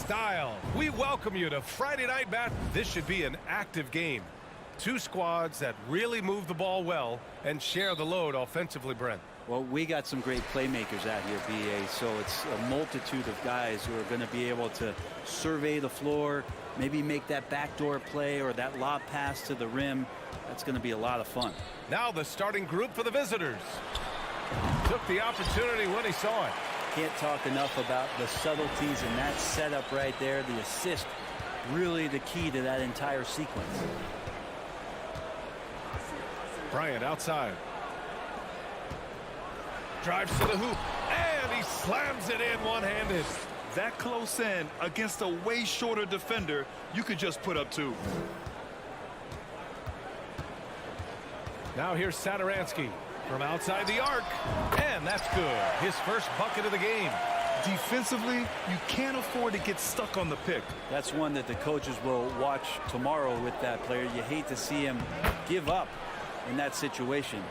style. We welcome you to Friday Night Bat. This should be an active game. Two squads that really move the ball well and share the load offensively, Brent. Well, we got some great playmakers out here, BA, so it's a multitude of guys who are going to be able to survey the floor, maybe make that backdoor play or that lob pass to the rim. That's going to be a lot of fun. Now the starting group for the visitors. Took the opportunity when he saw it. Can't talk enough about the subtleties in that setup right there. The assist, really the key to that entire sequence. Bryant outside. Drives to the hoop, and he slams it in one-handed. That close in against a way shorter defender, you could just put up two. Now here's Satoransky from outside the arc, and that's good. His first bucket of the game. Defensively, you can't afford to get stuck on the pick. That's one that the coaches will watch tomorrow with that player. You hate to see him give up in that situation.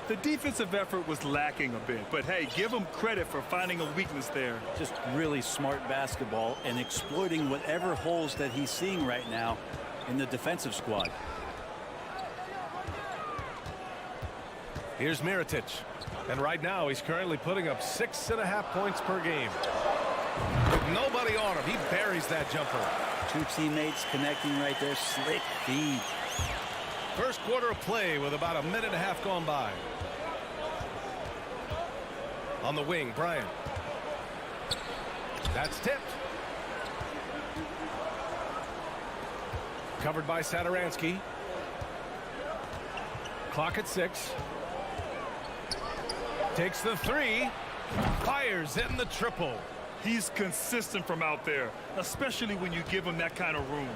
The defensive effort was lacking a bit, but hey, give him credit for finding a weakness there. Just really smart basketball and exploiting whatever holes that he's seeing right now in the defensive squad. Here's Mirotic, and right now he's currently putting up 6.5 points per game. With nobody on him, he buries that jumper. Two teammates connecting right there. Slick feed. First quarter of play with about a minute and a half gone by. On the wing, Bryant. That's tipped. Covered by Satoransky. Clock at 6. Takes the three. Fires in the triple. He's consistent from out there, especially when you give him that kind of room.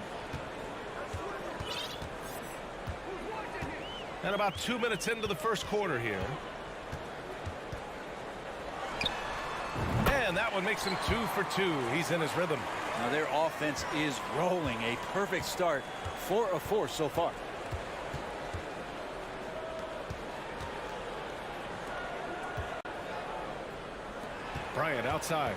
And about 2 minutes into the first quarter here. And that one makes him 2 for 2. He's in his rhythm. Now their offense is rolling. A perfect start. 4 of 4 so far. Bryant outside.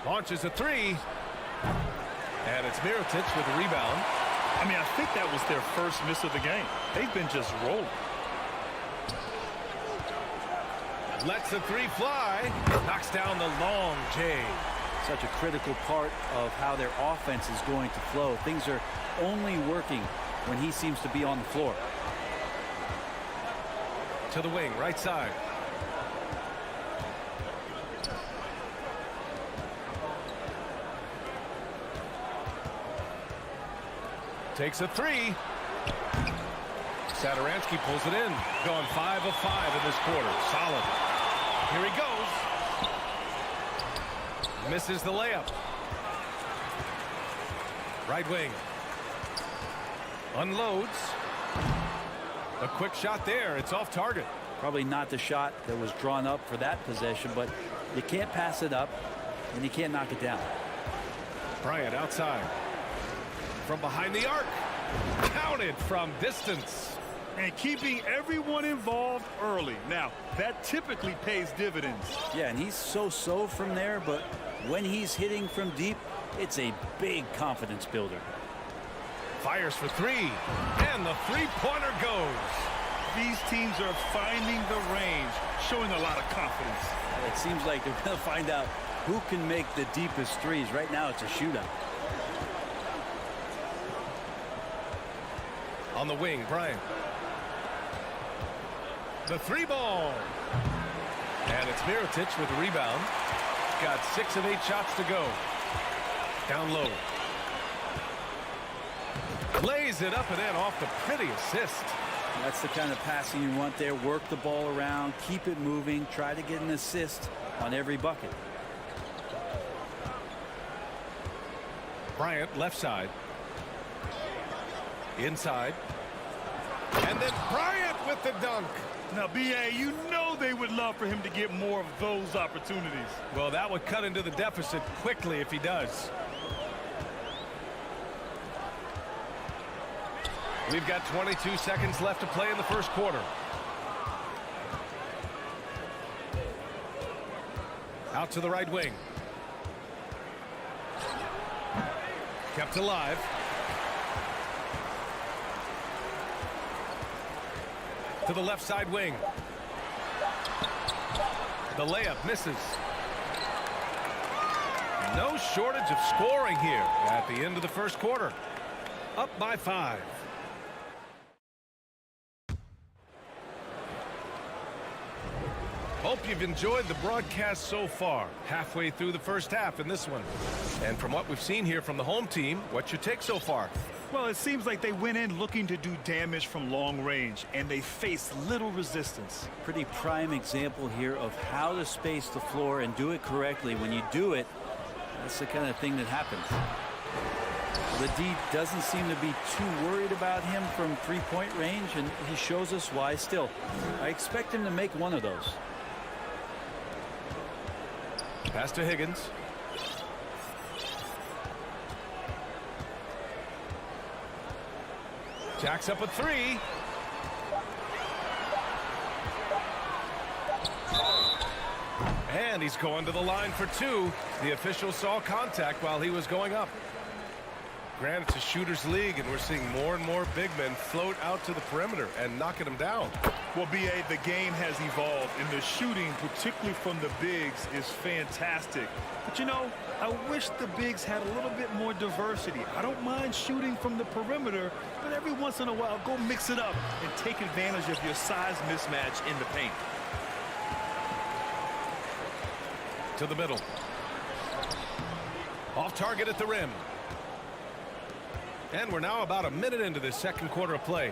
Launches a three. And it's Mirotic with the rebound. I mean, I think that was their first miss of the game. They've been just rolling. Lets the three fly. Knocks down the long J. Such a critical part of how their offense is going to flow. Things are only working when he seems to be on the floor. To the wing, right side. Takes a three. Satoransky pulls it in. Going 5 of 5 in this quarter. Solid. Here he goes. Misses the layup. Right wing. Unloads. A quick shot there. It's off target. Probably not the shot that was drawn up for that possession, but you can't pass it up and you can't knock it down. Bryant outside. From behind the arc. Counted from distance. And keeping everyone involved early. Now, that typically pays dividends. Yeah, and he's so-so from there, but when he's hitting from deep, it's a big confidence builder. Fires for three. And the three-pointer goes. These teams are finding the range, showing a lot of confidence. It seems like they're going to find out who can make the deepest threes. Right now, it's a shootout. On the wing, Bryant. The three ball. And it's Mirotic with the rebound. Got 6 of 8 shots to go. Down low. Lays it up and in off the pretty assist. That's the kind of passing you want there. Work the ball around, keep it moving, try to get an assist on every bucket. Bryant left side. Inside. And then Bryant with the dunk. Now, BA, you know they would love for him to get more of those opportunities. Well, that would cut into the deficit quickly if he does. We've got 22 seconds left to play in the first quarter. Out to the right wing. Kept alive. To the left side wing. The layup misses. No shortage of scoring here at the end of the first quarter. Up by 5. Hope you've enjoyed the broadcast so far. Halfway through the first half in this one. And from what we've seen here from the home team, what's your take so far? Well, it seems like they went in looking to do damage from long range, and they faced little resistance. Pretty prime example here of how to space the floor and do it correctly. When you do it, that's the kind of thing that happens. The D doesn't seem to be too worried about him from three-point range, and he shows us why still. I expect him to make one of those. Pass to Higgins. Jacks up a 3. And he's going to the line for 2. The official saw contact while he was going up. Granted, it's a shooter's league, and we're seeing more and more big men float out to the perimeter and knocking them down. Well, B.A., the game has evolved, and the shooting, particularly from the bigs, is fantastic. But, you know, I wish the bigs had a little bit more diversity. I don't mind shooting from the perimeter, but every once in a while, go mix it up and take advantage of your size mismatch in the paint. To the middle. Off target at the rim. And we're now about a minute into this second quarter of play.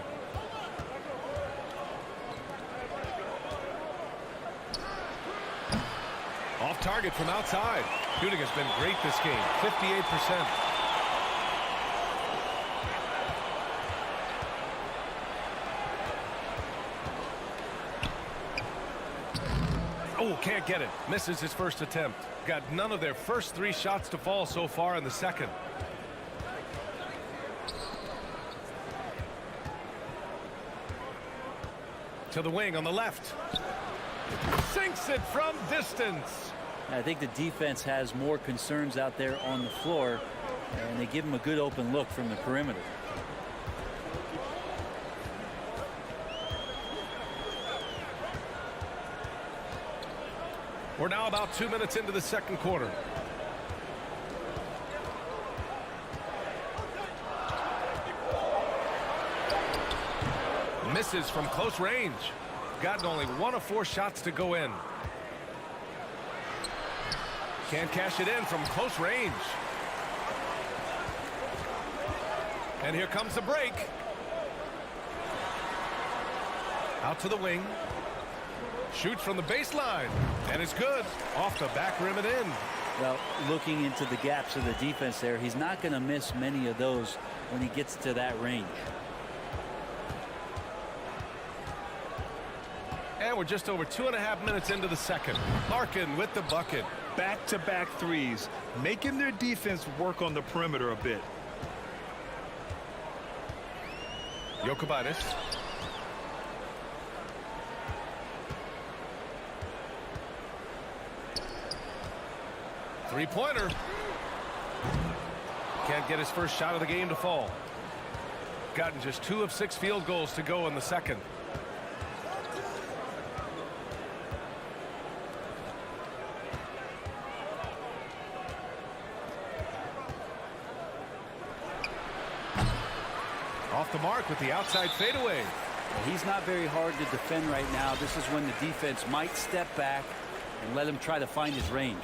Off target from outside. Shooting has been great this game. 58%. Oh, can't get it. Misses his first attempt. Got none of their first 3 shots to fall so far in the second. To the wing on the left. Sinks it from distance. I think the defense has more concerns out there on the floor, and they give him a good open look from the perimeter. We're now about 2 minutes into the second quarter. Misses from close range. Gotten only 1 of 4 shots to go in. Can't cash it in from close range. And here comes the break. Out to the wing. Shoots from the baseline. And it's good. Off the back rim and in. Well, looking into the gaps of the defense there, he's not going to miss many of those when he gets to that range. And we're just over 2.5 minutes into the second. Larkin with the bucket. Back-to-back threes, making their defense work on the perimeter a bit. Jokubaitis. Three-pointer. Can't get his first shot of the game to fall. Gotten just 2 of 6 field goals to go in the second. Off the mark with the outside fadeaway. He's not very hard to defend right now. This is when the defense might step back and let him try to find his range.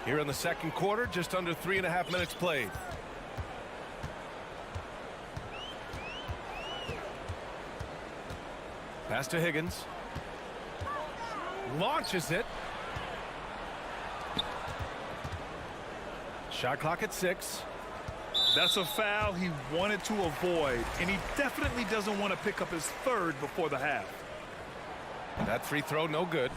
Here in the second quarter, just under 3.5 minutes played. Pass to Higgins. Launches it. Shot clock at 6. That's a foul he wanted to avoid, and he definitely doesn't want to pick up his 3rd before the half. That free throw no good.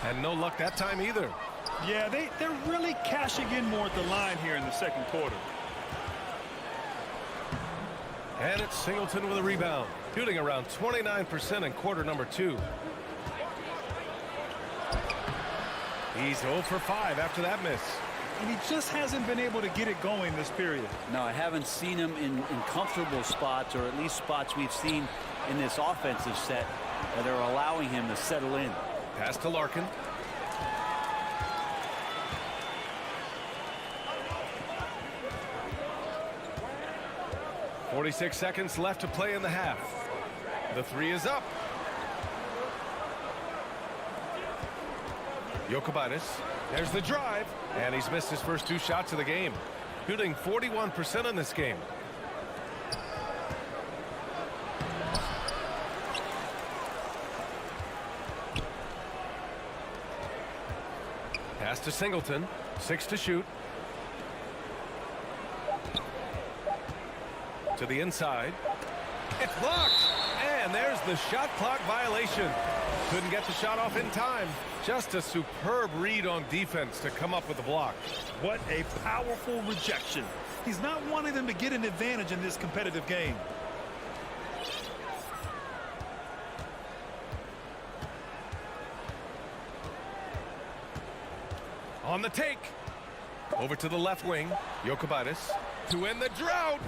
And no luck that time either. Yeah, they're really cashing in more at the line here in the second quarter. And it's Singleton with a rebound, shooting around 29% in quarter number 2. He's 0 for 5 after that miss. And he just hasn't been able to get it going this period. No, I haven't seen him in comfortable spots, or at least spots we've seen in this offensive set that are allowing him to settle in. Pass to Larkin. .46 seconds left to play in the half. The 3 is up. Skijesss, there's the drive, and he's missed his first 2 shots of the game, shooting 41% in this game. Pass to Singleton, 6 to shoot. To the inside. It's blocked, and there's the shot clock violation. Couldn't get the shot off in time. Just a superb read on defense to come up with the block. What a powerful rejection. He's not wanting them to get an advantage in this competitive game. On the take. Over to the left wing. Skijesss to end the drought.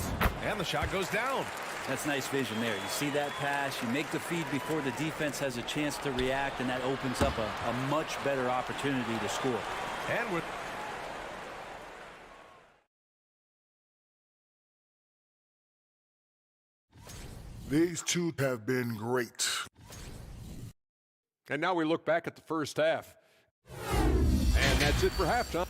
And the shot goes down. That's nice vision there. You see that pass, you make the feed before the defense has a chance to react, and that opens up a much better opportunity to score. And with these two have been great. And now we look back at the first half. And that's it for halftime.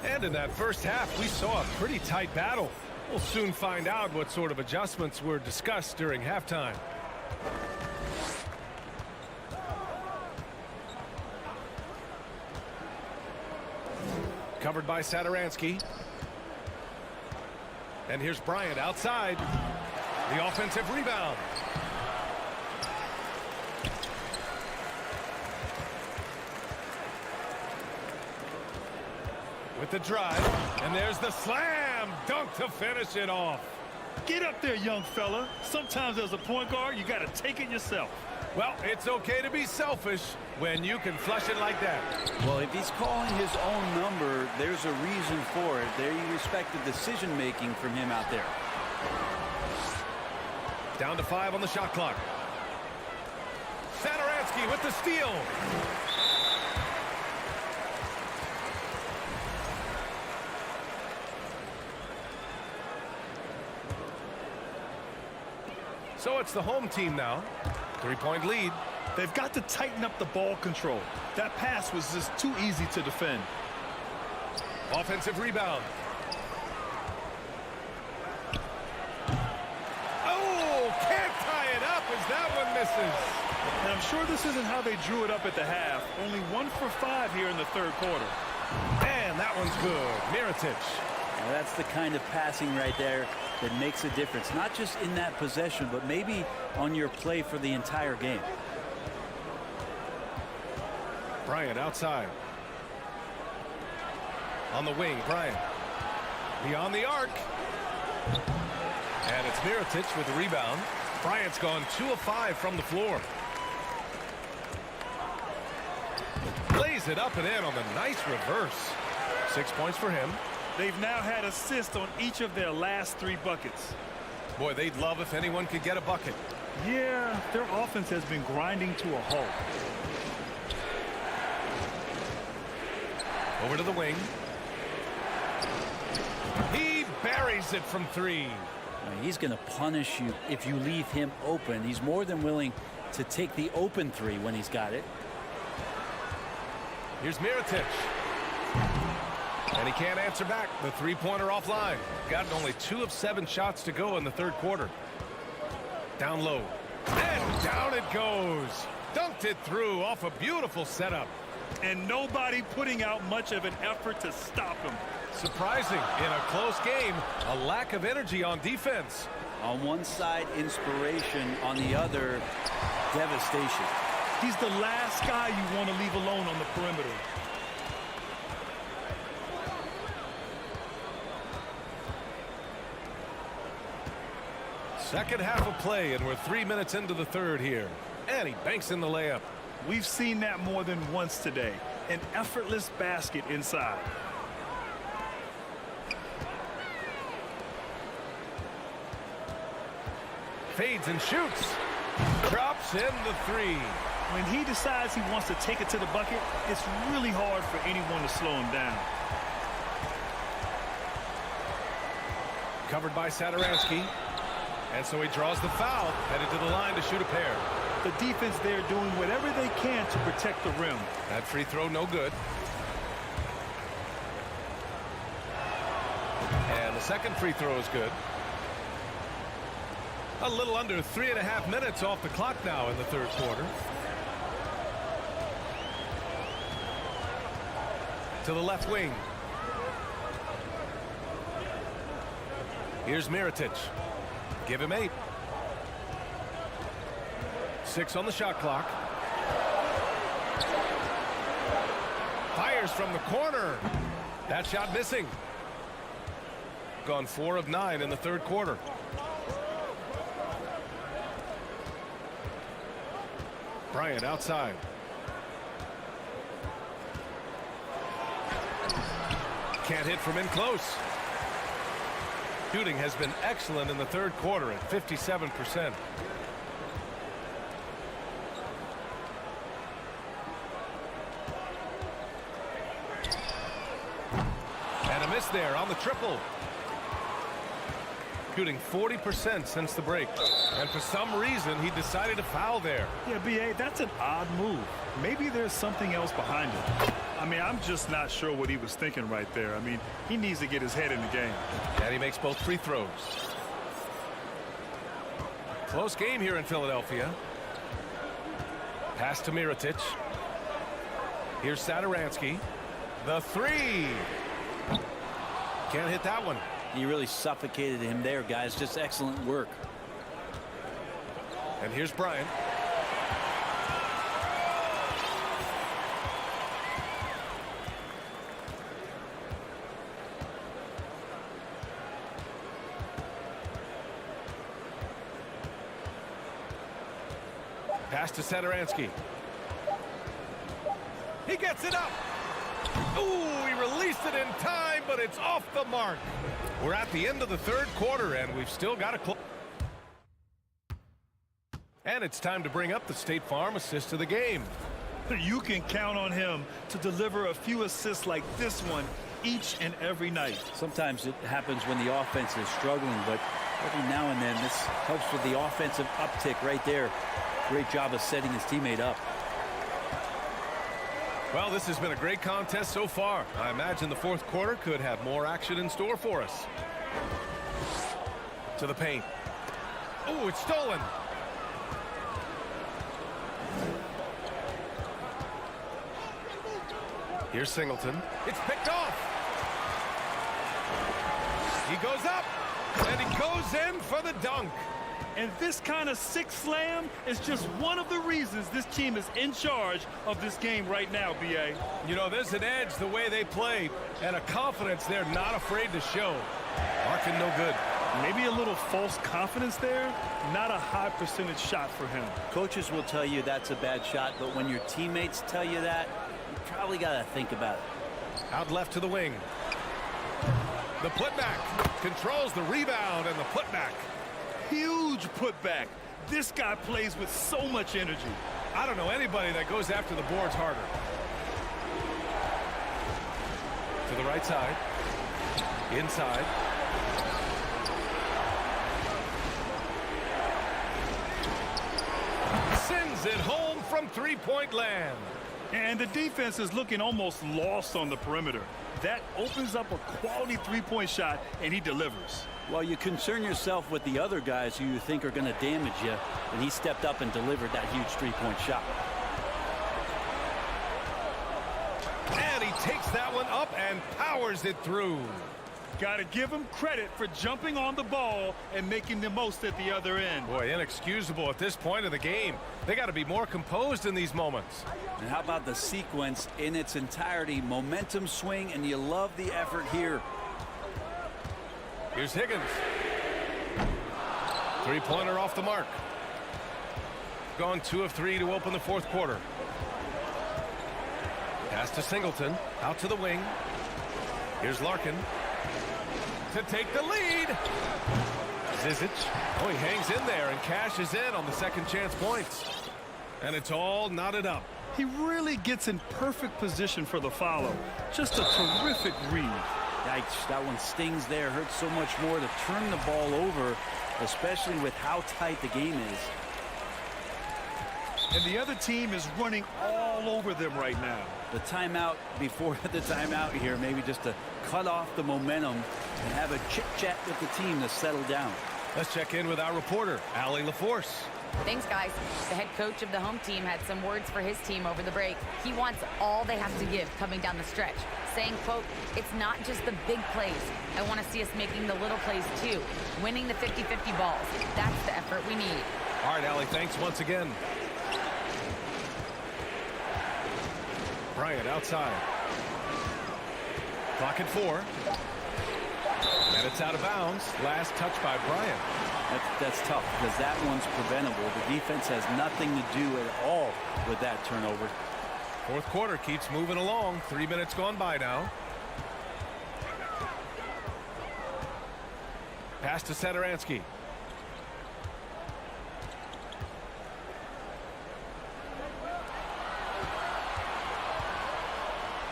And in that first half, we saw a pretty tight battle. We'll soon find out what sort of adjustments were discussed during halftime. Covered by Satoransky. And here's Bryant outside. The offensive rebound. With the drive, and there's the slam dunk to finish it off. Get up there, young fella. Sometimes as a point guard, you got to take it yourself. Well, it's okay to be selfish when you can flush it like that. Well, if he's calling his own number, there's a reason for it. There you respect the decision-making from him out there. Down to 5 on the shot clock. Satoransky with the steal. So it's the home team now. 3-point lead. They've got to tighten up the ball control. That pass was just too easy to defend. Offensive rebound. Oh, can't tie it up as that one misses. And I'm sure this isn't how they drew it up at the half. Only 1 for 5 here in the third quarter. And that one's good. Mirotic. Now that's the kind of passing right there that makes a difference, not just in that possession, but maybe on your play for the entire game. Bryant outside. On the wing, Bryant. Beyond the arc. And it's Mirotic with the rebound. Bryant's gone 2 of 5 from the floor. Lays it up and in on the nice reverse. 6 points for him. They've now had assists on each of their last 3 buckets. Boy, they'd love if anyone could get a bucket. Yeah, their offense has been grinding to a halt. Over to the wing. He buries it from 3. He's going to punish you if you leave him open. He's more than willing to take the open 3 when he's got it. Here's Mirotic. And he can't answer back. The 3-pointer offline. Got only 2 of 7 shots to go in the third quarter. Down low. And down it goes. Dunked it through off a beautiful setup. And nobody putting out much of an effort to stop him. Surprising in a close game. A lack of energy on defense. On one side, inspiration. On the other, devastation. He's the last guy you want to leave alone on the perimeter. Second half of play, and we're 3 minutes into the third here. And he banks in the layup. We've seen that more than once today. An effortless basket inside. Fades and shoots. Drops in the three. When he decides he wants to take it to the bucket, it's really hard for anyone to slow him down. Covered by Satoransky. And so he draws the foul, headed to the line to shoot a pair. The defense there doing whatever they can to protect the rim. That free throw no good. And the second free throw is good. A little under 3.5 minutes off the clock now in the third quarter. To the left wing. Here's Mirotic. Give him 8. 6 on the shot clock. Fires from the corner. That shot missing. Gone 4 of 9 in the third quarter. Bryant outside. Can't hit from in close. Shooting has been excellent in the third quarter at 57%. And a miss there on the triple. Shooting 40% since the break. And for some reason, he decided to foul there. Yeah, B.A., that's an odd move. Maybe there's something else behind it. I mean, I'm just not sure what he was thinking right there. I mean, he needs to get his head in the game. And he makes both free throws. Close game here in Philadelphia. Pass to Mirotic. Here's Satoransky. The three. Can't hit that one. He really suffocated him there, guys. Just excellent work. And here's Bryant. Pass to Satoransky. He gets it up. Ooh, he released it in time, but it's off the mark. We're at the end of the third quarter, and we've still got a close. And it's time to bring up the State Farm assist of the game. You can count on him to deliver a few assists like this one each and every night. Sometimes it happens when the offense is struggling, but every now and then this helps with the offensive uptick right there. Great job of setting his teammate up. Well, this has been a great contest so far. I imagine the fourth quarter could have more action in store for us. To the paint. Oh, it's stolen. Here's Singleton. It's picked off. He goes up, and he goes in for the dunk. And this kind of sick slam is just one of the reasons this team is in charge of this game right now, B.A. You know, there's an edge the way they play and a confidence they're not afraid to show. Arkin no good. Maybe a little false confidence there. Not a high percentage shot for him. Coaches will tell you that's a bad shot, but when your teammates tell you that, you probably got to think about it. Out left to the wing. The putback controls the rebound and the putback. Huge putback. This guy plays with so much energy. I don't know anybody that goes after the boards harder. To the right side. Inside. Sends it home from three-point land. And the defense is looking almost lost on the perimeter. That opens up a quality three-point shot, and he delivers. Well, you concern yourself with the other guys who you think are going to damage you, and he stepped up and delivered that huge three-point shot. And he takes that one up and powers it through. Got to give him credit for jumping on the ball and making the most at the other end. Boy, inexcusable at this point of the game. They got to be more composed in these moments. And how about the sequence in its entirety? Momentum swing, and you love the effort here. Here's Higgins. Three-pointer off the mark. Gone 2 of 3 to open the fourth quarter. Pass to Singleton. Out to the wing. Here's Larkin to take the lead. Zizic. Oh, he hangs in there and cashes in on the second chance points. And it's all knotted up. He really gets in perfect position for the follow. Just a terrific read. Yikes, that one stings there. Hurts so much more to turn the ball over, especially with how tight the game is. And the other team is running all over them right now. The timeout before the timeout here, maybe just to cut off the momentum and have a chit-chat with the team to settle down. Let's check in with our reporter, Allie LaForce. Thanks, guys. The head coach of the home team had some words for his team over the break. He wants all they have to give coming down the stretch, saying, quote, "It's not just the big plays. I want to see us making the little plays too, winning the 50-50 balls. That's the effort we need." All right, Allie, thanks once again. Bryant outside. Clock at 4. And it's out of bounds. Last touch by Bryant. That's tough because that one's preventable. The defense has nothing to do at all with that turnover. Fourth quarter keeps moving along. 3 minutes gone by now. Pass to Satoransky.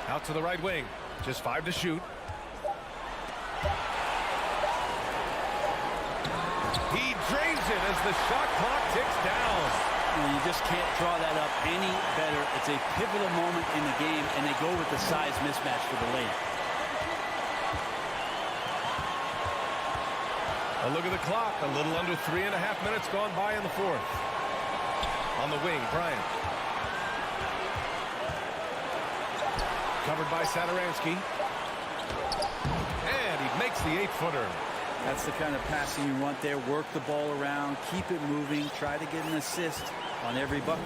Out to the right wing. Just 5 to shoot. He drains it as the shot clock ticks down. And you just can't draw that up any better. It's a pivotal moment in the game, and they go with the size mismatch for the lane. A look at the clock. A little under 3.5 minutes gone by in the fourth. On the wing, Bryant. Covered by Satoransky. And he makes the 8-footer. That's the kind of passing you want there. Work the ball around, keep it moving, try to get an assist on every bucket.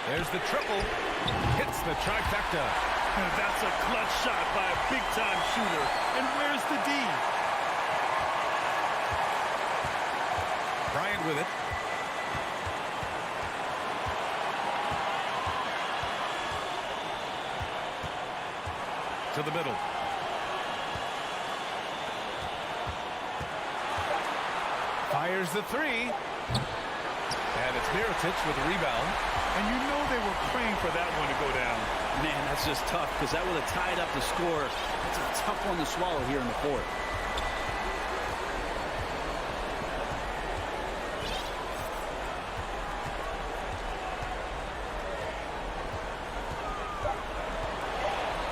There's the triple. Hits the trifecta. That's a clutch shot by a big-time shooter. And where's the D? Bryant with it. To the middle. Fires the 3. And it's Mirotic with a rebound. And you know they were praying for that one to go down. Man, that's just tough because that would have tied up the score. It's a tough one to swallow here in the fourth.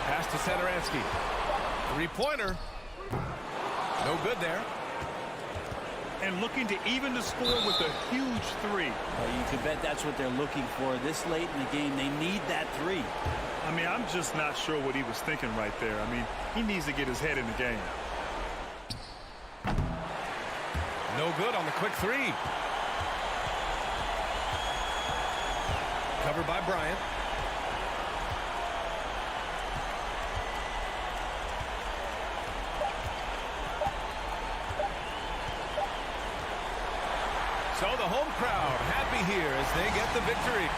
Pass to Satoransky. Three-pointer. No good there. And looking to even the score with a huge 3. Well, you can bet that's what they're looking for. This late in the game, they need that 3. I mean, I'm just not sure what he was thinking right there. I mean, he needs to get his head in the game. No good on the quick 3. Covered by Bryant. So the home crowd happy here as they get the victory.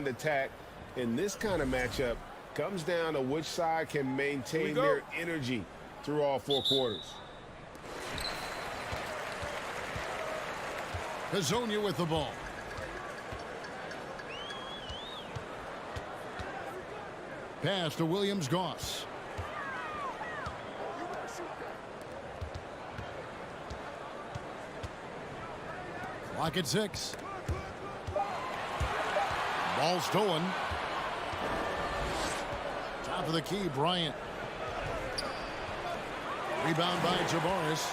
Attack in this kind of matchup comes down to which side can maintain their energy through all 4 quarters. Hazonia with the ball. Pass to Williams-Goss. Clock at 6. Ball stolen. Top of the key, Bryant. Rebound by Tavares.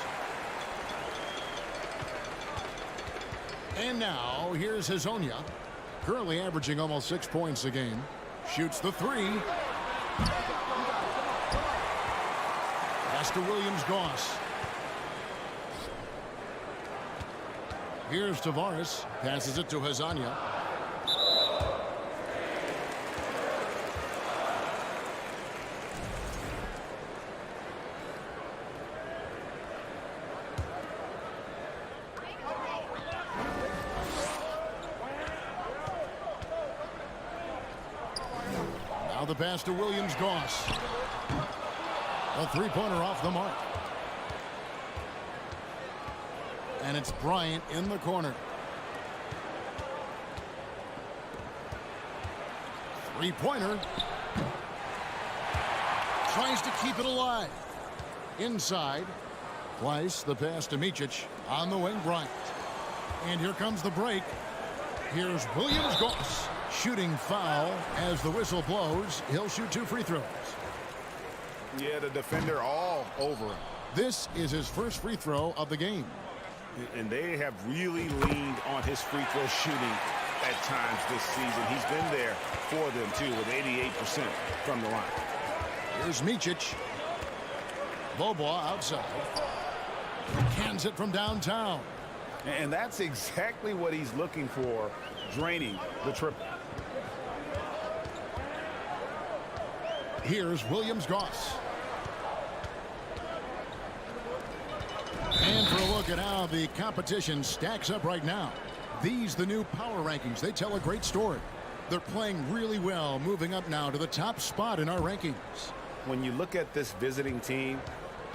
And now, here's Hazonia. Currently averaging almost 6 points a game. Shoots the 3. Pass to Williams-Goss. Here's Tavares. Passes it to Hazonia. Now the pass to Williams-Goss. A three-pointer off the mark. And it's Bryant in the corner. Three-pointer. Tries to keep it alive. Inside. Twice the pass to Micic. On the wing, Bryant. And here comes the break. Here's Williams-Goss. Shooting foul as the whistle blows. He'll shoot 2 free throws. Yeah, the defender all over him. This is his first free throw of the game. And they have really leaned on his free throw shooting at times this season. He's been there for them, too, with 88% from the line. Here's Micic. Bobois outside. Cans it from downtown. And that's exactly what he's looking for, draining the triple. Here's Williams-Goss. And for a look at how the competition stacks up right now. These, the new power rankings, they tell a great story. They're playing really well, moving up now to the top spot in our rankings. When you look at this visiting team,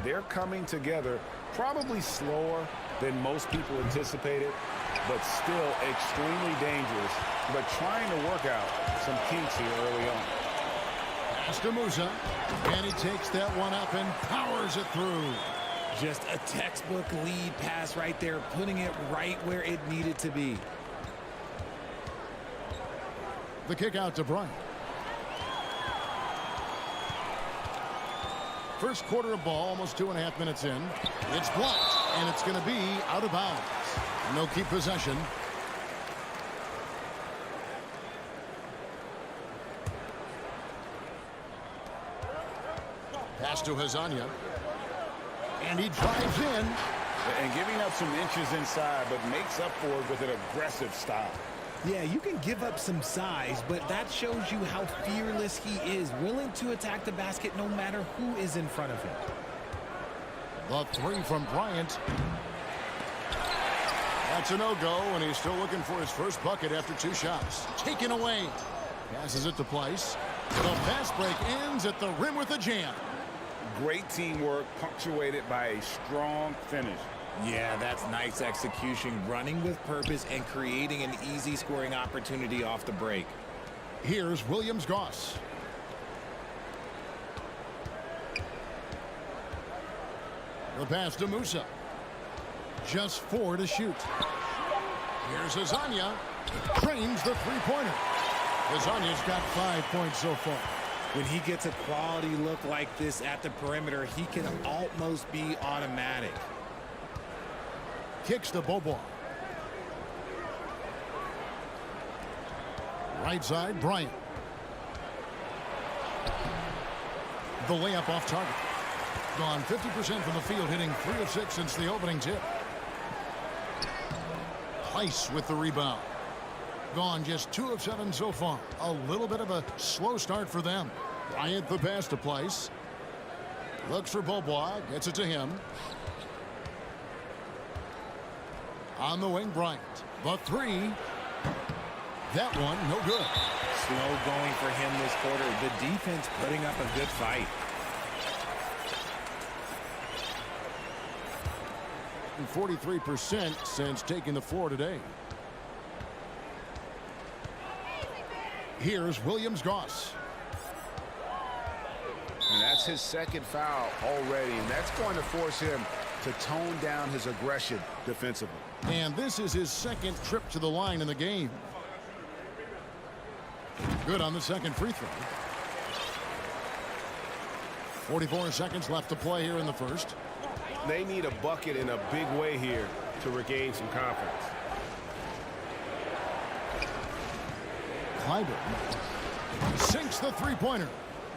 they're coming together probably slower than most people anticipated, but still extremely dangerous, but trying to work out some kinks here early on. Pass to Musa, and he takes that one up and powers it through. Just a textbook lead pass right there, putting it right where it needed to be. The kick out to Bryant. First quarter of ball, almost 2.5 minutes in. It's blocked, and it's going to be out of bounds. No keep possession. Pass to Hazania. And he drives in. And giving up some inches inside, but makes up for it with an aggressive style. Yeah, you can give up some size, but that shows you how fearless he is, willing to attack the basket no matter who is in front of him. The three from Bryant. That's a no-go, and he's still looking for his first bucket after 2 shots. Taken away. Passes it to Place. The fast break ends at the rim with a jam. Great teamwork, punctuated by a strong finish. Yeah, that's nice execution, running with purpose and creating an easy scoring opportunity off the break. Here's Williams-Goss. The pass to Musa. Just 4 to shoot. Here's Hazania. Trains the three-pointer. Hazania's got 5 points so far. When he gets a quality look like this at the perimeter, he can almost be automatic. Kicks to Bobois. Right side, Bryant. The layup off target. Gone 50% from the field, hitting 3 of 6 since the opening tip. Place with the rebound. Gone just 2 of 7 so far. A little bit of a slow start for them. Bryant the pass to Place. Looks for Bobois. Gets it to him. On the wing, Bryant. The 3. That one, no good. Slow going for him this quarter. The defense putting up a good fight. And 43% since taking the floor today. Here's Williams-Goss. And that's his second foul already, and that's going to force him to tone down his aggression defensively. And this is his second trip to the line in the game. Good on the second free throw. 44 seconds left to play here in the first. They need a bucket in a big way here to regain some confidence. Clyburn sinks the three-pointer.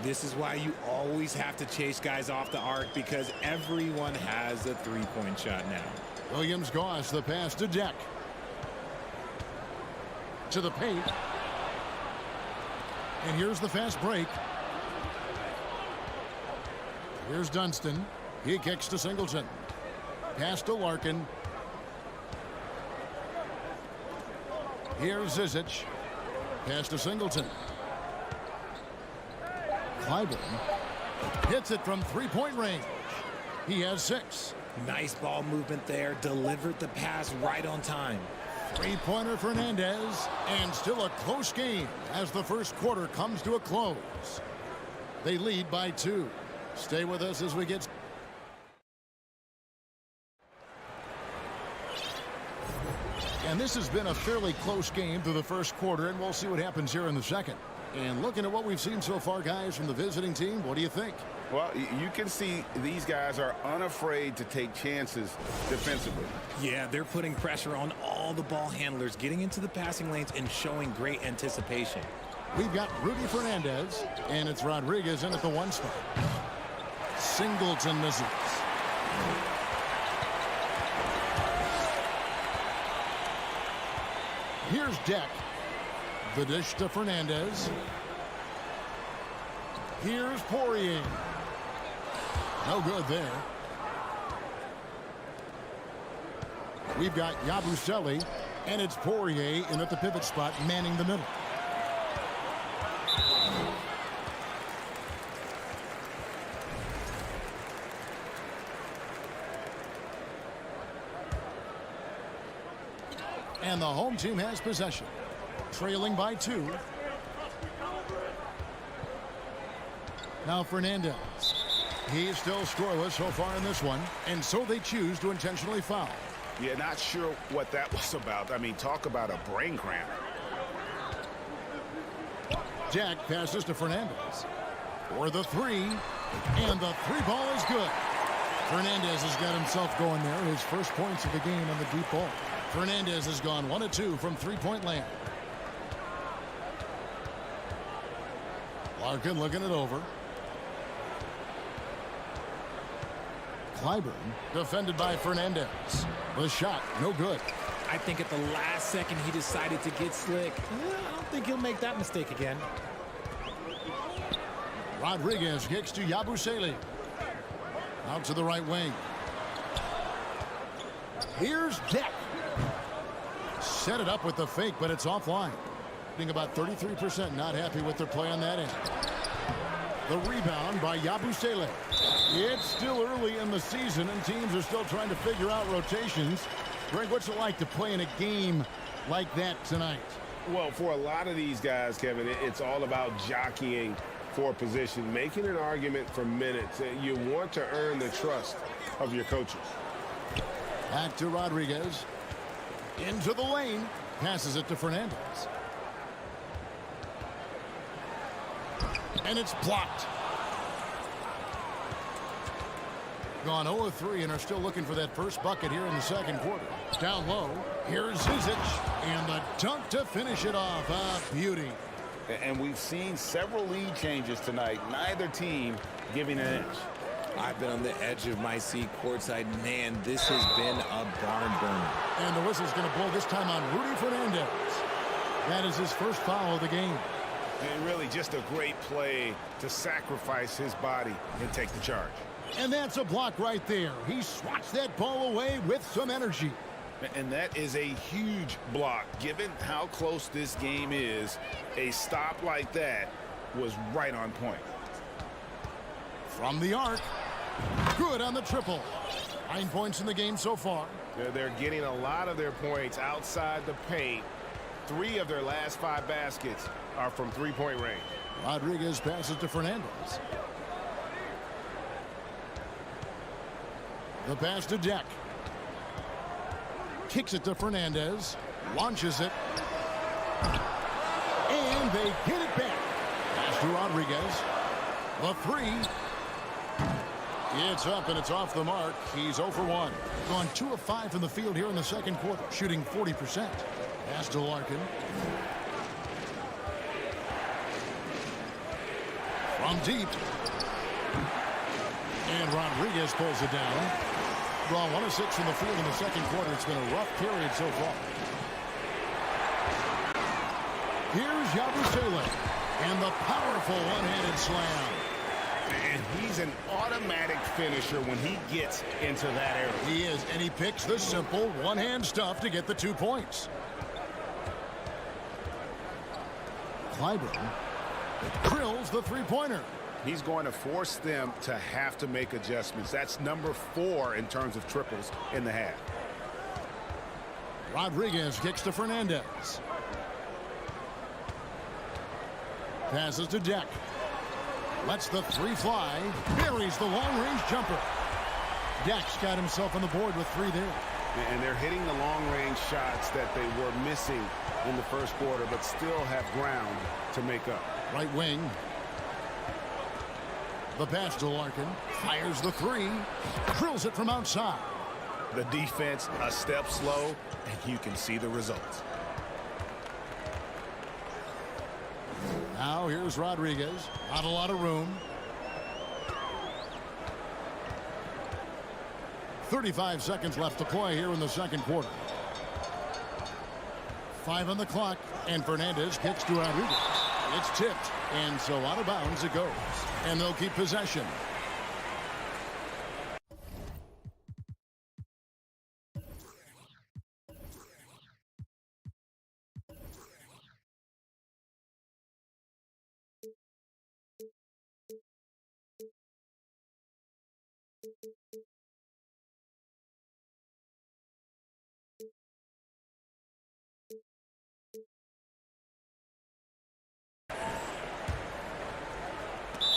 This is why you always have to chase guys off the arc, because everyone has a three-point shot now. Williams-Goss, the pass to Deck. To the paint. And here's the fast break. Here's Dunston. He kicks to Singleton. Pass to Larkin. Here's Zizic. Pass to Singleton. Clyburn hits it from three-point range. He has 6. Nice ball movement there. Delivered the pass right on time. Three-pointer Fernandez, and still a close game as the first quarter comes to a close. They lead by 2. Stay with us as we get. And this has been a fairly close game through the first quarter, and we'll see what happens here in the second. And looking at what we've seen so far, guys, from the visiting team, what do you think? Well, you can see these guys are unafraid to take chances defensively. Yeah, they're putting pressure on all the ball handlers, getting into the passing lanes and showing great anticipation. We've got Rudy Fernandez, and it's Rodriguez in at the 1 spot. Singleton misses. Here's Deck. The dish to Fernandez. Here's Poirier. No good there. We've got Yabusele, and it's Poirier in at the pivot spot, manning the middle. And the home team has possession, trailing by 2. Now Fernandez. He's still scoreless so far in this one, and so they choose to intentionally foul. Yeah, not sure what that was about. I mean, talk about a brain cramp. Jack passes to Fernandez for the 3, and the 3 ball is good. Fernandez has got himself going there. His first points of the game on the deep ball. Fernandez has gone 1 of 2 from 3-point land. Larkin looking it over. Clyburn defended by Fernandez. The shot, no good. I think at the last second he decided to get slick. I don't think he'll make that mistake again. Rodriguez kicks to Yabusele. Out to the right wing. Here's Deck. Set it up with the fake, but it's offline. Being about 33% not happy with their play on that end. The rebound by Yabusele. It's still early in the season, and teams are still trying to figure out rotations. Greg, what's it like to play in a game like that tonight? Well, for a lot of these guys, Kevin, it's all about jockeying for position, making an argument for minutes. You want to earn the trust of your coaches. Back to Rodriguez. Into the lane. Passes it to Fernandez. And it's blocked. Gone 0 of 3 and are still looking for that first bucket here in the second quarter. Down low. Here's Zizic. And the dunk to finish it off. A beauty. And we've seen several lead changes tonight. Neither team giving an inch. I've been on the edge of my seat courtside. Man, this has been a barn burner. And the whistle's going to blow this time on Rudy Fernandez. That is his first foul of the game. And really just a great play to sacrifice his body and take the charge. And that's a block right there. He swats that ball away with some energy. And that is a huge block. Given how close this game is, a stop like that was right on point. From the arc. Good on the triple. 9 points in the game so far. They're getting a lot of their points outside the paint. 3 of their last 5 baskets are from 3-point range. Rodriguez passes to Fernandez. The pass to Deck. Kicks it to Fernandez. Launches it. And they get it back. Pass to Rodriguez. The 3. It's up and it's off the mark. He's 0 for 1. Gone 2 of 5 from the field here in the second quarter, shooting 40%. Pass to Larkin. From deep. And Rodriguez pulls it down. Draw 1 of 6 from the field in the second quarter. It's been a rough period so far. Here's Yabusele. And the powerful one-handed slam. And he's an automatic finisher when he gets into that area. He is, and he picks the simple one-hand stuff to get the 2 points. Clyburn drills the three-pointer. He's going to force them to have to make adjustments. That's number 4 in terms of triples in the half. Rodriguez kicks to Fernandez. Passes to Deck. Lets the 3 fly. Buries the long-range jumper. Deck's got himself on the board with 3 there. And they're hitting the long-range shots that they were missing in the first quarter, but still have ground to make up. Right wing. The pass to Larkin. Fires the three. Drills it from outside. The defense a step slow, and you can see the results. Now here's Rodriguez. Not a lot of room. 35 seconds left to play here in the second quarter. 5 on the clock, and Fernandez kicks to Rodriguez. It's tipped, and so out of bounds it goes. And they'll keep possession.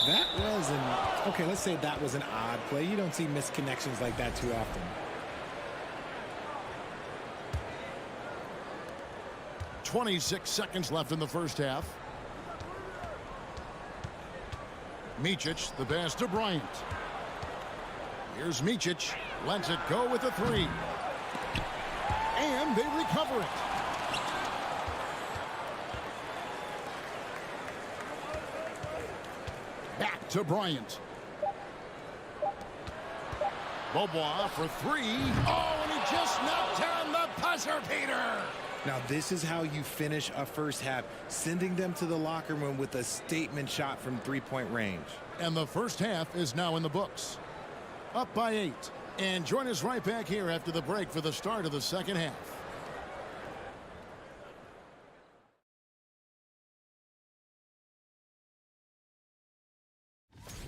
That was okay, let's say that was an odd play. You don't see misconnections like that too often. 26 seconds left in the first half. Micic, the pass to Bryant. Here's Micic. Lets it go with a three. And they recover it. Back to Bryant. Beaubois for three. Oh, and he just knocked down the buzzer beater. Now, this is how you finish a first half, sending them to the locker room with a statement shot from three-point range. And the first half is now in the books. Up by 8. And join us right back here after the break for the start of the second half.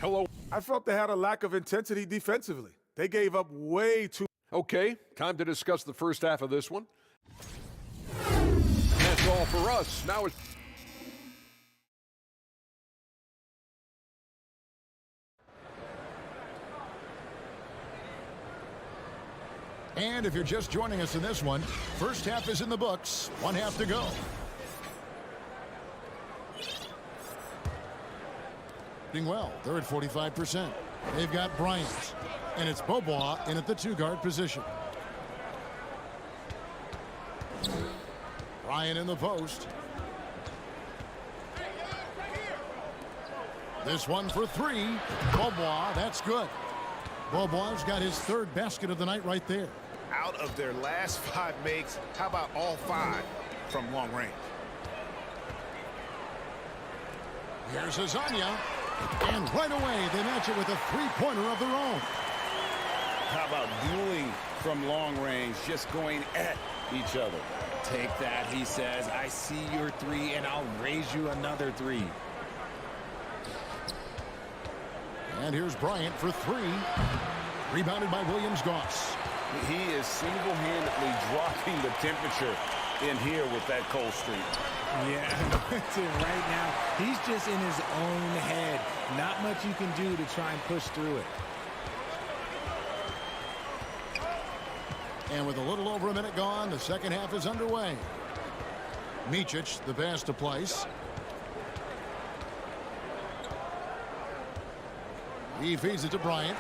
Hello. I felt they had a lack of intensity defensively. They gave up way too. Okay, time to discuss the first half of this one. That's all for us. Now it's... And if you're just joining us in this one, first half is in the books. 1 half to go. Doing well. They're at 45%. They've got Bryant. And it's Beaubois in at the 2-guard position. Bryant in the post. This one for 3. Beaubois, that's good. Beaubois got his 3rd basket of the night right there. Out of their last 5 makes, how about all 5 from long range? Here's Azania. And right away, they match it with a 3-pointer of their own. How about dueling from long range, just going at each other? Take that, he says. I see your 3, and I'll raise you another 3. And here's Bryant for 3. Rebounded by Williams-Goss. He is single-handedly dropping the temperature in here with that cold streak. Yeah, right now, he's just in his own head. Not much you can do to try and push through it. And with a little over a minute gone, the second half is underway. Micic, the pass to Place. He feeds it to Bryant.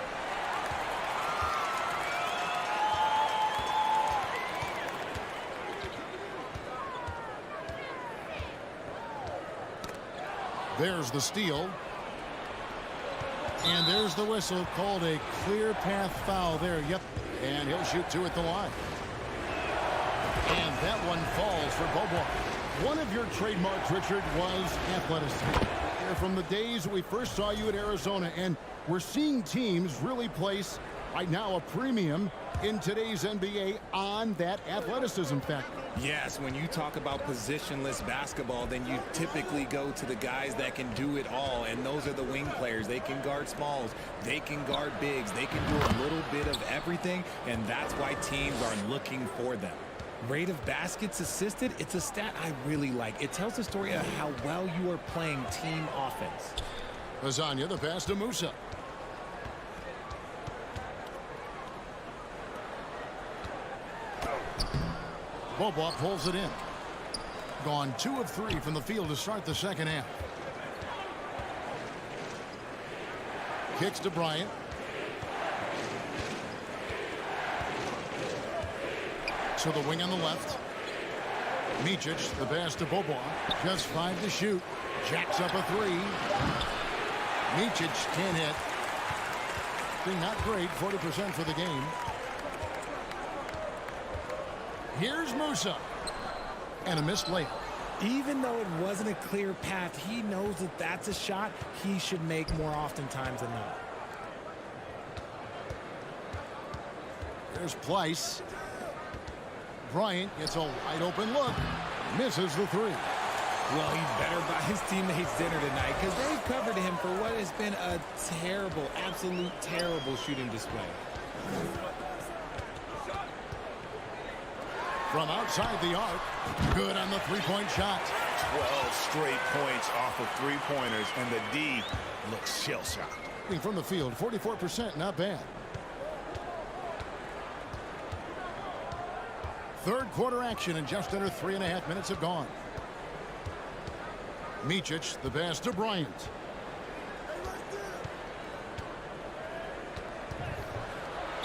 There's the steal. And there's the whistle, called a clear path foul there. Yep. And he'll shoot 2 at the line. And that one falls for Beaubois. One of your trademarks, Richard, was athleticism. From the days we first saw you at Arizona, and we're seeing teams really place right now a premium in today's NBA on that athleticism factor. Yes, when you talk about positionless basketball, then you typically go to the guys that can do it all, and those are the wing players. They can guard smalls, they can guard bigs, they can do a little bit of everything, and that's why teams are looking for them. Rate of baskets assisted, it's a stat I really like. It tells the story of how well you are playing team offense. Azania, the pass to Musa. Beaubois pulls it in. Gone 2 of 3 from the field to start the second half. Kicks to Bryant. To the wing on the left. Micic, the pass to Bobois. Just 5 to shoot. Jacks up a 3. Micic can't hit. Being not great, 40% for the game. Here's Musa. And a missed layup. Even though it wasn't a clear path, he knows that that's a shot he should make more oftentimes than not. There's Pleiss. Bryant gets a wide open look. Misses the 3. Well, he better buy his teammates dinner tonight because they've covered him for what has been a terrible, absolute terrible shooting display. From outside the arc. Good on the three-point shot. 12 straight points off of three-pointers, and the D looks shell-shocked. From the field, 44%, not bad. Third quarter action, and just under 3.5 minutes have gone. Micic, the pass to Bryant.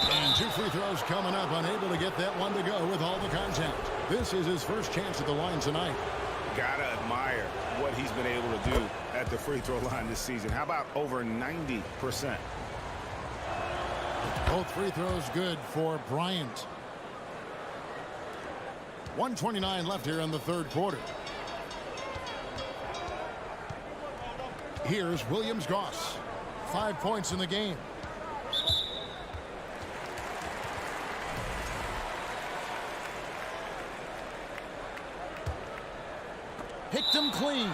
And 2 free throws coming up, unable to get that one to go with all the contact. This is his first chance at the line tonight. Gotta admire what he's been able to do at the free throw line this season. How about over 90%? Both free throws good for Bryant. 1:29 left here in the third quarter. Here's Williams-Goss. 5 points in the game. Picked him clean.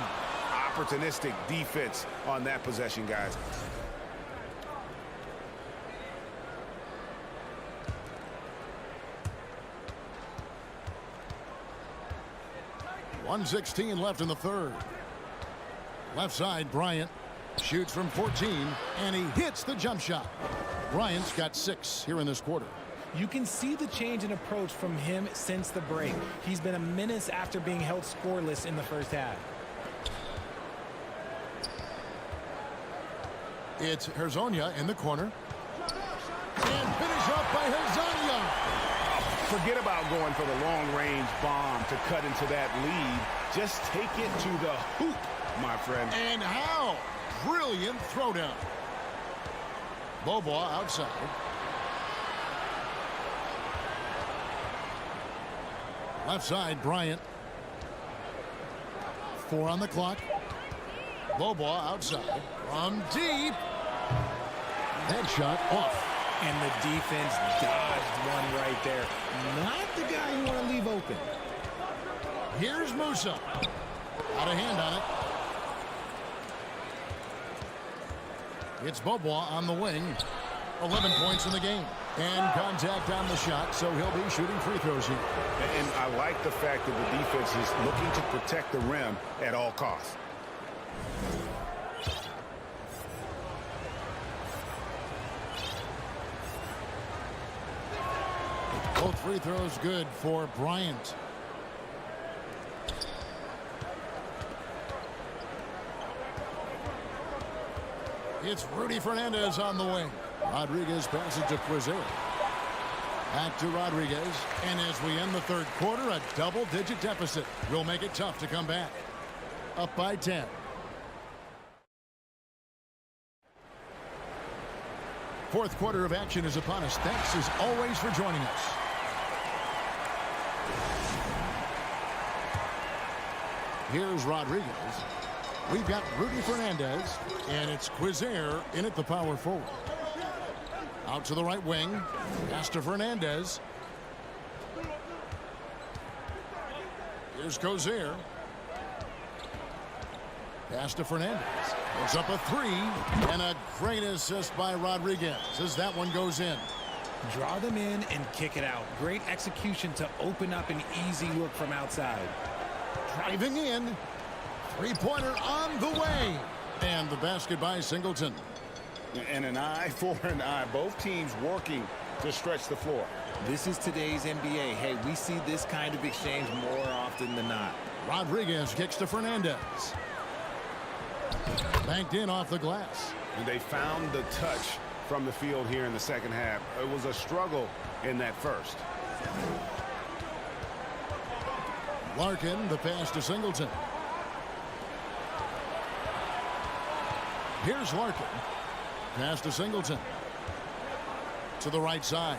Opportunistic defense on that possession, guys. .116 left in the third. Left side, Bryant shoots from 14, and he hits the jump shot. Bryant's got 6 here in this quarter. You can see the change in approach from him since the break. He's been a menace after being held scoreless in the first half. It's Hezonja in the corner. And finish up by Hezonja. Forget about going for the long-range bomb to cut into that lead. Just take it to the hoop, my friend. And how? Brilliant throwdown. Bobois outside. Left side, Bryant. 4 on the clock. Bobois outside. From deep. That shot off. And the defense dodged one right there. Not the guy you want to leave open. Here's Musa. Out of hand on it. It's Bobois on the wing. 11 points in the game. And contact on the shot, so he'll be shooting free throws here. And I like the fact that the defense is looking to protect the rim at all costs. Both free throws good for Bryant. It's Rudy Fernandez on the wing. Rodriguez passes to Quiser. Back to Rodriguez. And as we end the third quarter, a double-digit deficit will make it tough to come back. Up by 10. Fourth quarter of action is upon us. Thanks as always for joining us. Here's Rodriguez. We've got Rudy Fernandez, and it's Quiser in at the power forward. Out to the right wing. Pass to Fernandez. Here's Quiser. Pass to Fernandez. Puts up a 3, and a great assist by Rodriguez as that one goes in. Draw them in and kick it out. Great execution to open up an easy look from outside. Driving in. Three-pointer on the way. And the basket by Singleton. And an eye for an eye. Both teams working to stretch the floor. This is today's NBA. Hey, we see this kind of exchange more often than not. Rodriguez kicks to Fernandez. Banked in off the glass. And they found the touch from the field here in the second half. It was a struggle in that first. Larkin, the pass to Singleton. Here's Larkin. Pass to Singleton. To the right side.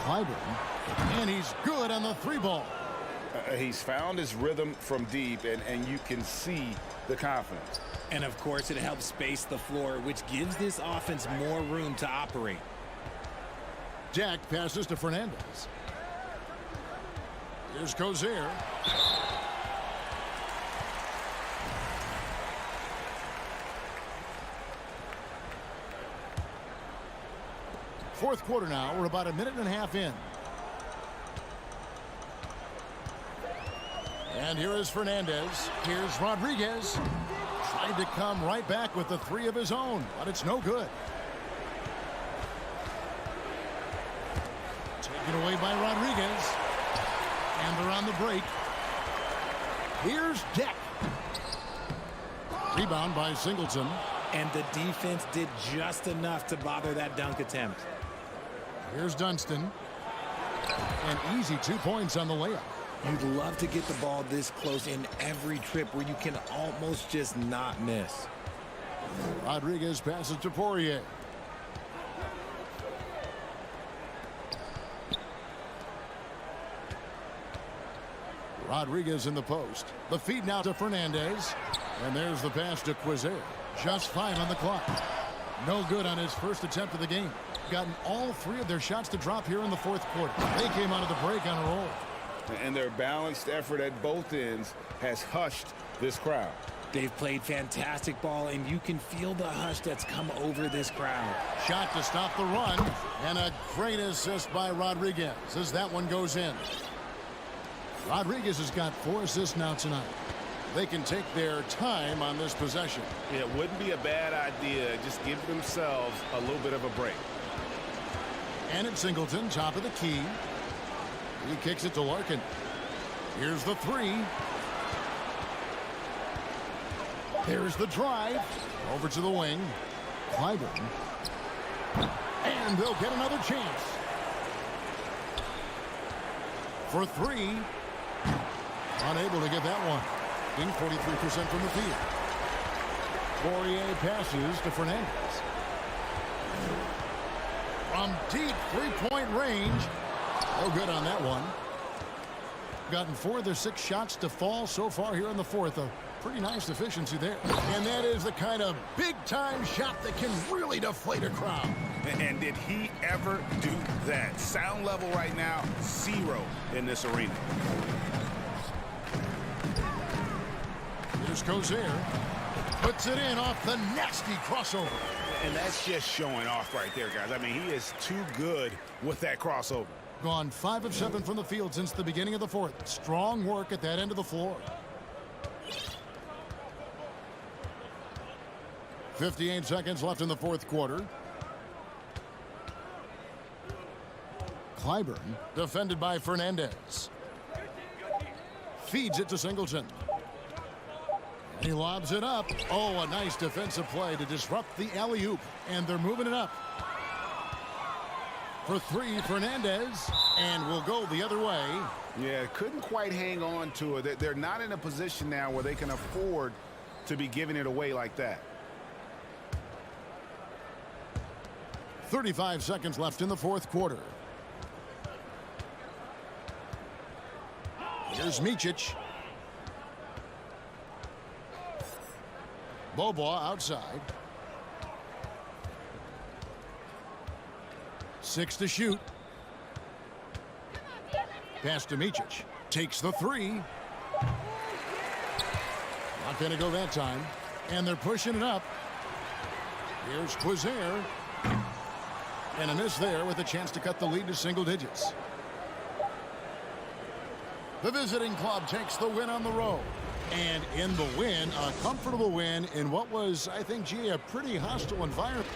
Clyburn. And he's good on the three ball. He's found his rhythm from deep, and you can see the confidence. And, of course, it helps space the floor, which gives this offense more room to operate. Jack passes to Fernandez. Here's Cozier. Fourth quarter now. We're about a minute and a half in. And here is Fernandez. Here's Rodriguez. Tried to come right back with the three of his own, but it's no good. Taken away by Rodriguez. And they're on the break. Here's Deck. Rebound by Singleton. And the defense did just enough to bother that dunk attempt. Here's Dunston. An easy 2 points on the layup. You'd love to get the ball this close in every trip where you can almost just not miss. Rodriguez passes to Poirier. Rodriguez in the post. The feed now to Fernandez. And there's the pass to Quizer. Just 5 on the clock. No good on his first attempt of the game. Gotten all 3 of their shots to drop here in the fourth quarter. They came out of the break on a roll. And their balanced effort at both ends has hushed this crowd. They've played fantastic ball, and you can feel the hush that's come over this crowd. Shot to stop the run, and a great assist by Rodriguez as that one goes in. Rodriguez has got 4 assists now tonight. They can take their time on this possession. It wouldn't be a bad idea. Just give themselves a little bit of a break. And it's Singleton, top of the key. He kicks it to Larkin. Here's the 3. There's the drive. Over to the wing. Clyburn. And they'll get another chance. For 3. Unable to get that one. In 43% from the field. Poirier passes to Fernandez. From deep three-point range. No good on that one. Gotten 4 of their 6 shots to fall so far here in the fourth. A pretty nice efficiency there. And that is the kind of big-time shot that can really deflate a crowd. And did he ever do that? Sound level right now, 0 in this arena. Here's Cozier. Puts it in off the nasty crossover. And that's just showing off right there, guys. I mean, he is too good with that crossover. Gone 5 of 7 from the field since the beginning of the fourth. Strong work at that end of the floor. 58 seconds left in the fourth quarter. Clyburn, defended by Fernandez. Feeds it to Singleton. He lobs it up. Oh, a nice defensive play to disrupt the alley-oop. And they're moving it up. For 3, Fernandez. And will go the other way. Yeah, couldn't quite hang on to it. They're not in a position now where they can afford to be giving it away like that. 35 seconds left in the fourth quarter. Here's Micic. Bobois outside. 6 to shoot. Pass to Micic. Takes the 3. Not going to go that time. And they're pushing it up. Here's Quizer. And a miss there with a chance to cut the lead to single digits. The visiting club takes the win on the road. And in the win, a comfortable win in what was, I think, gee, a pretty hostile environment.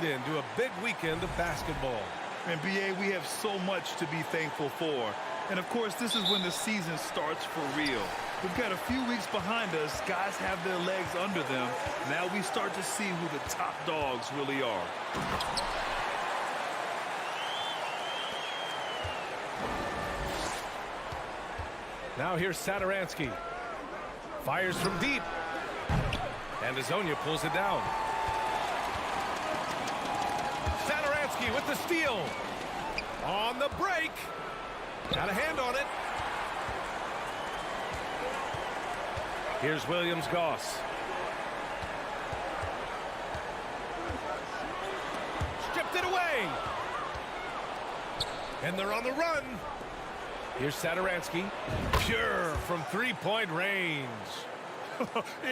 Into a big weekend of basketball. And BA, we have so much to be thankful for. And of course, this is when the season starts for real. We've got a few weeks behind us. Guys have their legs under them. Now we start to see who the top dogs really are. Now here's Satoransky. Fires from deep. And Azonia pulls it down. With the steal. On the break. Got a hand on it. Here's Williams-Goss. Stripped it away. And they're on the run. Here's Satoransky. Pure from three-point range.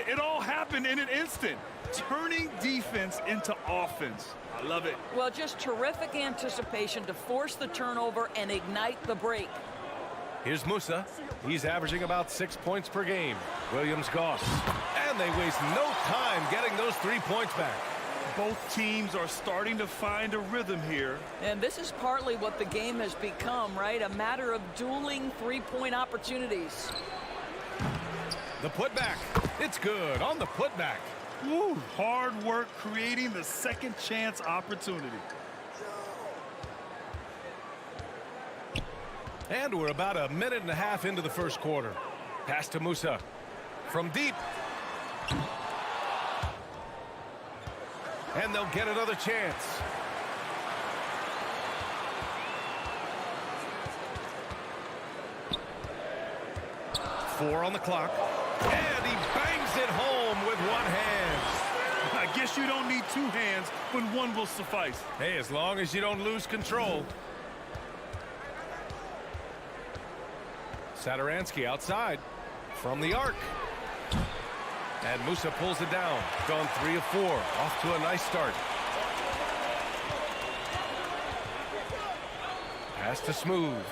It all happened in an instant. Turning defense into offense. I love it. Well, just terrific anticipation to force the turnover and ignite the break. Here's Musa. He's averaging about 6 points per game. Williams-Goss. And they waste no time getting those 3 points back. Both teams are starting to find a rhythm here. And this is partly what the game has become, right? A matter of dueling three-point opportunities. The putback. It's good on the putback. Woo, hard work creating the second chance opportunity. And we're about a minute and a half into the first quarter. Pass to Musa. From deep. And they'll get another chance. Four on the clock. And he bangs it home with one hand. I guess you don't need two hands when one will suffice. Hey, as long as you don't lose control. Satoransky outside from the arc. And Musa pulls it down. Gone 3 of 4. Off to a nice start. Pass to Smooth.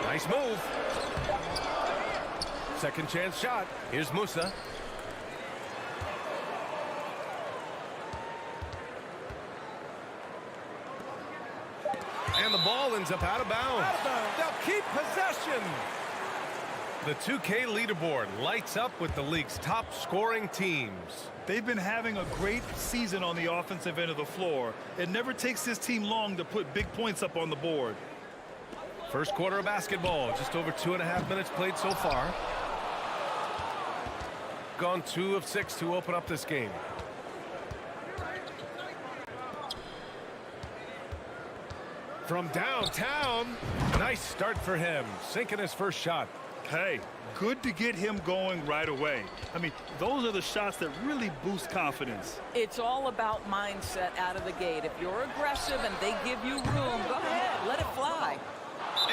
Nice move. Second chance shot. Here's Musa. And the ball ends up out of bounds. They'll keep possession. The 2K leaderboard lights up with the league's top scoring teams. They've been having a great season on the offensive end of the floor. It never takes this team long to put big points up on the board. First quarter of basketball, just over 2.5 minutes played so far. Gone 2 of 6 to open up this game. From downtown, nice start for him, sinking his first shot. Hey, good to get him going right away. I mean, those are the shots that really boost confidence. It's all about mindset out of the gate. If you're aggressive and they give you room, go ahead, let it fly.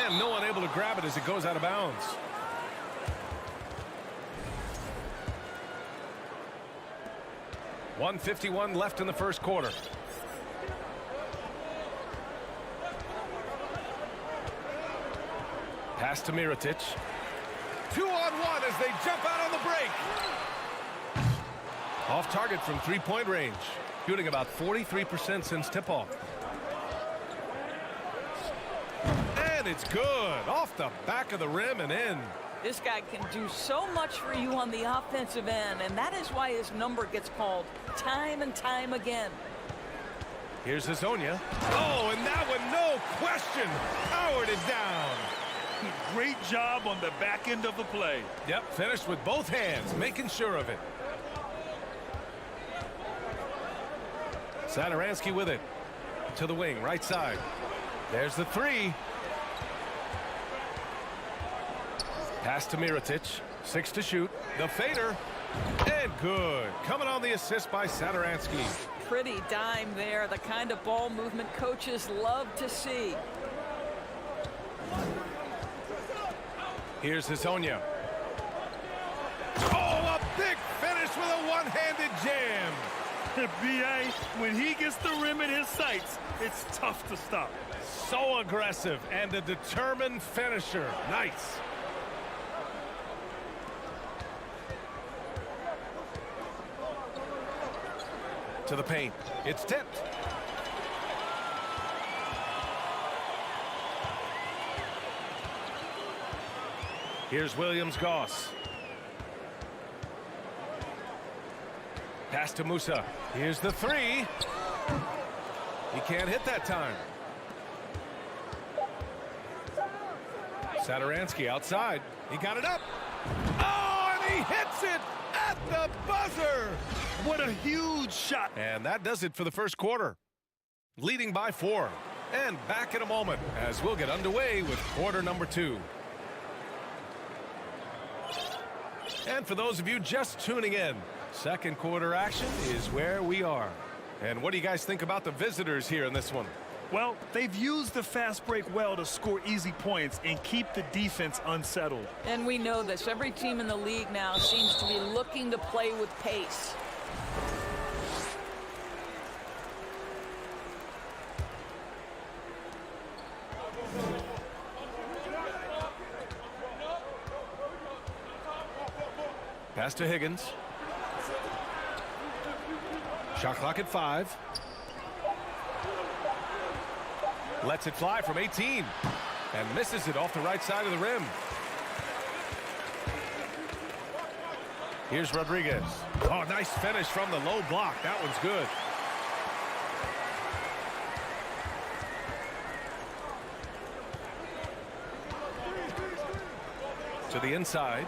And no one able to grab it as it goes out of bounds. .151 left in the first quarter. Pass to Mirotic. 2-on-1 as they jump out on the break. Off target from three-point range. Shooting about 43% since tip-off. And it's good. Off the back of the rim and in. This guy can do so much for you on the offensive end, and that is why his number gets called time and time again. Here's Azonia. Oh, and that one, no question, powered it down. Great job on the back end of the play. Yep, finished with both hands, making sure of it. Satoransky with it. To the wing, right side. There's the three. Pass to Mirotic. 6 to shoot. The fader. And good. Coming on the assist by Satoransky. Pretty dime there. The kind of ball movement coaches love to see. Here's Hezonja. Oh, a big finish with a one-handed jam. B.A., when he gets the rim in his sights, it's tough to stop. So aggressive and a determined finisher. Nice. To the paint. It's tipped. Here's Williams-Goss. Pass to Musa. Here's the three. He can't hit that time. Satoransky outside. He got it up. Oh, and he hits it at the buzzer. What a huge shot. And that does it for the first quarter. Leading by 4. And back in a moment as we'll get underway with quarter number 2. And for those of you just tuning in, second quarter action is where we are. And what do you guys think about the visitors here in this one? Well, they've used the fast break well to score easy points and keep the defense unsettled. And we know this. Every team in the league now seems to be looking to play with pace. Pass to Higgins. Shot clock at 5. Lets it fly from 18. And misses it off the right side of the rim. Here's Rodriguez. Oh, nice finish from the low block. That one's good. To the inside.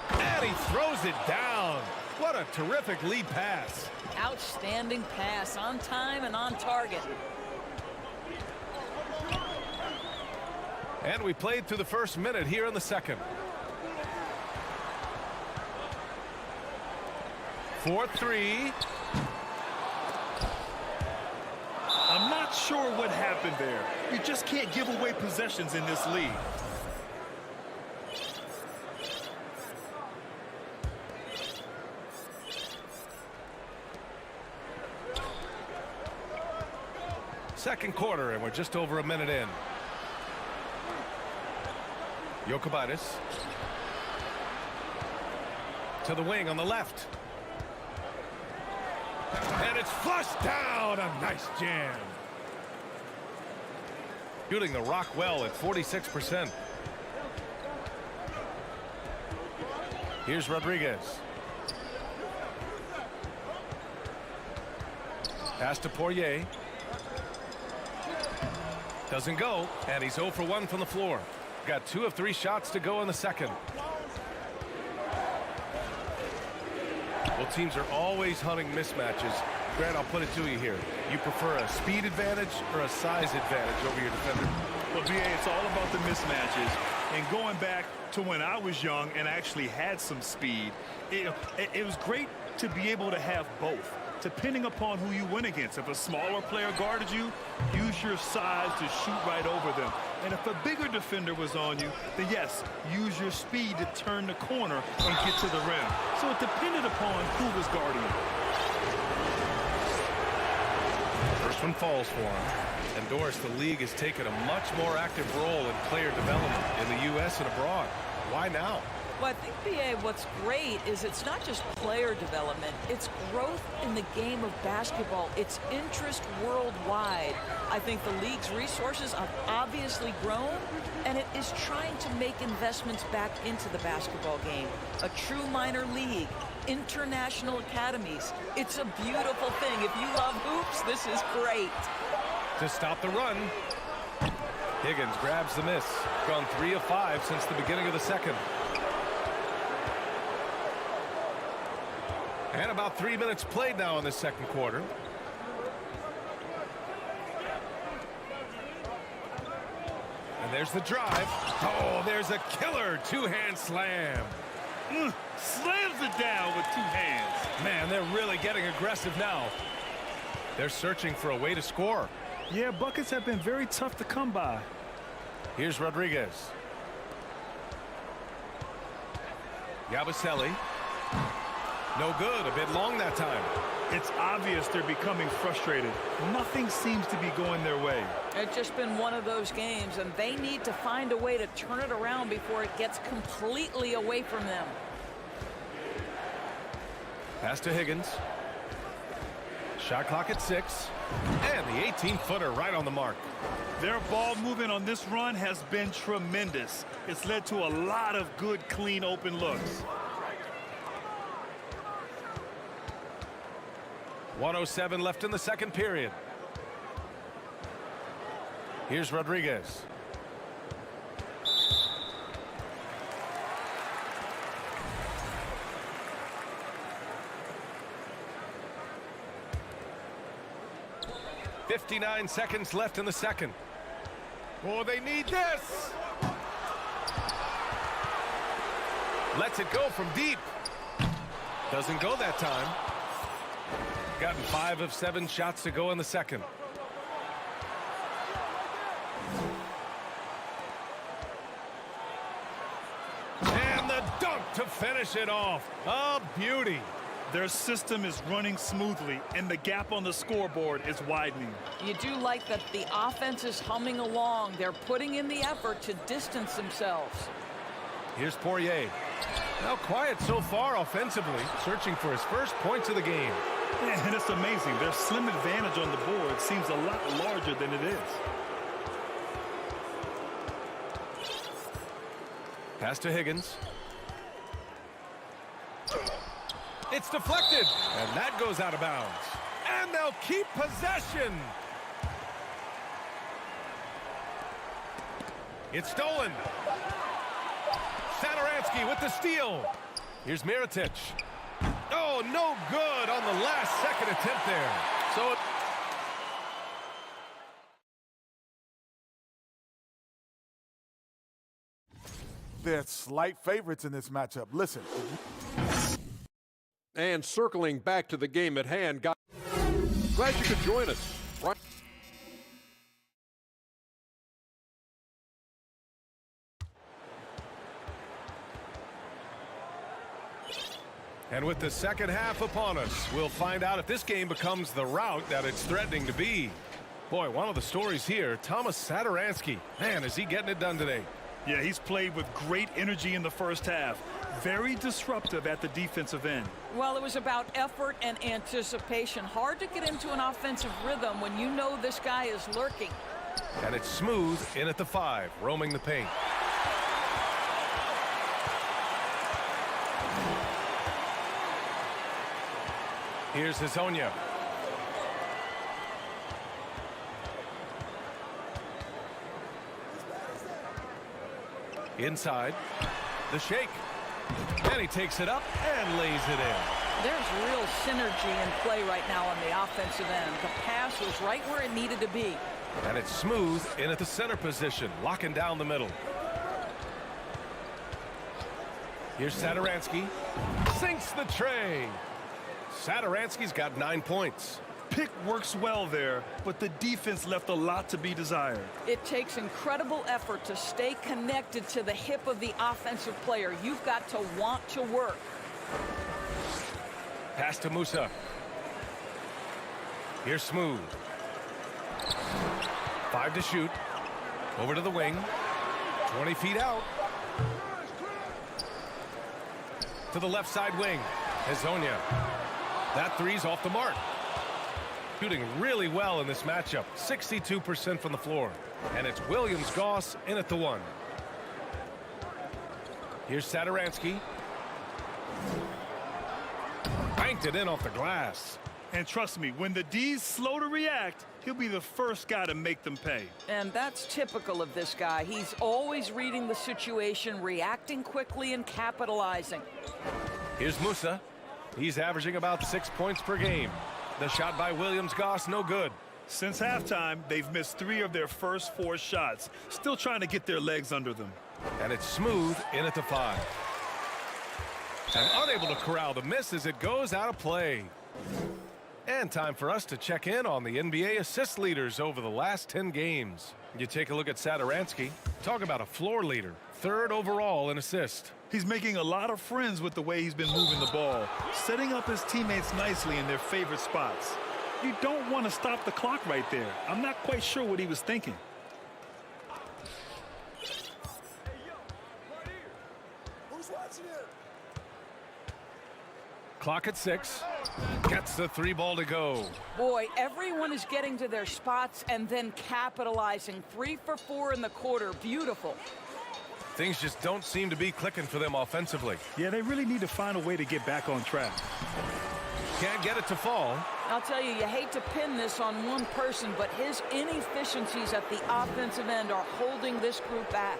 And he throws it down. What a terrific lead pass. Outstanding pass, on time and on target. And we played through the first minute here in the second. 4-3. I'm not sure what happened there. You just can't give away possessions in this league. Second quarter, and we're just over a minute in. Jokubaitis. To the wing on the left. And it's flushed down. A nice jam. Shooting the rock well at 46%. Here's Rodriguez. Pass to Poirier. Doesn't go, and he's 0 for 1 from the floor. Got 2 of 3 shots to go in the second. Well, teams are always hunting mismatches. Grant, I'll put it to you here. You prefer a speed advantage or a size advantage over your defender? Well, B.A., it's all about the mismatches. And going back to when I was young and actually had some speed, it was great to be able to have both, depending upon who you went against. If a smaller player guarded you, use your size to shoot right over them. And if a bigger defender was on you, then yes, use your speed to turn the corner and get to the rim. So it depended upon who was guarding you. First one falls for him. And Doris, the league has taken a much more active role in player development in the U.S. and abroad. Why now? Well, I think, B.A., what's great is it's not just player development. It's growth in the game of basketball. It's interest worldwide. I think the league's resources have obviously grown, and it is trying to make investments back into the basketball game. A true minor league, international academies. It's a beautiful thing. If you love hoops, this is great. To stop the run. Higgins grabs the miss. Gone 3 of 5 since the beginning of the second. And about 3 minutes played now in the second quarter. And there's the drive. Oh, there's a killer two-hand slam. Slams it down with 2 hands. Man, they're really getting aggressive now. They're searching for a way to score. Yeah, buckets have been very tough to come by. Here's Rodriguez. Yabusele. No good. A bit long that time. It's obvious they're becoming frustrated. Nothing seems to be going their way. It's just been one of those games, and they need to find a way to turn it around before it gets completely away from them. Pass to Higgins. Shot clock at 6. And the 18-footer right on the mark. Their ball movement on this run has been tremendous. It's led to a lot of good, clean, open looks. 1:07 left in the second period. Here's Rodriguez. .59 seconds left in the second. Oh, they need this. Lets it go from deep. Doesn't go that time. Gotten 5 of 7 shots to go in the second. And the dunk to finish it off. A beauty. Their system is running smoothly, and the gap on the scoreboard is widening. You do like that the offense is humming along. They're putting in the effort to distance themselves. Here's Poirier. Now quiet so far offensively, searching for his first points of the game. And it's amazing. Their slim advantage on the board seems a lot larger than it is. Pass to Higgins. It's deflected, and that goes out of bounds. And they'll keep possession. It's stolen. Satoransky with the steal. Here's Mirotic. Oh, no good on the last second attempt there. So They're slight favorites in this matchup. Listen. And circling back to the game at hand, guys, glad you could join us. Right. And with the second half upon us, we'll find out if this game becomes the rout that it's threatening to be. Boy, one of the stories here, Thomas Satoransky. Man, is he getting it done today. Yeah, he's played with great energy in the first half. Very disruptive at the defensive end. Well, it was about effort and anticipation. Hard to get into an offensive rhythm when you know this guy is lurking. And it's smooth in at the 5, roaming the paint. Here's Hezonja. Inside. The shake. And he takes it up and lays it in. There's real synergy in play right now on the offensive end. The pass was right where it needed to be. And it's smooth in at the center position, locking down the middle. Here's Satoransky. Sinks the tray. Satoransky's got 9 points. Pick works well there, but the defense left a lot to be desired. It takes incredible effort to stay connected to the hip of the offensive player. You've got to want to work. Pass to Musa. Here's Smooth. 5 to shoot. Over to the wing. 20 feet out. To the left side wing. Hezonja. That three's off the mark. Shooting really well in this matchup. 62% from the floor. And it's Williams-Goss in at the 1. Here's Satoransky. Banked it in off the glass. And trust me, when the D's slow to react, he'll be the first guy to make them pay. And that's typical of this guy. He's always reading the situation, reacting quickly and capitalizing. Here's Musa. He's averaging about 6 points per game. The shot by Williams-Goss, no good. Since halftime, they've missed 3 of their first 4 shots. Still trying to get their legs under them. And it's smooth in at the 5. And unable to corral the miss as it goes out of play. And time for us to check in on the NBA assist leaders over the last 10 games. You take a look at Satoransky. Talk about a floor leader. 3rd overall in assist. He's making a lot of friends with the way he's been moving the ball, setting up his teammates nicely in their favorite spots. You don't want to stop the clock right there. I'm not quite sure what he was thinking. Clock at 6. Gets the 3 ball to go. Boy, everyone is getting to their spots and then capitalizing. 3 for 4 in the quarter. Beautiful. Things just don't seem to be clicking for them offensively. Yeah, they really need to find a way to get back on track. Can't get it to fall. I'll tell you, you hate to pin this on one person, but his inefficiencies at the offensive end are holding this group back.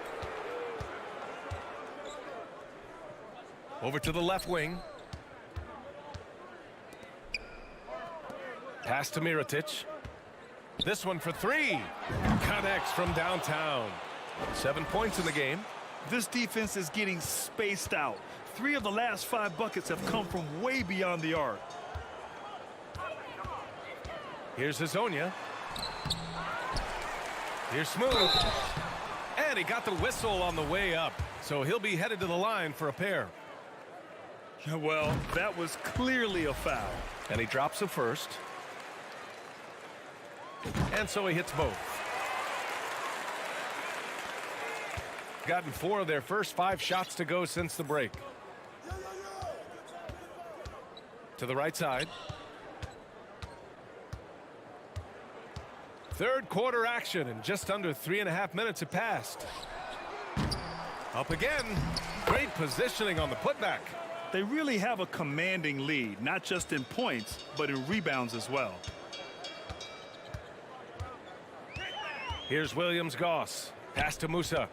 Over to the left wing. Pass to Mirotic. This one for 3. Connects from downtown. 7 points in the game. This defense is getting spaced out. 3 of the last 5 buckets have come from way beyond the arc. Here's Hazonia. Here's Smooth. And he got the whistle on the way up. So he'll be headed to the line for a pair. Well, that was clearly a foul. And he drops the first. And so he hits both. Gotten 4 of their first 5 shots to go since the break. To the right side. 3rd quarter action, and just under 3.5 minutes have passed. Up again. Great positioning on the putback. They really have a commanding lead, not just in points, but in rebounds as well. Here's Williams-Goss. Pass to Musa.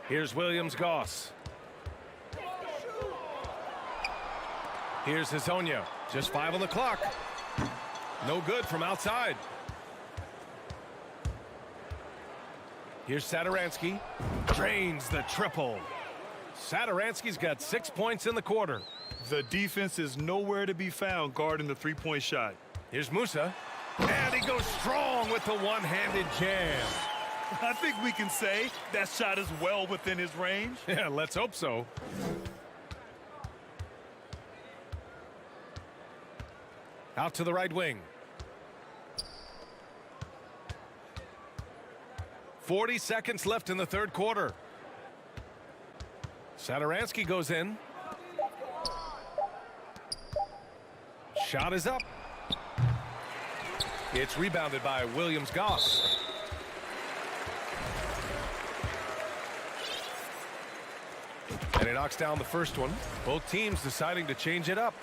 Here's Williams-Goss. Here's Hazonia. Just 5 on the clock. No good from outside. Here's Satoransky. Drains the triple. Satoransky's got 6 points in the quarter. The defense is nowhere to be found guarding the 3-point shot. Here's Musa. And he goes strong with the one-handed jam. I think we can say that shot is well within his range. Yeah, let's hope so. Out to the right wing. 40 seconds left in the 3rd quarter. Satoransky goes in. Shot is up. It's rebounded by Williams-Goss. And he knocks down the first one. Both teams deciding to change it up.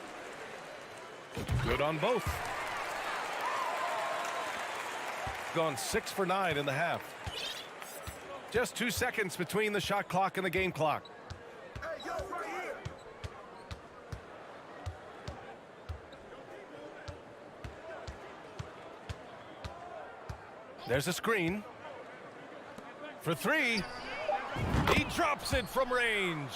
Good on both. Gone 6 for 9 in the half. Just 2 seconds between the shot clock and the game clock. There's a screen. For 3. He drops it from range.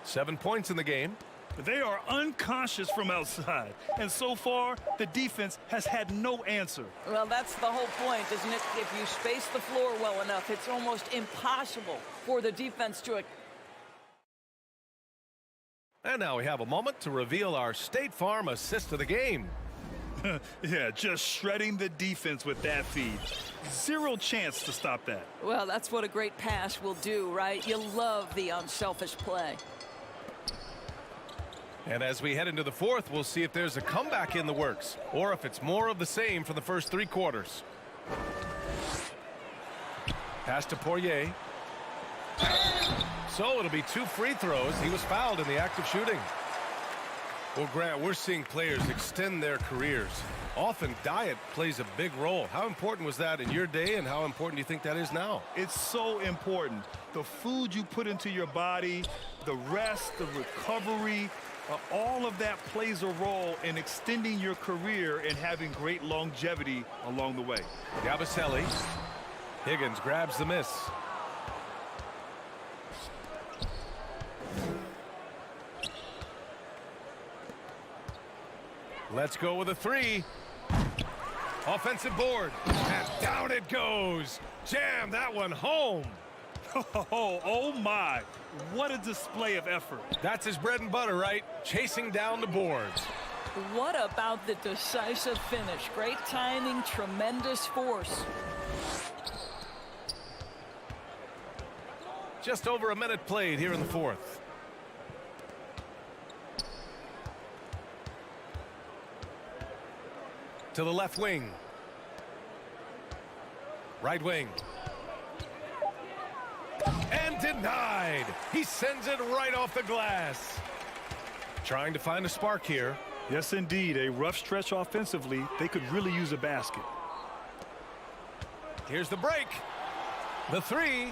7 points in the game. They are unconscious from outside. And so far, the defense has had no answer. Well, that's the whole point, isn't it? If you space the floor well enough, it's almost impossible for the defense to... And now we have a moment to reveal our State Farm assist of the game. Yeah, just shredding the defense with that feed. 0 chance to stop that. Well, that's what a great pass will do, right? You love the unselfish play. And as we head into the 4th, we'll see if there's a comeback in the works or if it's more of the same for the first 3 quarters. Pass to Poirier. So it'll be 2 free throws. He was fouled in the act of shooting. Well, Grant, we're seeing players extend their careers. Often diet plays a big role. How important was that in your day, and how important do you think that is now? It's so important. The food you put into your body, the rest, the recovery, all of that plays a role in extending your career and having great longevity along the way. Yabusele. Higgins grabs the miss. Let's go with a three. Offensive board. And down it goes. Jam that one home. Oh my. What a display of effort. That's his bread and butter, right? Chasing down the boards. What about the decisive finish? Great timing, tremendous force. Just over a minute played here in the fourth. To the left wing. Right wing. And denied. He sends it right off the glass. Trying to find a spark here. Yes, indeed. A rough stretch offensively. They could really use a basket. Here's the break. The three.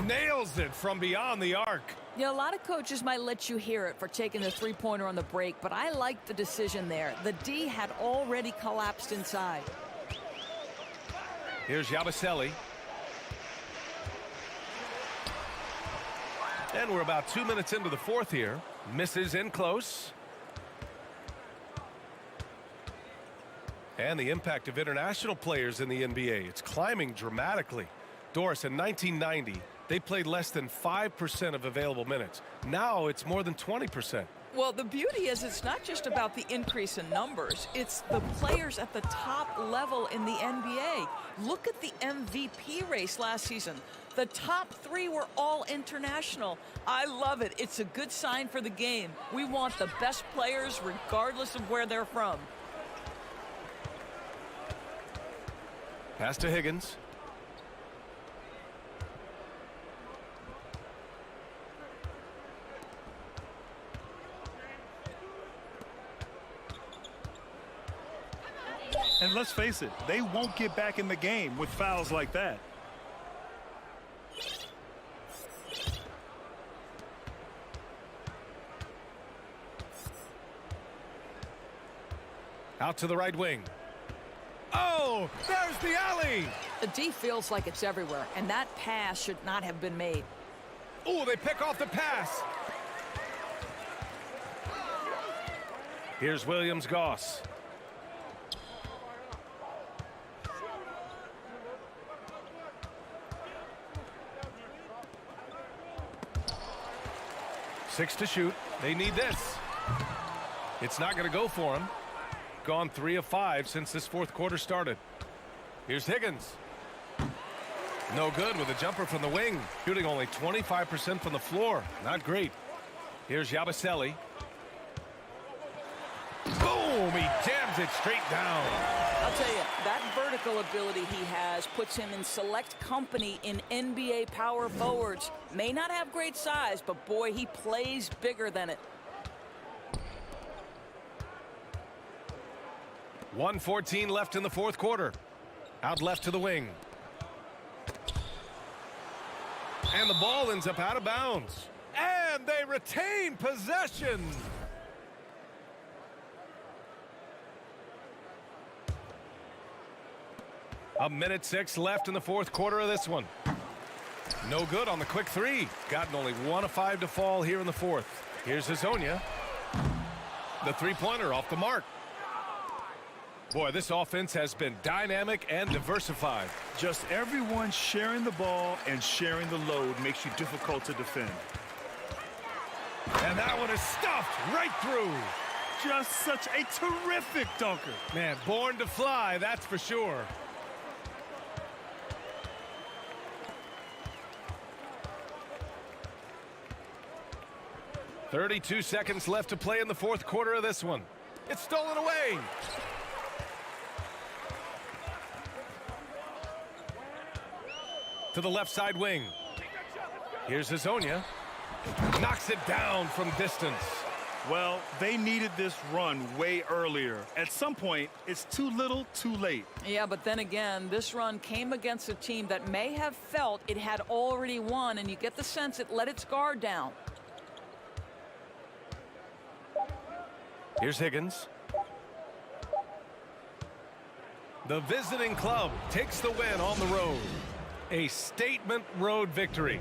Nails it from beyond the arc. Yeah, a lot of coaches might let you hear it for taking the three-pointer on the break, but I like the decision there. The D had already collapsed inside. Here's Yabusele. And we're about 2 minutes into the fourth here. Misses in close. And the impact of international players in the NBA. It's climbing dramatically. Doris, in 1990, they played less than 5% of available minutes. Now it's more than 20%. Well, the beauty is it's not just about the increase in numbers. It's the players at the top level in the NBA. Look at the MVP race last season. The top three were all international. I love it. It's a good sign for the game. We want the best players regardless of where they're from. Pass to Higgins. And let's face it, they won't get back in the game with fouls like that. Out to the right wing. Oh, there's the alley. The D feels like it's everywhere, and that pass should not have been made. Oh, they pick off the pass. Here's Williams-Goss. Six to shoot. They need this. It's not going to go for him. Gone 3 of 5 since this fourth quarter started. Here's Higgins. No good with a jumper from the wing. Shooting only 25% from the floor. Not great. Here's Yabusele. Boom! He jams it straight down. I'll tell you, that vertical ability he has puts him in select company in NBA power forwards. May not have great size, but boy, he plays bigger than it. 1:14 left in the fourth quarter. Out left to the wing. And the ball ends up out of bounds. And they retain possession. A minute 6 left in the fourth quarter of this one. No good on the quick three. Gotten only 1 of 5 to fall here in the fourth. Here's Hazonia. The three-pointer off the mark. Boy, this offense has been dynamic and diversified. Just everyone sharing the ball and sharing the load makes you difficult to defend. And that one is stuffed right through. Just such a terrific dunker. Man, born to fly, that's for sure. .32 seconds left to play in the fourth quarter of this one. It's stolen away. To the left side wing. Here's Hazonia. Knocks it down from distance. Well, they needed this run way earlier. At some point, it's too little, too late. Yeah, but then again, this run came against a team that may have felt it had already won, and you get the sense it let its guard down. Here's Higgins. The visiting club takes the win on the road. A statement road victory.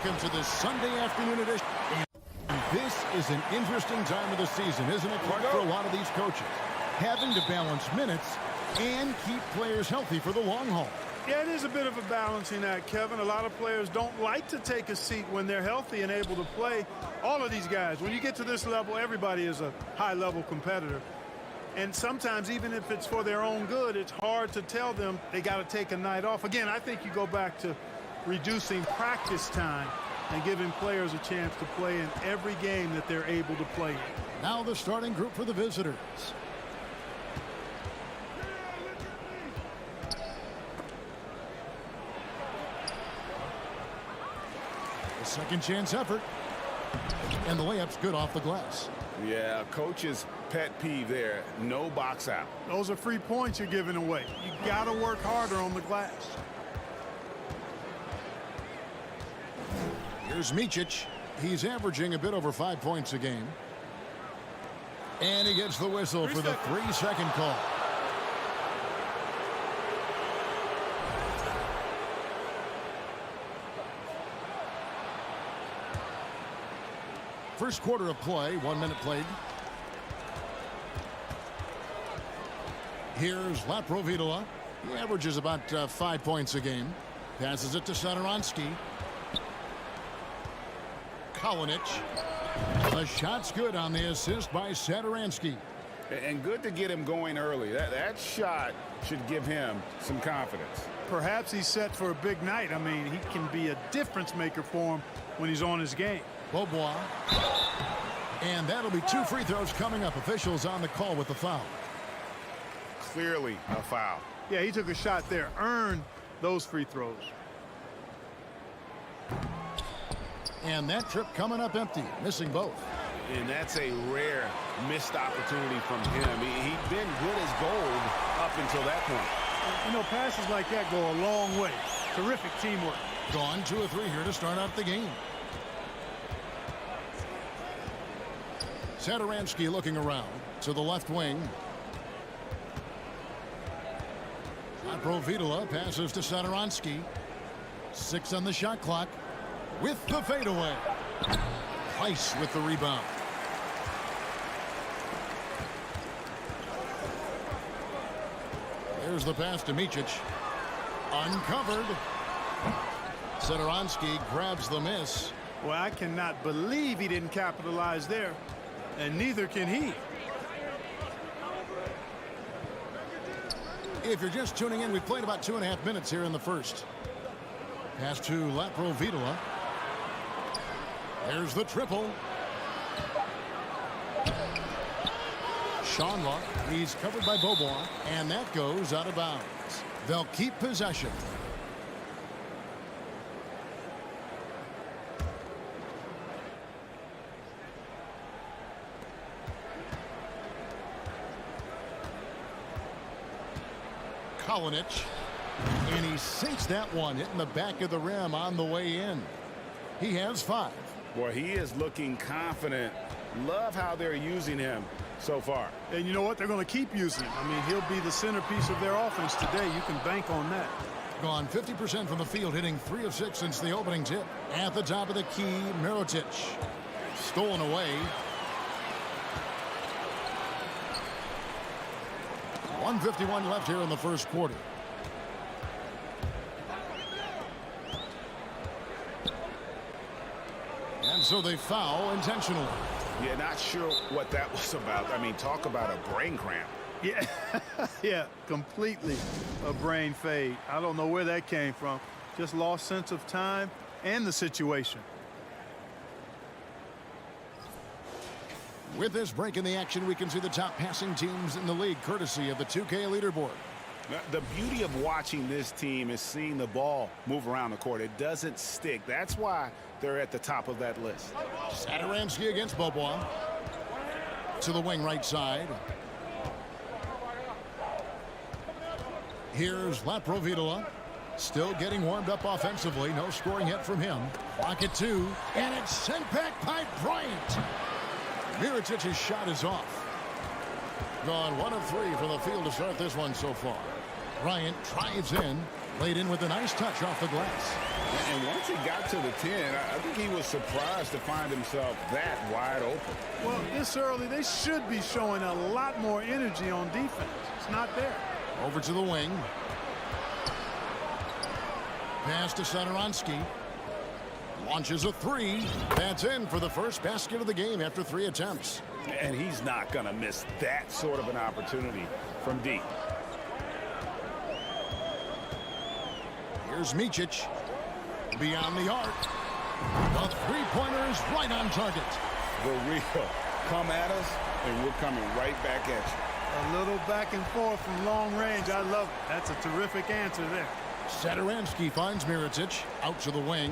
welcome to this Sunday afternoon edition. And this is an interesting time of the season, isn't it, Clark, for a lot of these coaches? Having to balance minutes and keep players healthy for the long haul. Yeah, it is a bit of a balancing act, Kevin. A lot of players don't like to take a seat when they're healthy and able to play. All of these guys, when you get to this level, everybody is a high-level competitor. And sometimes, even if it's for their own good, it's hard to tell them they got to take a night off. Again, I think you go back to reducing practice time and giving players a chance to play in every game that they're able to play in. Now the starting group for the visitors. A second chance effort. And the layup's good off the glass. Yeah, coach's pet peeve there. No box out. Those are free points you're giving away. You got to work harder on the glass. Here's Micic. He's averaging a bit over 5 points a game. And he gets the whistle for the 3-second call. First quarter of play, 1 minute played. Here's Laprovitola. He averages about 5 points a game. Passes it to Satoransky. Kalinic. The shot's good on the assist by Satoransky. And good to get him going early. That shot should give him some confidence. Perhaps he's set for a big night. I mean, he can be a difference maker for him when he's on his game. Beaubois. And that'll be 2 free throws coming up. Officials on the call with the foul. Clearly a foul. Yeah, he took a shot there. Earned those free throws. And that trip coming up empty. Missing both. And that's a rare missed opportunity from him. He'd been good as gold up until that point. You know, passes like that go a long way. Terrific teamwork. Gone 2 of 3 here to start out the game. Satoransky looking around to the left wing. Laprovitola passes to Satoransky. 6 on the shot clock with the fadeaway. Price with the rebound. There's the pass to Micic. Uncovered. Satoransky grabs the miss. Well, I cannot believe he didn't capitalize there. And neither can he. If you're just tuning in, we've played about 2.5 minutes here in the first. Pass to Laprovitola. There's the triple. Schonla, he's covered by Beaubois, and that goes out of bounds. They'll keep possession. Kalinic, and he sinks that one, hitting the back of the rim on the way in. He has 5. Well, he is looking confident. Love how they're using him so far. And you know what? They're going to keep using him. I mean, he'll be the centerpiece of their offense today. You can bank on that. Gone 50% from the field, hitting 3 of 6 since the opening tip. At the top of the key, Mirotic. Stolen away. 1:51 left here in the first quarter. And so they foul intentionally. Yeah, not sure what that was about. I mean, talk about a brain cramp. Yeah, yeah, completely a brain fade. I don't know where that came from. Just lost sense of time and the situation. With this break in the action, we can see the top passing teams in the league, courtesy of the 2K leaderboard. The beauty of watching this team is seeing the ball move around the court. It doesn't stick. That's why they're at the top of that list. Satoransky against Beaubois. To the wing right side. Here's Laprovitola. Still getting warmed up offensively. No scoring yet from him. Block it 2. And it's sent back by Bryant. Mirotic's shot is off. Gone 1 of 3 from the field to start this one so far. Bryant drives in, laid in with a nice touch off the glass. And once he got to the 10, I think he was surprised to find himself that wide open. Well, this early, they should be showing a lot more energy on defense. It's not there. Over to the wing. Pass to Satoransky. Launches a three. That's in for the first basket of the game after 3 attempts. And he's not going to miss that sort of an opportunity from deep. Here's Micic. Beyond the arc. The three-pointer is right on target. The real come at us, and we're coming right back at you. A little back and forth from long range. I love it. That's a terrific answer there. Satoransky finds Mirotic out to the wing.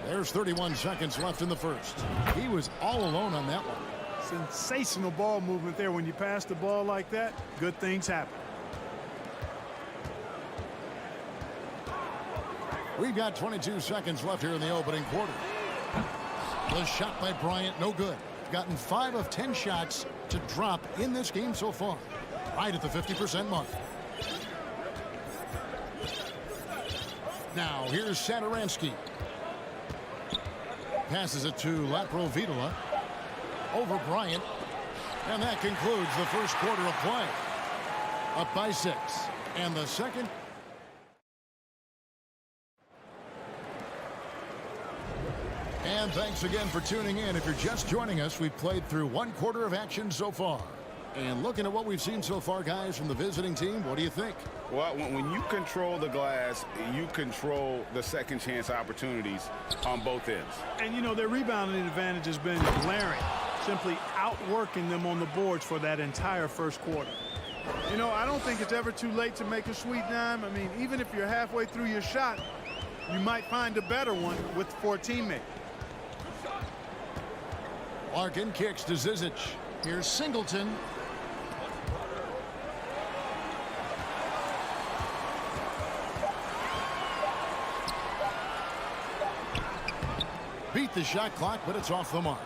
There's 31 seconds left in the first. He was all alone on that one. Sensational ball movement there. When you pass the ball like that, good things happen. We've got 22 seconds left here in the opening quarter. The shot by Bryant, no good. Gotten 5 of 10 shots to drop in this game so far. Right at the 50% mark. Now here's Satoransky. Passes it to Laprovitola. Over Bryant. And that concludes the first quarter of play. Up by 6. And the second. And thanks again for tuning in. If you're just joining us, we've played through 1 quarter of action so far. And looking at what we've seen so far, guys, from the visiting team, what do you think? Well, when you control the glass, you control the second chance opportunities on both ends. And, you know, their rebounding advantage has been glaring, simply outworking them on the boards for that entire first quarter. You know, I don't think it's ever too late to make a sweet dime. I mean, even if you're halfway through your shot, you might find a better one for a teammate. Larkin kicks to Zizic. Here's Singleton. Beat the shot clock, but it's off the mark.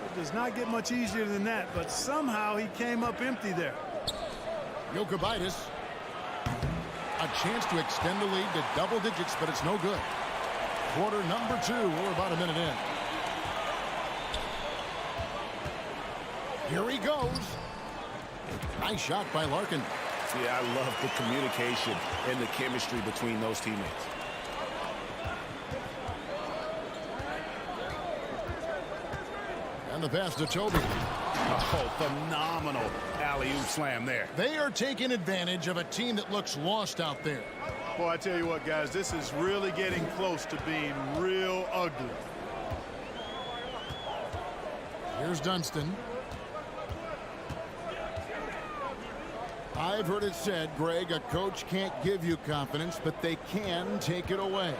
It does not get much easier than that, but somehow he came up empty there. Jokubaitis. A chance to extend the lead to double digits, but it's no good. Quarter number 2. We're about a minute in. Here he goes. Nice shot by Larkin. Yeah, I love the communication and the chemistry between those teammates. And the pass to Toby. Oh, phenomenal alley-oop slam there. They are taking advantage of a team that looks lost out there. Boy, I tell you what, guys, this is really getting close to being real ugly. Here's Dunston. I've heard it said, Greg, a coach can't give you confidence, but they can take it away.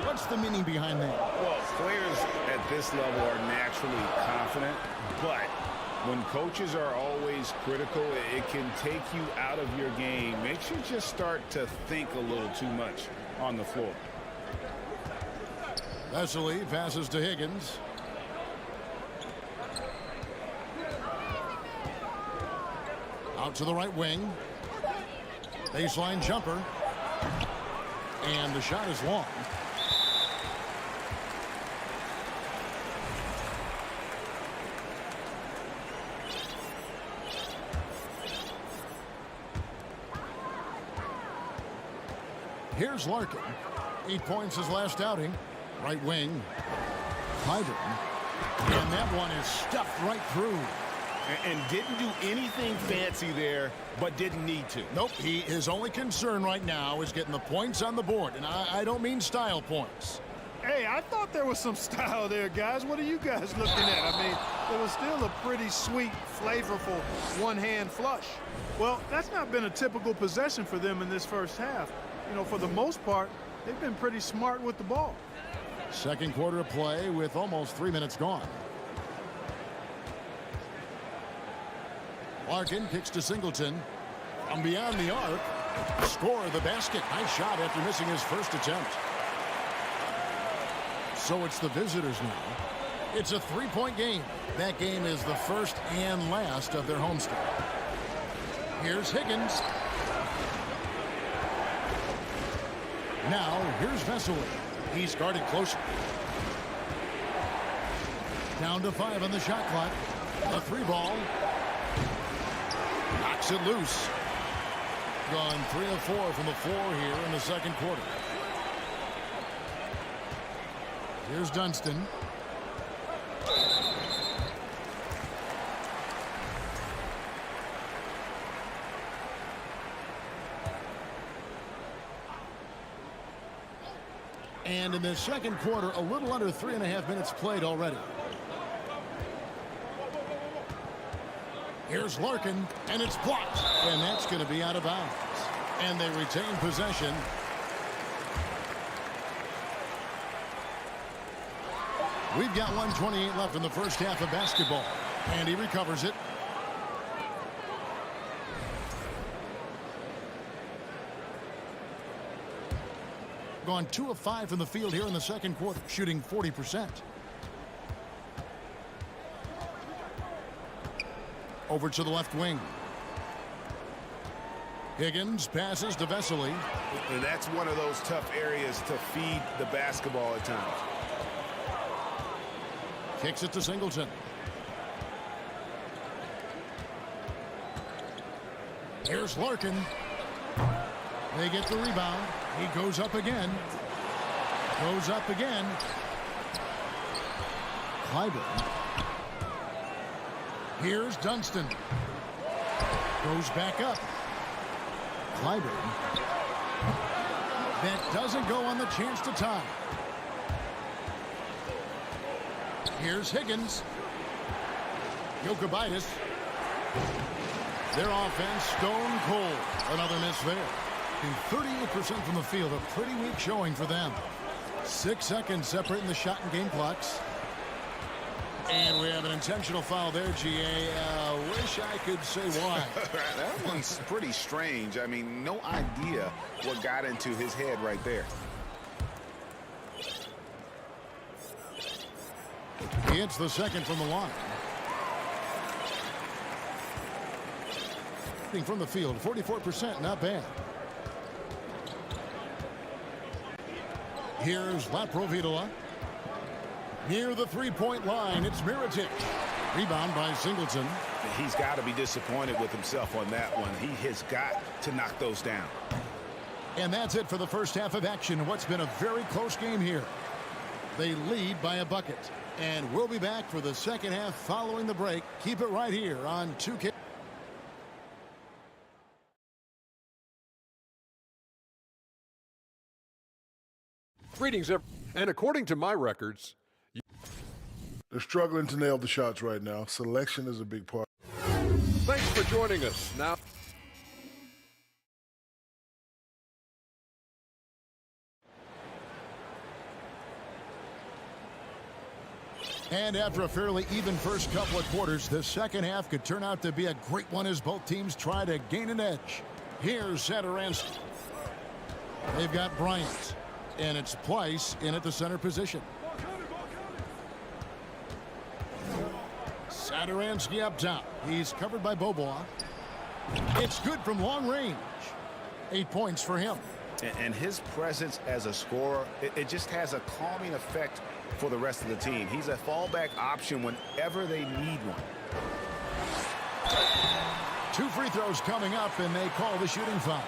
What's the meaning behind that? Well, players at this level are naturally confident, but when coaches are always critical, it can take you out of your game. Makes you just start to think a little too much on the floor. Vesely passes to Higgins. Out to the right wing. Baseline jumper. And the shot is long. Here's Larkin. 8 points his last outing. Right wing. Hyder. And that one is stuffed right through. And didn't do anything fancy there, but didn't need to. Nope. His only concern right now is getting the points on the board. And I don't mean style points. Hey, I thought there was some style there, guys. What are you guys looking at? I mean, it was still a pretty sweet, flavorful one-hand flush. Well, that's not been a typical possession for them in this first half. You know, for the most part, they've been pretty smart with the ball. Second quarter of play with almost 3 minutes gone. Larkin kicks to Singleton. From beyond the arc. Score the basket. Nice shot after missing his first attempt. So it's the visitors now. It's a three-point game. That game is the first and last of their homestand. Here's Higgins. Now, here's Vesely. He's guarded closer. Down to 5 on the shot clock. A 3-ball. Knocks it loose. Gone 3 of 4 from the floor here in the second quarter. Here's Dunston. And in the second quarter, a little under 3.5 minutes played already. Here's Larkin, and it's blocked. And that's going to be out of bounds. And they retain possession. We've got 1:28 left in the first half of basketball. And he recovers it. Gone 2 of 5 from the field here in the second quarter, shooting 40%. Over to the left wing. Higgins passes to Vesely. And that's one of those tough areas to feed the basketball at times. Kicks it to Singleton. Here's Larkin. They get the rebound. He goes up again. Goes up again. Clyburn. Here's Dunston. Goes back up. Clyburn. That doesn't go on the chance to tie. Here's Higgins. Jokibitis. Their offense stone cold. Another miss there. 38% from the field. A pretty weak showing for them. 6 seconds separating the shot and game clocks. And we have an intentional foul there, GA. Wish I could say why. That one's pretty strange. I mean, no idea what got into his head right there. He hits the second from the line. From the field, 44%, not bad. Here's Laprovitola. Near the three-point line, it's Mirotic. Rebound by Singleton. He's got to be disappointed with himself on that one. He has got to knock those down. And that's it for the first half of action. What's been a very close game here. They lead by a bucket. And we'll be back for the second half following the break. Keep it right here on 2K. Greetings, and according to my records, They're struggling to nail the shots right now. Selection is a big part. thanks for joining us. Now, and after a fairly even first couple of quarters, the second half could turn out to be a great one as both teams try to gain an edge. Here's Satoransky. They've got Bryant. And it's Pleiss in at the center position. Satoransky up top. He's covered by Bobois. It's good from long range. 8 points for him. And his presence as a scorer, it just has a calming effect for the rest of the team. He's a fallback option whenever they need one. 2 free throws coming up, and they call the shooting foul.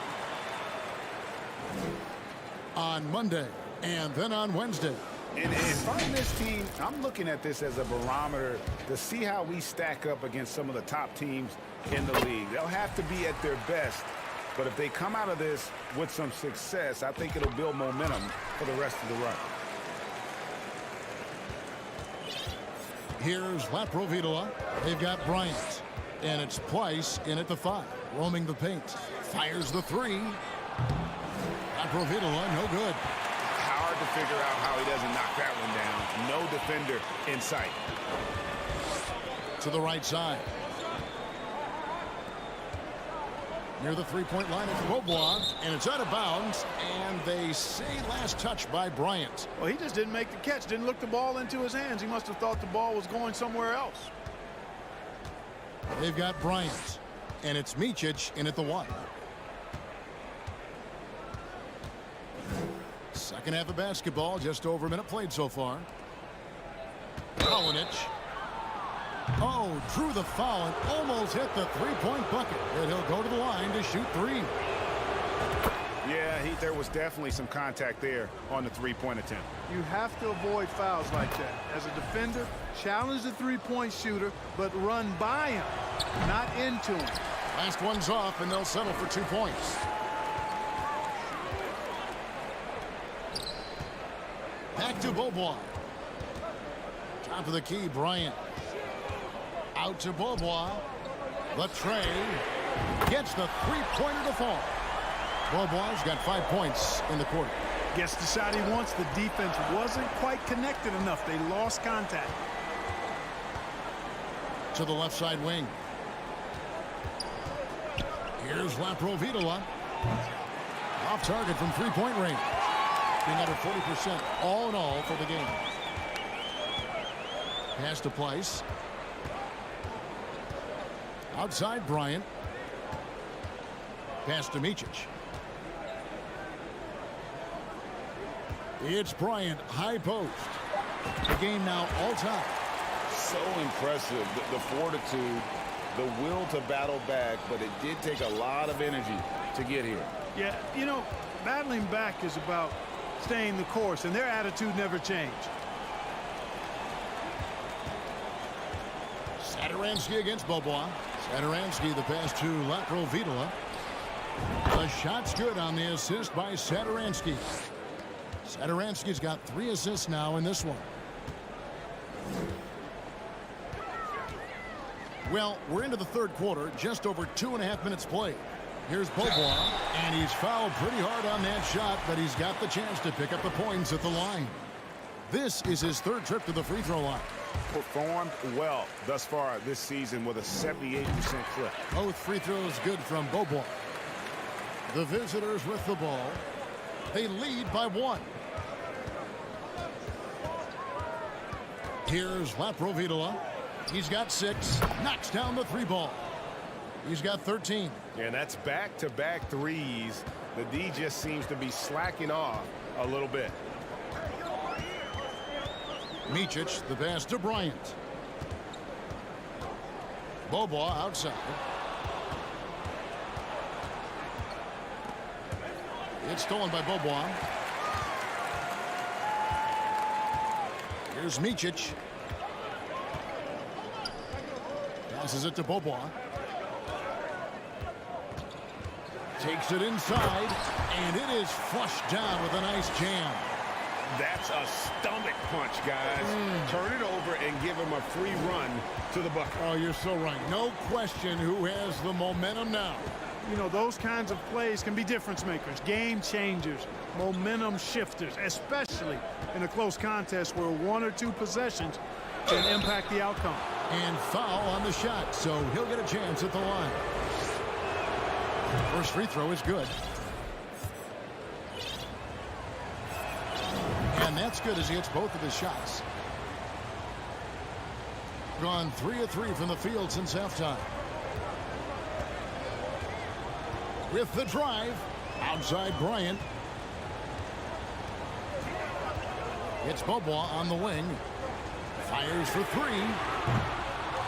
On Monday and then on Wednesday. And if I'm this team, I'm looking at this as a barometer to see how we stack up against some of the top teams in the league. They'll have to be at their best, but if they come out of this with some success, I think it'll build momentum for the rest of the run. Here's Laprovitola. They've got Bryant. And it's Pleiss in at the 5. Roaming the paint. Fires the 3. Laprovitola, no good. Hard to figure out how he doesn't knock that one down. No defender in sight. To the right side. near the three-point line of Beaubois, and it's out of bounds, and they say last touch by Bryant. Well, he just didn't make the catch, didn't look the ball into his hands. He must have thought the ball was going somewhere else. They've got Bryant, and it's Micic in at the 1. Second half of basketball, just over a minute played so far. Kalinic. Oh, drew the foul and almost hit the three-point bucket. And he'll go to the line to shoot 3. Yeah, there was definitely some contact there on the three-point attempt. You have to avoid fouls like that. As a defender, challenge the three-point shooter, but run by him, not into him. Last one's off, and they'll settle for 2 points. Back to Beaubois. Top of the key, Bryant. Out to Beaubois. The tray. Gets the three-pointer to fall. Beaubois got 5 points in the quarter. Gets the shot he wants. The defense wasn't quite connected enough. They lost contact. To the left side wing. Here's Laprovitola. Off target from three-point range. Being under 40% all in all for the game. Pass to Place. Outside Bryant. Pass to Micic. It's Bryant, high post. The game now all time. So impressive, the fortitude, the will to battle back, but it did take a lot of energy to get here. Yeah, you know, battling back is about staying the course, and their attitude never changed. Satoransky against Beaubois. Satoransky, the pass to Laprovitola. The shot's good on the assist by Satoransky. Satoransky's got 3 assists now in this one. Well, we're into the third quarter, just over 2.5 minutes played. Here's Beaubois, and he's fouled pretty hard on that shot, but he's got the chance to pick up the points at the line. This is his 3rd trip to the free throw line. Performed well thus far this season with a 78% clip. Both free throws good from Beaubois. The visitors with the ball. They lead by 1. Here's Laprovitola. He's got 6. Knocks down the 3 ball. He's got 13. And that's back-to-back threes. The D just seems to be slacking off a little bit. Micic, the pass to Bryant. Beaubois outside. It's stolen by Beaubois. Here's Micic. Passes it to Beaubois. Takes it inside, and it is flushed down with a nice jam. That's a stomach punch, guys. Turn it over and give him a free run to the bucket. Oh, you're so right. No question who has the momentum now. You know, those kinds of plays can be difference makers, game changers, momentum shifters, especially in a close contest where 1 or 2 possessions can impact the outcome. And foul on the shot, so he'll get a chance at the line. First free throw is good. And that's good as he hits both of his shots. Gone 3 of 3 from the field since halftime. With the drive, outside Bryant. It's Beaubois on the wing. Fires for 3.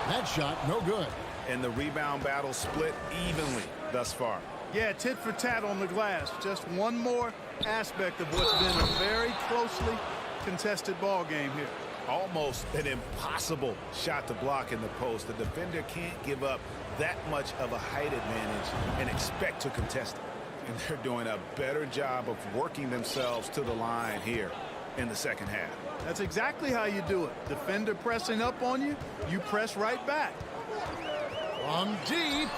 That shot, no good. And the rebound battle split evenly thus far. Yeah, tit for tat on the glass. Just one more aspect of what's been a very closely contested ball game here. Almost an impossible shot to block in the post. The defender can't give up that much of a height advantage and expect to contest it. And they're doing a better job of working themselves to the line here in the second half. That's exactly how you do it. Defender pressing up on you, you press right back. From deep.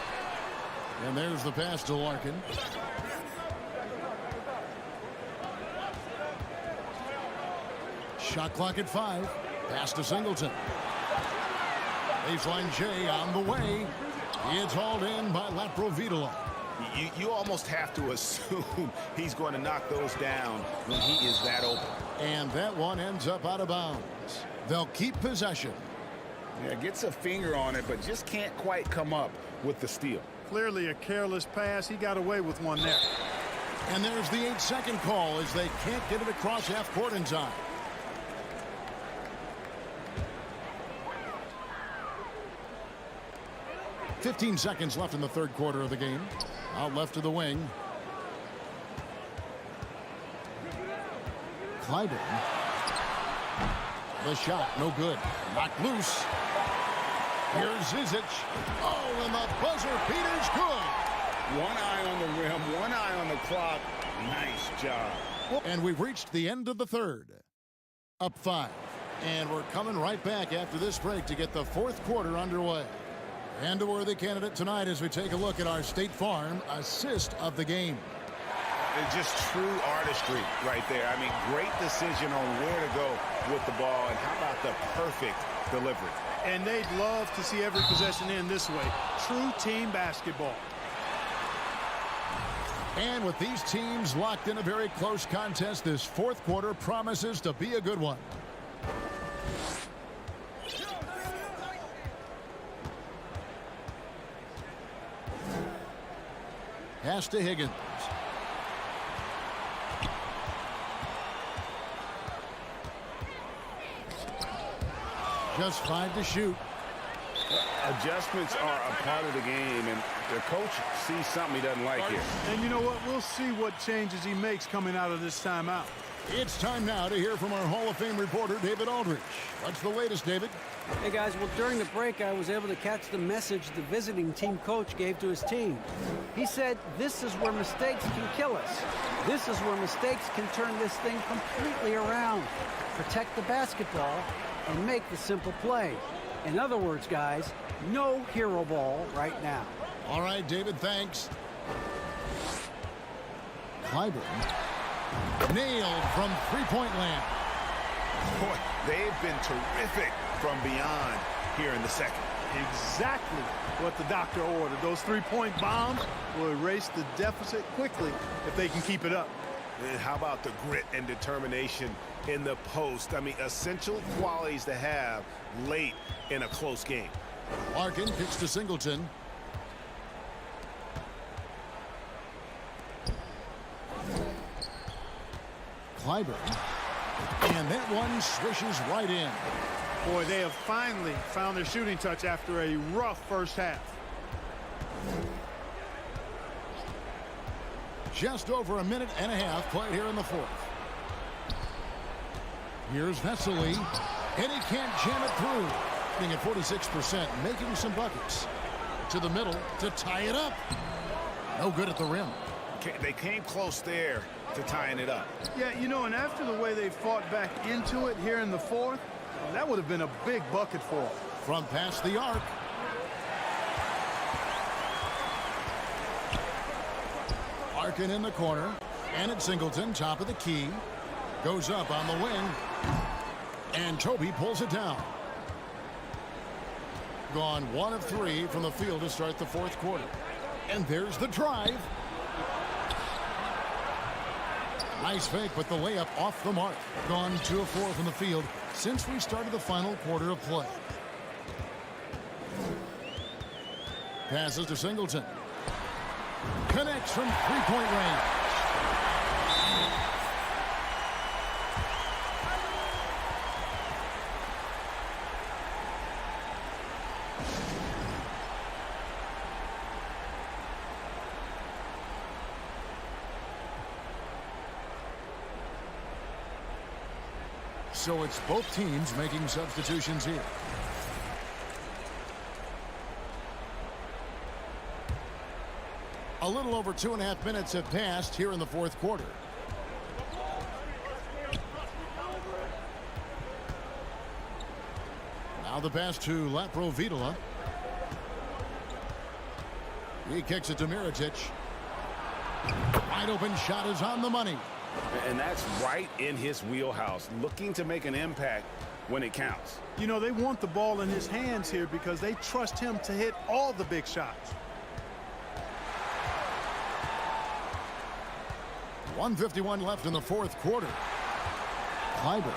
And there's the pass to Larkin. Shot clock at 5. Pass to Singleton. Baseline J on the way. It's hauled in by Laprovitola. You almost have to assume he's going to knock those down when he is that open. And that one ends up out of bounds. They'll keep possession. Yeah, gets a finger on it, but just can't quite come up with the steal. Clearly a careless pass. He got away with one there. And there's the 8-second call as they can't get it across half court in time. "15 seconds left in the third quarter of the game. Out left to the wing. Clyburn. The shot, no good. Knocked loose. Here's Zizic. Oh, and the buzzer beater's good. One eye on the rim, one eye on the clock. Nice job. And we've reached the end of the third. Up 5. And we're coming right back after this break to get the fourth quarter underway. And a worthy candidate tonight as we take a look at our State Farm assist of the game. It's just true artistry right there. I mean, great decision on where to go with the ball, and how about the perfect delivery. And they'd love to see every possession end this way. True team basketball. And with these teams locked in a very close contest, this fourth quarter promises to be a good one. Pass to Higgins. Just 5 to shoot. Adjustments are a part of the game, and the coach sees something he doesn't like here. And you know what? We'll see what changes he makes coming out of this timeout. It's time now to hear from our Hall of Fame reporter, David Aldridge. What's the latest, David? Hey, guys. Well, during the break, I was able to catch the message the visiting team coach gave to his team. He said, "This is where mistakes can kill us. This is where mistakes can turn this thing completely around. Protect the basketball and make the simple play." In other words, guys, no hero ball right now. All right, David, thanks. Clyburn. Nailed from three-point land. Boy, they've been terrific from beyond here in the second. Exactly what the doctor ordered. Those three-point bombs will erase the deficit quickly if they can keep it up. And how about the grit and determination in the post? I mean, essential qualities to have late in a close game. Larkin kicks to Singleton. Clyburn. And that one swishes right in. Boy, they have finally found their shooting touch after a rough first half. Just over a minute and a half played here in the fourth. Here's Vesely. And he can't jam it through. Being at 46%, making some buckets. To the middle to tie it up. No good at the rim. They came close there to tying it up. Yeah, you know, and after the way they fought back into it here in the fourth, well, that would have been a big bucket for them. From past the arc. Larkin in the corner. And it's Singleton, top of the key. Goes up on the wing. And Toby pulls it down. Gone 1 of 3 from the field to start the fourth quarter. And there's the drive. Nice fake, but the layup off the mark. Gone 2 of 4 from the field since we started the final quarter of play. Passes to Singleton. Connects from three-point range. So it's both teams making substitutions here. A little over 2.5 minutes have passed here in the fourth quarter. Now the pass to Laprovitola. He kicks it to Mirotic. Wide open shot is on the money. And that's right in his wheelhouse, looking to make an impact when it counts. You know, they want the ball in his hands here because they trust him to hit all the big shots. 1:51 left in the fourth quarter. Clyburn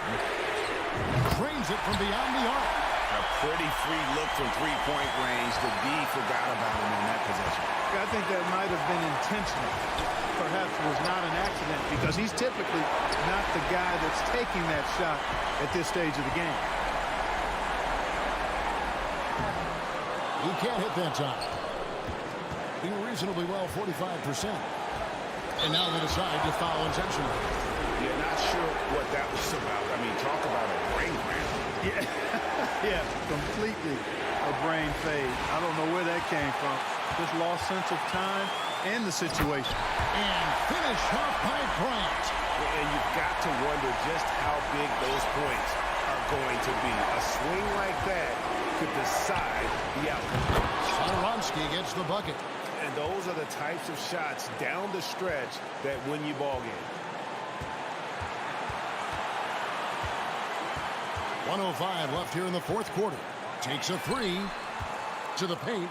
drains it from beyond the arc. A pretty free look from three-point range. The D forgot about him in that possession. I think that might have been intentional. Perhaps was not an accident because he's typically not the guy that's taking that shot at this stage of the game. He can't hit that time. Doing reasonably well, 45%. And now they decide to foul intentionally. Yeah, not sure what that was about. I mean, talk about a brain cramp. Yeah, yeah, completely a brain fade. I don't know where that came from. Just lost sense of time and the situation. And finish off by Bryant. And you've got to wonder just how big those points are going to be. A swing like that could decide the outcome. Sparrow gets the bucket. And those are the types of shots down the stretch that win you ball games. 1:05 left here in the fourth quarter. Takes a three to the paint.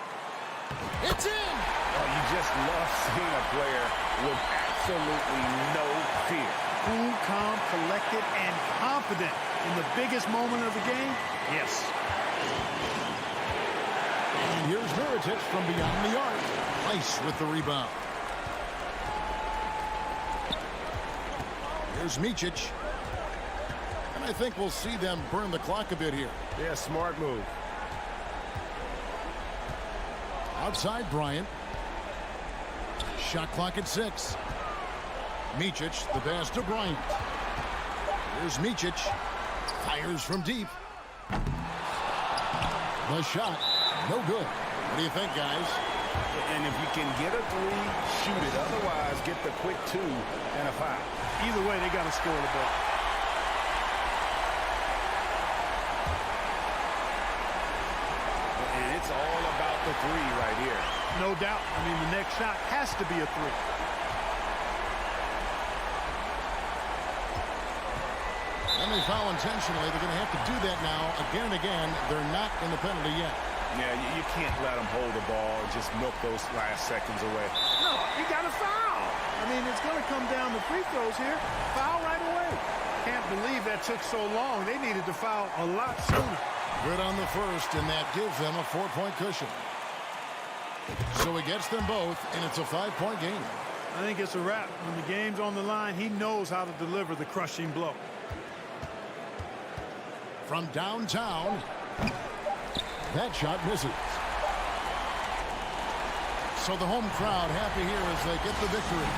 It's in! Oh, you just love seeing a player with absolutely no fear. Cool, calm, collected, and confident in the biggest moment of the game. Yes. And here's Mirotic from beyond the arc. Nice with the rebound. Here's Micic. And I think we'll see them burn the clock a bit here. Yeah, smart move. Outside Bryant. Shot clock at 6. Micic, the pass to Bryant. Here's Micic. Fires from deep. The shot, no good. What do you think, guys? And if you can get a three, shoot it. Otherwise, get the quick 2 and a foul. Either way, they got to score the ball. And it's all about the three right here. No doubt. I mean, the next shot has to be a three. And they foul intentionally. They're going to have to do that now again and again. They're not in the penalty yet. Yeah, you can't let them hold the ball and just milk those last seconds away. No, you got to foul. I mean, it's going to come down to free throws here. Foul right away. Can't believe that took so long. They needed to foul a lot sooner. Good on the first, and that gives them a 4-point cushion. So he gets them both, and it's a 5-point game. I think it's a wrap. When the game's on the line, he knows how to deliver the crushing blow. From downtown, that shot misses. So the home crowd happy here as they get the victory.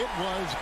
It was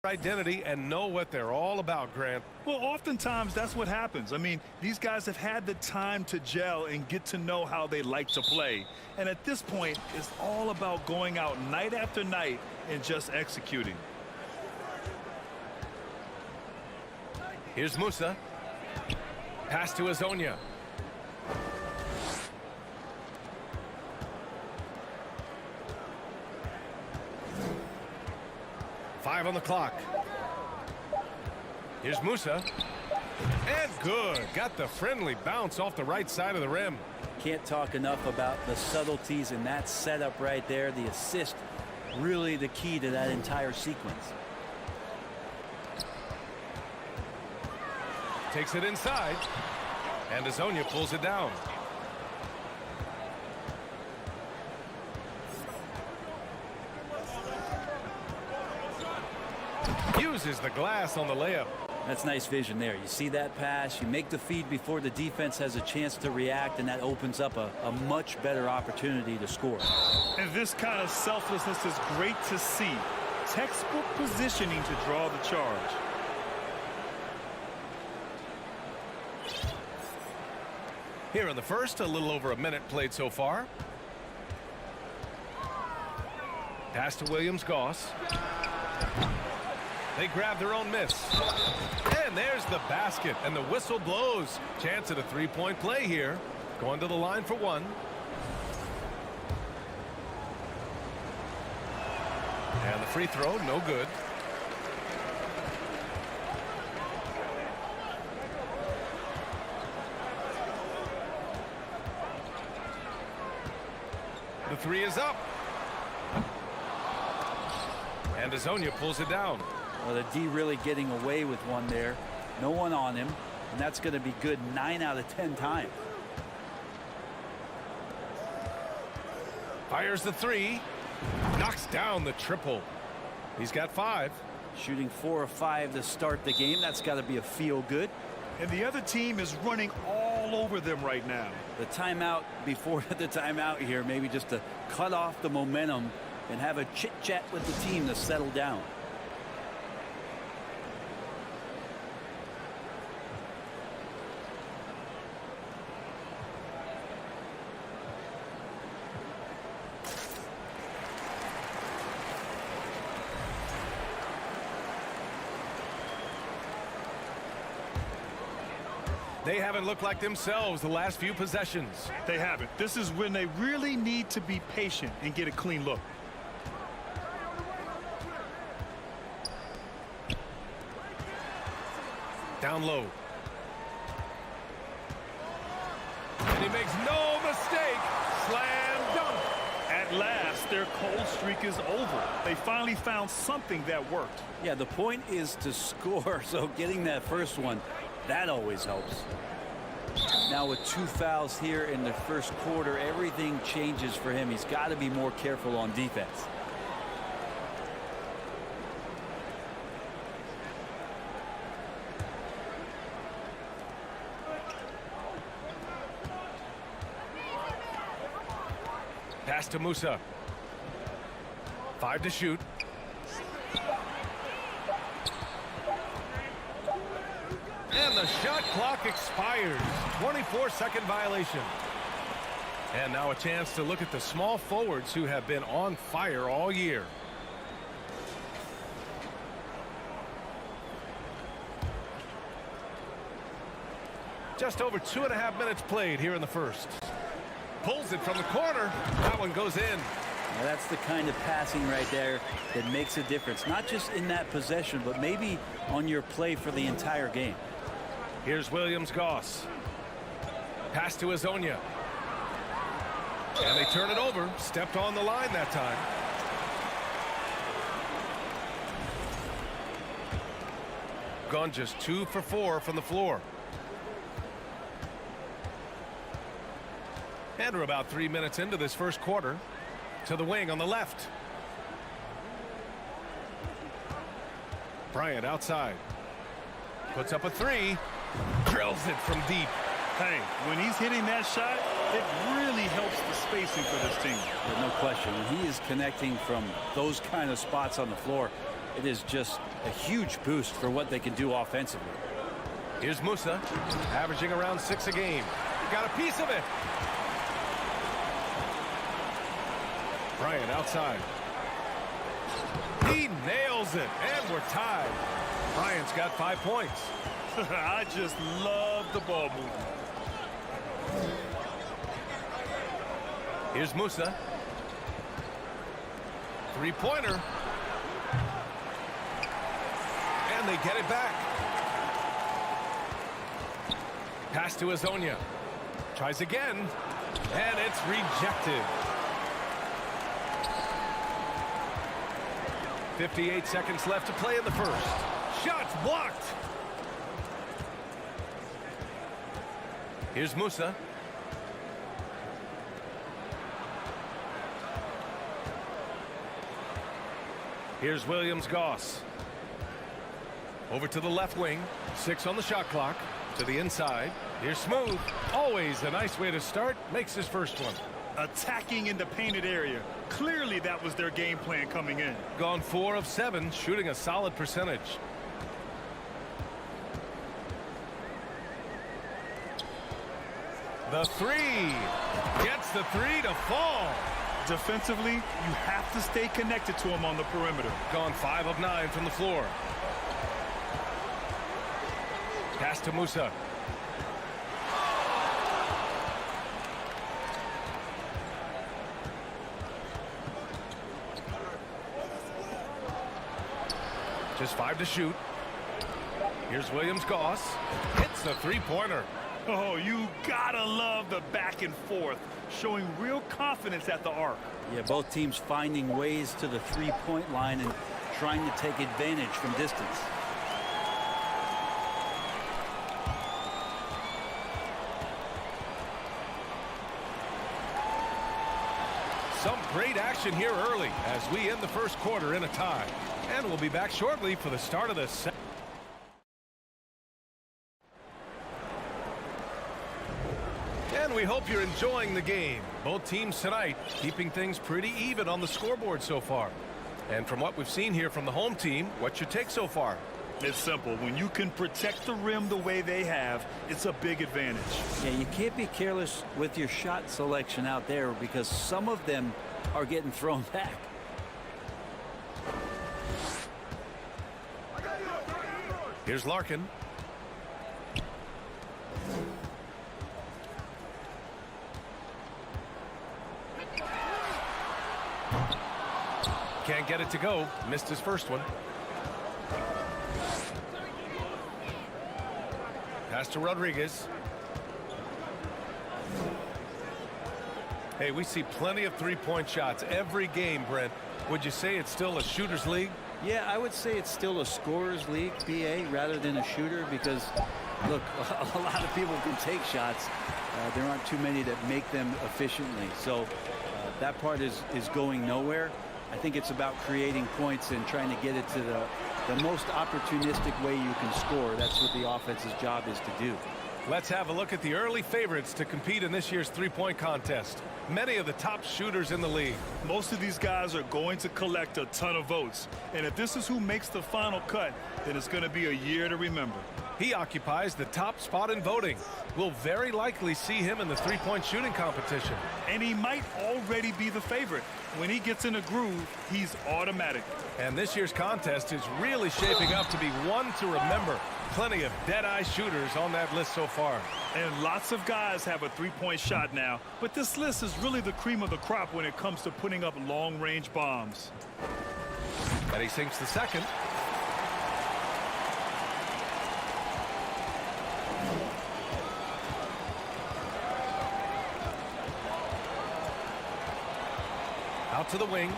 identity and know what they're all about, Grant. Well, oftentimes that's what happens. I mean, these guys have had the time to gel and get to know how they like to play. And at this point, it's all about going out night after night and just executing. Here's Musa. Pass to Azonia. Five on the clock. Here's Musa. And good. Got the friendly bounce off the right side of the rim. Can't talk enough about the subtleties in that setup right there. The assist, really the key to that entire sequence. Takes it inside. And Azonia pulls it down. Uses the glass on the layup. That's nice vision there. You see that pass, you make the feed before the defense has a chance to react, and that opens up a much better opportunity to score. And this kind of selflessness is great to see. Textbook positioning to draw the charge. Here in the first, a little over a minute played so far. Pass to Williams-Goss. They grab their own miss. And there's the basket, and the whistle blows. Chance at a three-point play here. Going to the line for one. And the free throw, no good. The three is up. And Azonia pulls it down. Well, the D really getting away with one there. No one on him, and that's going to be good 9 out of 10 times. Fires the three. Knocks down the triple. He's got 5. Shooting 4 of 5 to start the game. That's got to be a feel good. And the other team is running all over them right now. The timeout before the timeout here, maybe just to cut off the momentum and have a chit-chat with the team to settle down. They haven't looked like themselves the last few possessions. They haven't. This is when they really need to be patient and get a clean look. Down low. And he makes no mistake. Slam dunk. At last, their cold streak is over. They finally found something that worked. Yeah, the point is to score, so getting that first one, that always helps. Now with 2 fouls here in the first quarter, everything changes for him. He's got to be more careful on defense. Pass to Musa. 5 to shoot. And the shot clock expires. 24-second violation. And now a chance to look at the small forwards who have been on fire all year. Just over 2.5 minutes played here in the first. Pulls it from the corner. That one goes in. Now that's the kind of passing right there that makes a difference. Not just in that possession, but maybe on your play for the entire game. Here's Williams-Goss. Pass to Azonia. And they turn it over. Stepped on the line that time. Gone just 2 for 4 from the floor. And we're about 3 minutes into this first quarter. To the wing on the left. Bryant outside. Puts up a 3. Drills it from deep. Hey, when he's hitting that shot, it really helps the spacing for this team. No question. When he is connecting from those kind of spots on the floor, it is just a huge boost for what they can do offensively. Here's Musa, averaging around 6 a game. Got a piece of it. Bryant outside. He nails it, and we're tied. Bryant's got 5 points. I just love the ball movement. Here's Musa. Three-pointer. And they get it back. Pass to Azonia. Tries again. And it's rejected. 58 seconds left to play in the first. Shots blocked. Here's Musa. Here's Williams-Goss. Over to the left wing. 6 on the shot clock. To the inside. Here's Smooth. Always a nice way to start. Makes his first one. Attacking in the painted area. Clearly that was their game plan coming in. Gone 4 of 7, shooting a solid percentage. The three. Gets the three to fall. Defensively, you have to stay connected to him on the perimeter. Gone 5 of 9 from the floor. Pass to Musa. Just 5 to shoot. Here's Williams-Goss. Hits the three-pointer. Oh, you gotta love the back and forth, showing real confidence at the arc. Yeah, both teams finding ways to the three-point line and trying to take advantage from distance. Some great action here early as we end the first quarter in a tie. And we'll be back shortly for the start of the second. And we hope you're enjoying the game. Both teams tonight keeping things pretty even on the scoreboard so far. And from what we've seen here from the home team, what's your take so far? It's simple. When you can protect the rim the way they have, it's a big advantage. Yeah, you can't be careless with your shot selection out there because some of them are getting thrown back. Here's Larkin. Can't get it to go. Missed his first one. Pass to Rodriguez. Hey, we see plenty of three-point shots every game, Brent. Would you say it's still a shooter's league? Yeah, I would say it's still a scorer's league, BA, rather than a shooter because, look, a lot of people can take shots. There aren't too many that make them efficiently. So that part is going nowhere. I think it's about creating points and trying to get it to the most opportunistic way you can score. That's what the offense's job is to do. Let's have a look at the early favorites to compete in this year's three-point contest. Many of the top shooters in the league. Most of these guys are going to collect a ton of votes. And if this is who makes the final cut, then it's going to be a year to remember. He occupies the top spot in voting. We'll very likely see him in the three-point shooting competition. And he might already be the favorite. When he gets in a groove, he's automatic. And this year's contest is really shaping up to be one to remember. Plenty of dead-eye shooters on that list so far. And lots of guys have a three-point shot now. But this list is really the cream of the crop when it comes to putting up long-range bombs. And he sinks the second. Out to the wing.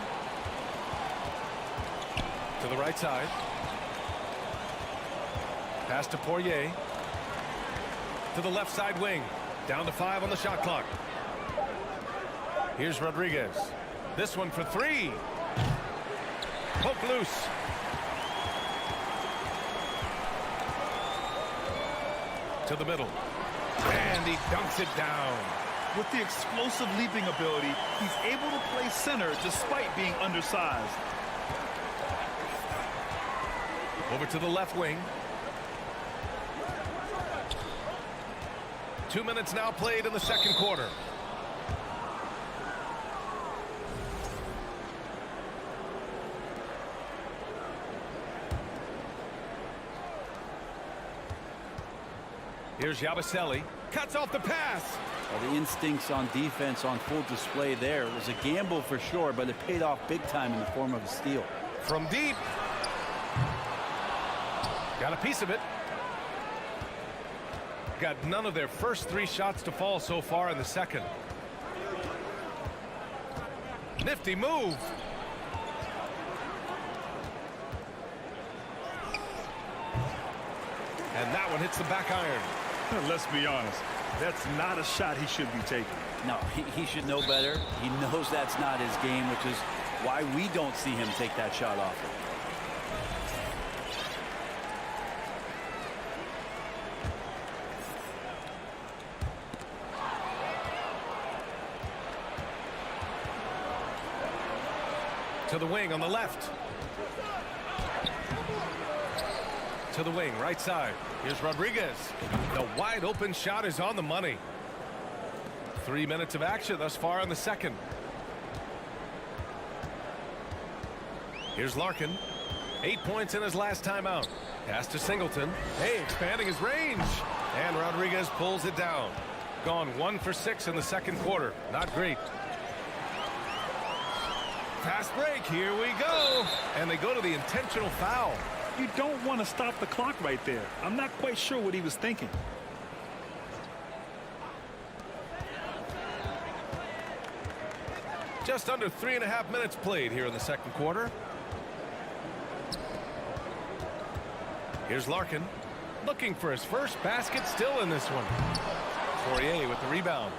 To the right side. Pass to Poirier. To the left side wing. Down to 5 on the shot clock. Here's Rodriguez. This one for 3. Poke loose. To the middle. And he dunks it down. With the explosive leaping ability, he's able to play center despite being undersized. Over to the left wing. 2 minutes now played in the second quarter. Here's Yabusele. Cuts off the pass. Well, the instincts on defense on full display there. It was a gamble for sure, but it paid off big time in the form of a steal. From deep. Got a piece of it. Got none of their first 3 shots to fall so far in the second. Nifty move. And that one hits the back iron. Let's be honest. That's not a shot he should be taking. No, he should know better. He knows that's not his game, which is why we don't see him take that shot off. To the wing on the left. To the wing, right side. Here's Rodriguez. The wide open shot is on the money. 3 minutes of action thus far in the second. Here's Larkin. 8 points in his last time out. Pass to Singleton. Hey, expanding his range. And Rodriguez pulls it down. Gone 1 for 6 in the second quarter. Not great. Fast break. Here we go. And they go to the intentional foul. You don't want to stop the clock right there. I'm not quite sure what he was thinking. Just under 3.5 minutes played here in the second quarter. Here's Larkin. Looking for his first basket still in this one. Poirier with the rebound.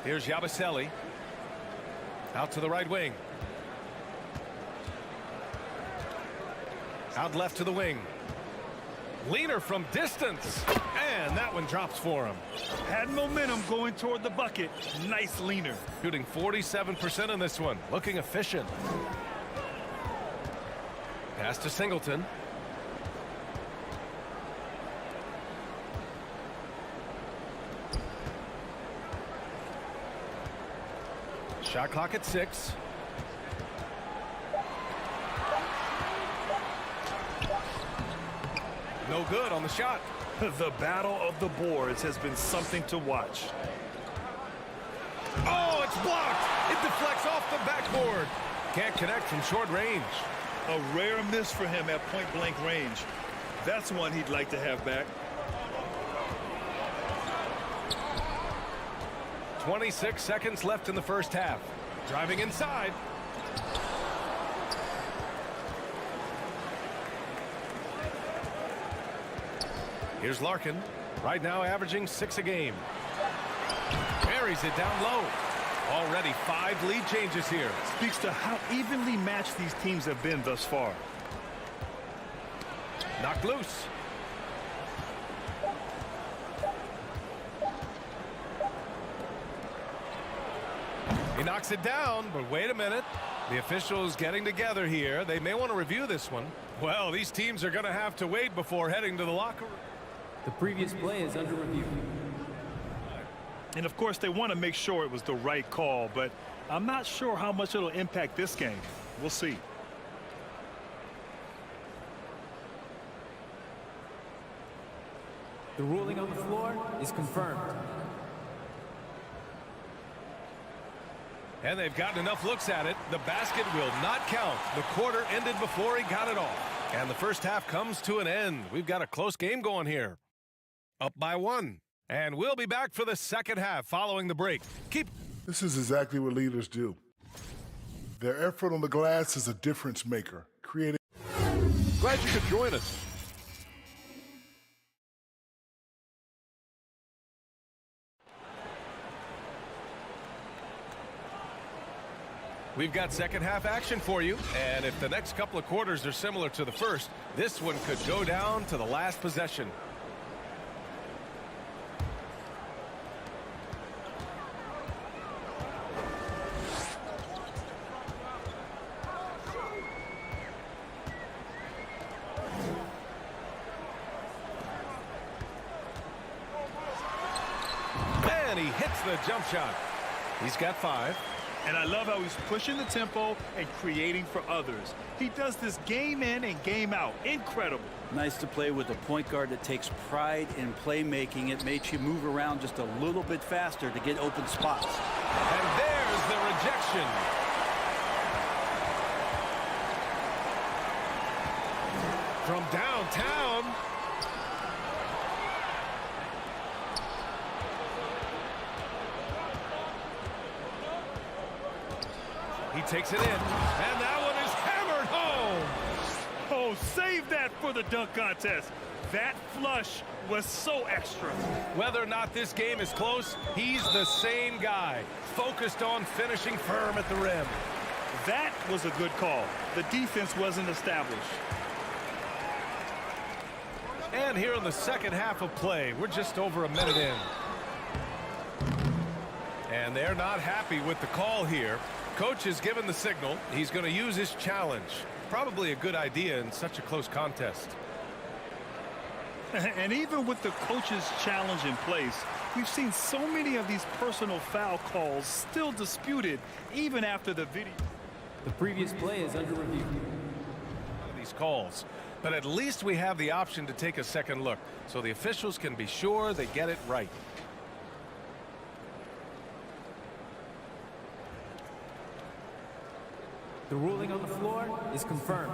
Here's Yabusele. Out to the right wing. Out left to the wing. Leaner from distance. And that one drops for him. Had momentum going toward the bucket. Nice leaner. Shooting 47% in this one. Looking efficient. Pass to Singleton. Shot clock at 6. No good on the shot. The battle of the boards has been something to watch. Oh, it's blocked. It deflects off the backboard. Can't connect from short range. A rare miss for him at point-blank range. That's one he'd like to have back. 26 seconds left in the first half. Driving inside. Here's Larkin. Right now averaging 6 a game. Buries it down low. Already 5 lead changes here. Speaks to how evenly matched these teams have been thus far. Knocked loose. He knocks it down, but wait a minute. The officials getting together here. They may want to review this one. Well, these teams are going to have to wait before heading to the locker room. The previous play is under review. And of course they want to make sure it was the right call, but I'm not sure how much it'll impact this game. We'll see. The ruling on the floor is confirmed. And they've gotten enough looks at it. The basket will not count. The quarter ended before he got it off. And the first half comes to an end. We've got a close game going here. Up by 1. And we'll be back for the second half following the break. This is exactly what leaders do. Their effort on the glass is a difference maker. Glad you could join us. We've got second half action for you. And if the next couple of quarters are similar to the first, this one could go down to the last possession. And he hits the jump shot. He's got 5. And I love how he's pushing the tempo and creating for others. He does this game in and game out. Incredible. Nice to play with a point guard that takes pride in playmaking. It makes you move around just a little bit faster to get open spots. And there's the rejection. From downtown. He takes it in, and that one is hammered home. Oh, save that for the dunk contest. That flush was so extra. Whether or not this game is close, he's the same guy, focused on finishing firm at the rim. That was a good call. The defense wasn't established. And here in the second half of play, we're just over a minute in. And they're not happy with the call here. Coach has given the signal. He's going to use his challenge. Probably a good idea in such a close contest. And even with the coach's challenge in place, we've seen so many of these personal foul calls still disputed even after the video. The previous play is under review. These calls, but at least we have the option to take a second look so the officials can be sure they get it right. The ruling on the floor is confirmed.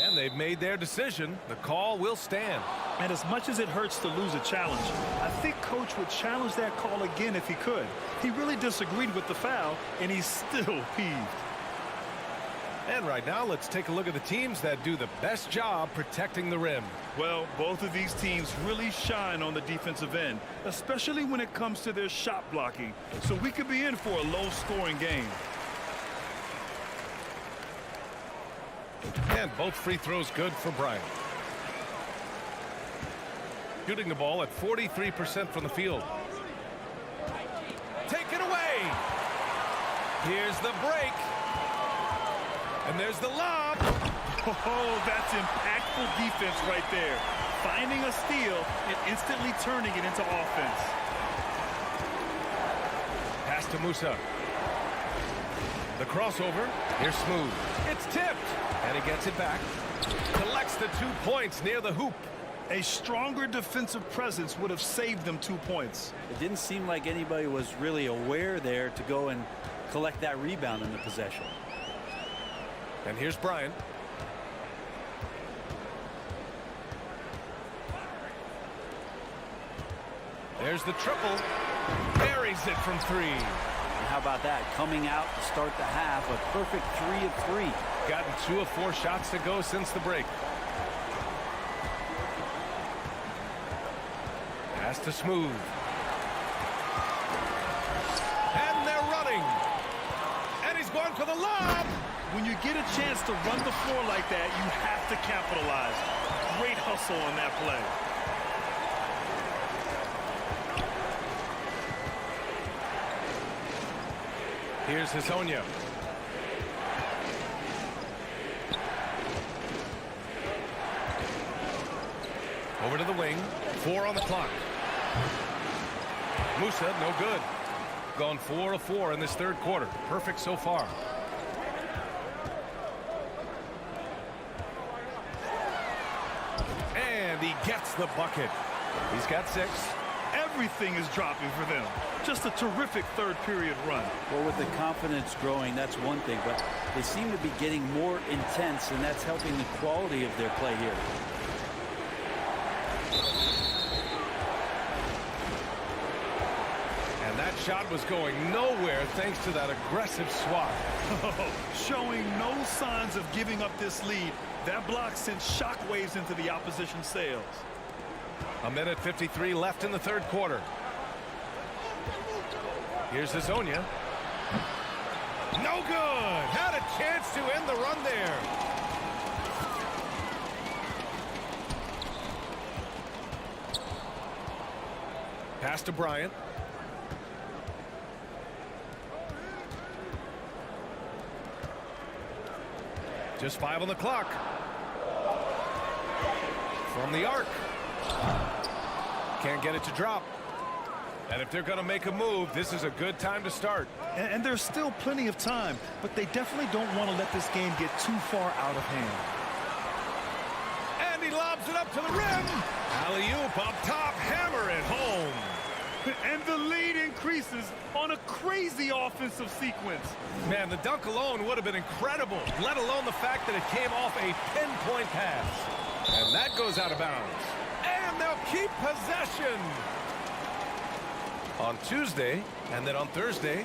And they've made their decision. The call will stand. And as much as it hurts to lose a challenge, I think Coach would challenge that call again if he could. He really disagreed with the foul, and he's still peeved. And right now, let's take a look at the teams that do the best job protecting the rim. Well, both of these teams really shine on the defensive end, especially when it comes to their shot blocking. So we could be in for a low-scoring game. And both free throws good for Bryant. Shooting the ball at 43% from the field. Take it away. Here's the break. And there's the lob. Oh, that's impactful defense right there. Finding a steal and instantly turning it into offense. Pass to Musa. The crossover. Here's Smooth. It's tipped. And he gets it back. Collects the 2 points near the hoop. A stronger defensive presence would have saved them 2 points. It didn't seem like anybody was really aware there to go and collect that rebound in the possession. And here's Bryant. There's the triple. Buries it from 3. And how about that? Coming out to start the half, a perfect 3 of 3. Gotten 2 of 4 shots to go since the break. Pass to Smooth. And they're running. And he's going for the lob. When you get a chance to run the floor like that, you have to capitalize. Great hustle on that play. Here's Hezonja. Over to the wing. 4 on the clock. Musa, no good. Gone 4 of 4 in this third quarter. Perfect so far. And he gets the bucket. He's got 6. Everything is dropping for them. Just a terrific third period run. Well, with the confidence growing, that's one thing, but they seem to be getting more intense, and that's helping the quality of their play here. And that shot was going nowhere thanks to that aggressive swat. Showing no signs of giving up this lead. That block sent shockwaves into the opposition sails. A minute 53 left in the third quarter. Here's Hezonja. No good. Had a chance to end the run there. Pass to Bryant. Just 5 on the clock. From the arc. Can't get it to drop. And if they're going to make a move, this is a good time to start. And there's still plenty of time, but they definitely don't want to let this game get too far out of hand. And he lobs it up to the rim. Alley-oop up top, hammer it home. And the lead increases on a crazy offensive sequence. Man, the dunk alone would have been incredible, let alone the fact that it came off a pinpoint pass. And that goes out of bounds. And they'll keep possession. On Tuesday, and then on Thursday.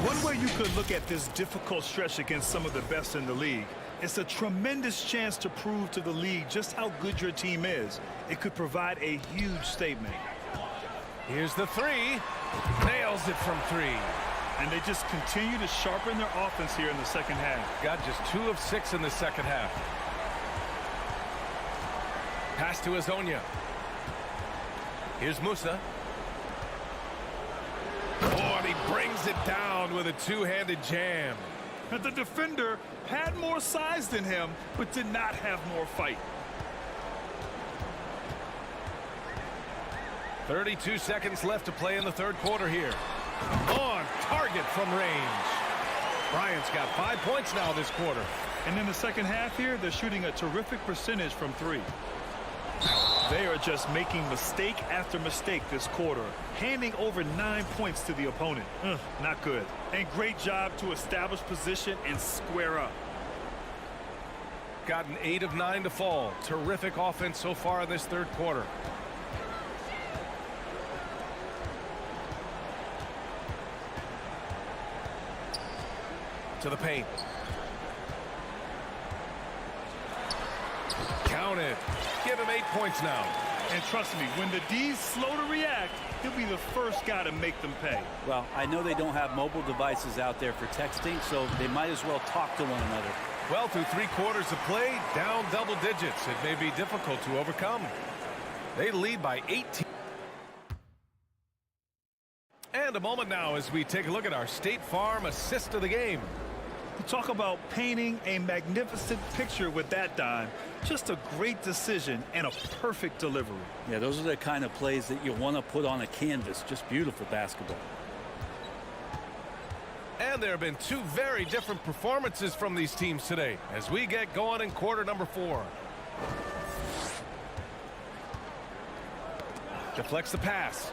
One way you could look at this difficult stretch against some of the best in the league, it's a tremendous chance to prove to the league just how good your team is. It could provide a huge statement. Here's the three. Nails it from three. And they just continue to sharpen their offense here in the second half. Got just 2 of 6 in the second half. Pass to Azonia. Here's Musa. Oh, and he brings it down with a two-handed jam. But the defender had more size than him, but did not have more fight. 32 seconds left to play in the third quarter here. On target from range. Bryant's got 5 points now this quarter. And in the second half here, they're shooting a terrific percentage from three. They are just making mistake after mistake this quarter, handing over 9 points to the opponent. Not good. And great job to establish position and square up. Gotten 8 of 9 to fall. Terrific offense so far in this third quarter. To the paint. Count it. Give him 8 points now. And trust me, when the D's slow to react, he'll be the first guy to make them pay. Well, I know they don't have mobile devices out there for texting, so they might as well talk to one another. Well, through 3 quarters of play, down double digits. It may be difficult to overcome. They lead by 18. And a moment now as we take a look at our State Farm assist of the game. Talk about painting a magnificent picture with that dime. Just a great decision and a perfect delivery. Yeah, those are the kind of plays that you want to put on a canvas. Just beautiful basketball. And there have been 2 very different performances from these teams today as we get going in quarter number 4. Deflects the pass.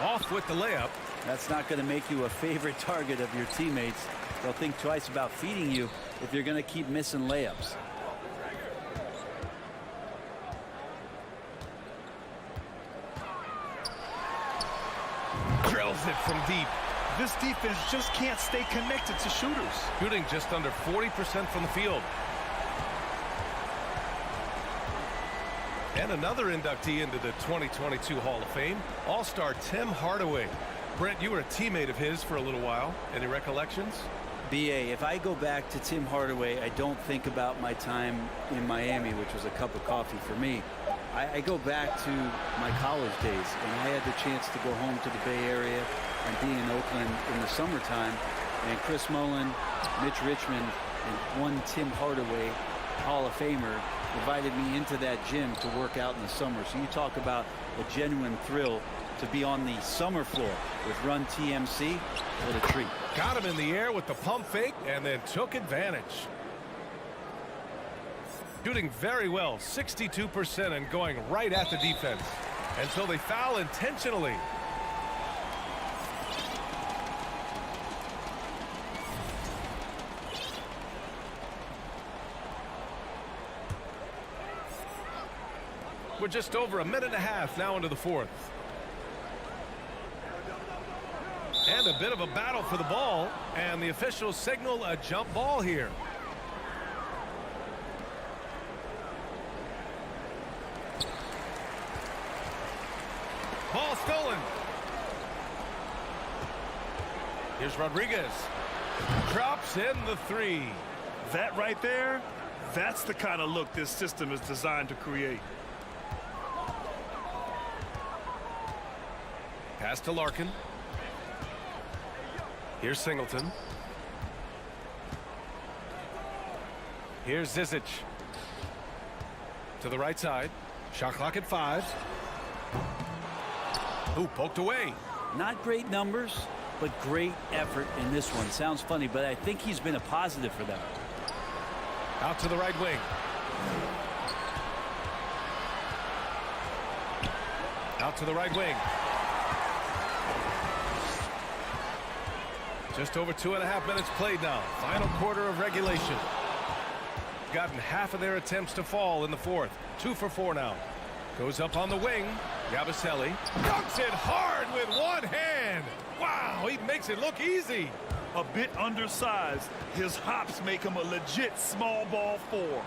Off with the layup. That's not going to make you a favorite target of your teammates. They'll think twice about feeding you if you're going to keep missing layups. Drills it from deep. This defense just can't stay connected to shooters. Shooting just under 40% from the field. And another inductee into the 2022 Hall of Fame, All-Star Tim Hardaway. Brent, you were a teammate of his for a little while. Any recollections? BA, if I go back to Tim Hardaway, I don't think about my time in Miami, which was a cup of coffee for me. I go back to my college days, and I had the chance to go home to the Bay Area and be in Oakland in the summertime. And Chris Mullin, Mitch Richmond, and one Tim Hardaway, Hall of Famer, invited me into that gym to work out in the summer. So you talk about a genuine thrill to be on the summer floor with Run TMC. What a treat. Got him in the air with the pump fake and then took advantage. Shooting very well, 62% and going right at the defense. And so they foul intentionally. We're just over a minute and a half now into the fourth. And a bit of a battle for the ball, and the officials signal a jump ball here. Ball stolen. Here's Rodriguez. Drops in the 3. That right there, that's the kind of look this system is designed to create. Pass to Larkin. Here's Singleton. Here's Zizic. To the right side. Shot clock at 5. Ooh, poked away. Not great numbers, but great effort in this one. Sounds funny, but I think he's been a positive for them. Out to the right wing. Out to the right wing. Just over 2.5 minutes played now. Final quarter of regulation. Gotten half of their attempts to fall in the fourth. 2 for 4 now. Goes up on the wing. Yabusele dunks it hard with one hand. Wow, he makes it look easy. A bit undersized. His hops make him a legit small ball 4.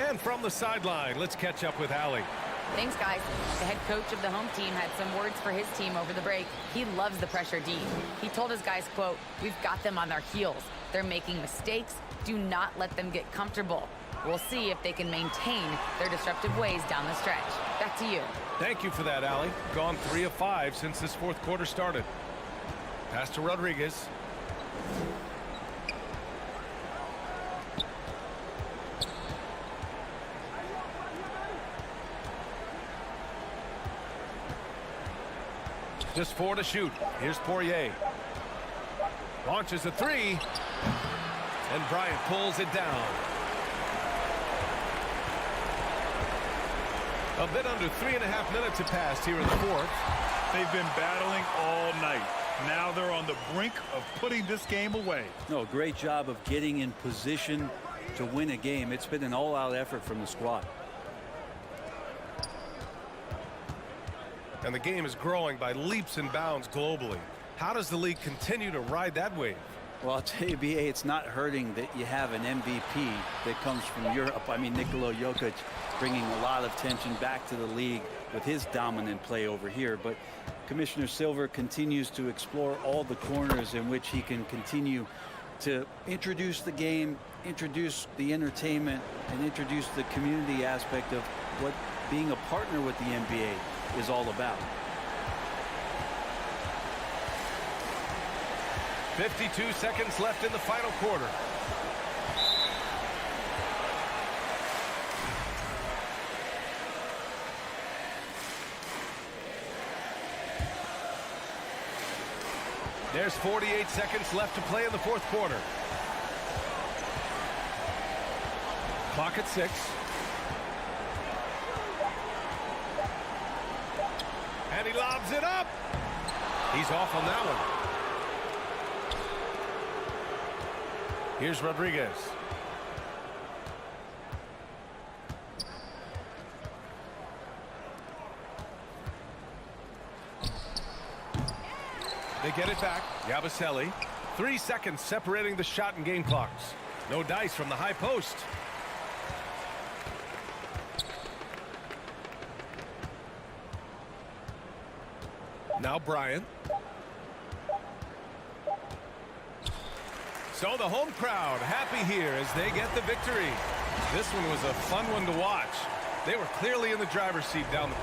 And from the sideline, let's catch up with Allie. Thanks, guys. The head coach of the home team had some words for his team over the break. He loves the pressure D. He told his guys, quote, "We've got them on their heels. They're making mistakes. Do not let them get comfortable. We'll see if they can maintain their disruptive ways down the stretch." Back to you. Thank you for that, Allie. Gone 3 of 5 since this fourth quarter started. Pass to Rodriguez. Just 4 to shoot. Here's Poirier. Launches a 3. And Bryant pulls it down. A bit under 3.5 minutes have passed here in the fourth. They've been battling all night. Now they're on the brink of putting this game away. No, great job of getting in position to win a game. It's been an all-out effort from the squad. And the game is growing by leaps and bounds globally. How does the league continue to ride that wave? Well, I'll tell you, BA, it's not hurting that you have an MVP that comes from Europe. I mean, Nikola Jokic bringing a lot of tension back to the league with his dominant play over here. But Commissioner Silver continues to explore all the corners in which he can continue to introduce the game, introduce the entertainment, and introduce the community aspect of what being a partner with the NBA is all about. 52 seconds left in the final quarter. There's 48 seconds left to play in the fourth quarter. Clock at 6. And he lobs it up. He's off on that one. Here's Rodriguez. They get it back. Yabusele. 3 seconds separating the shot and game clocks. No dice from the high post. Now Bryant. So the home crowd happy here as they get the victory. This one was a fun one to watch. They were clearly in the driver's seat down the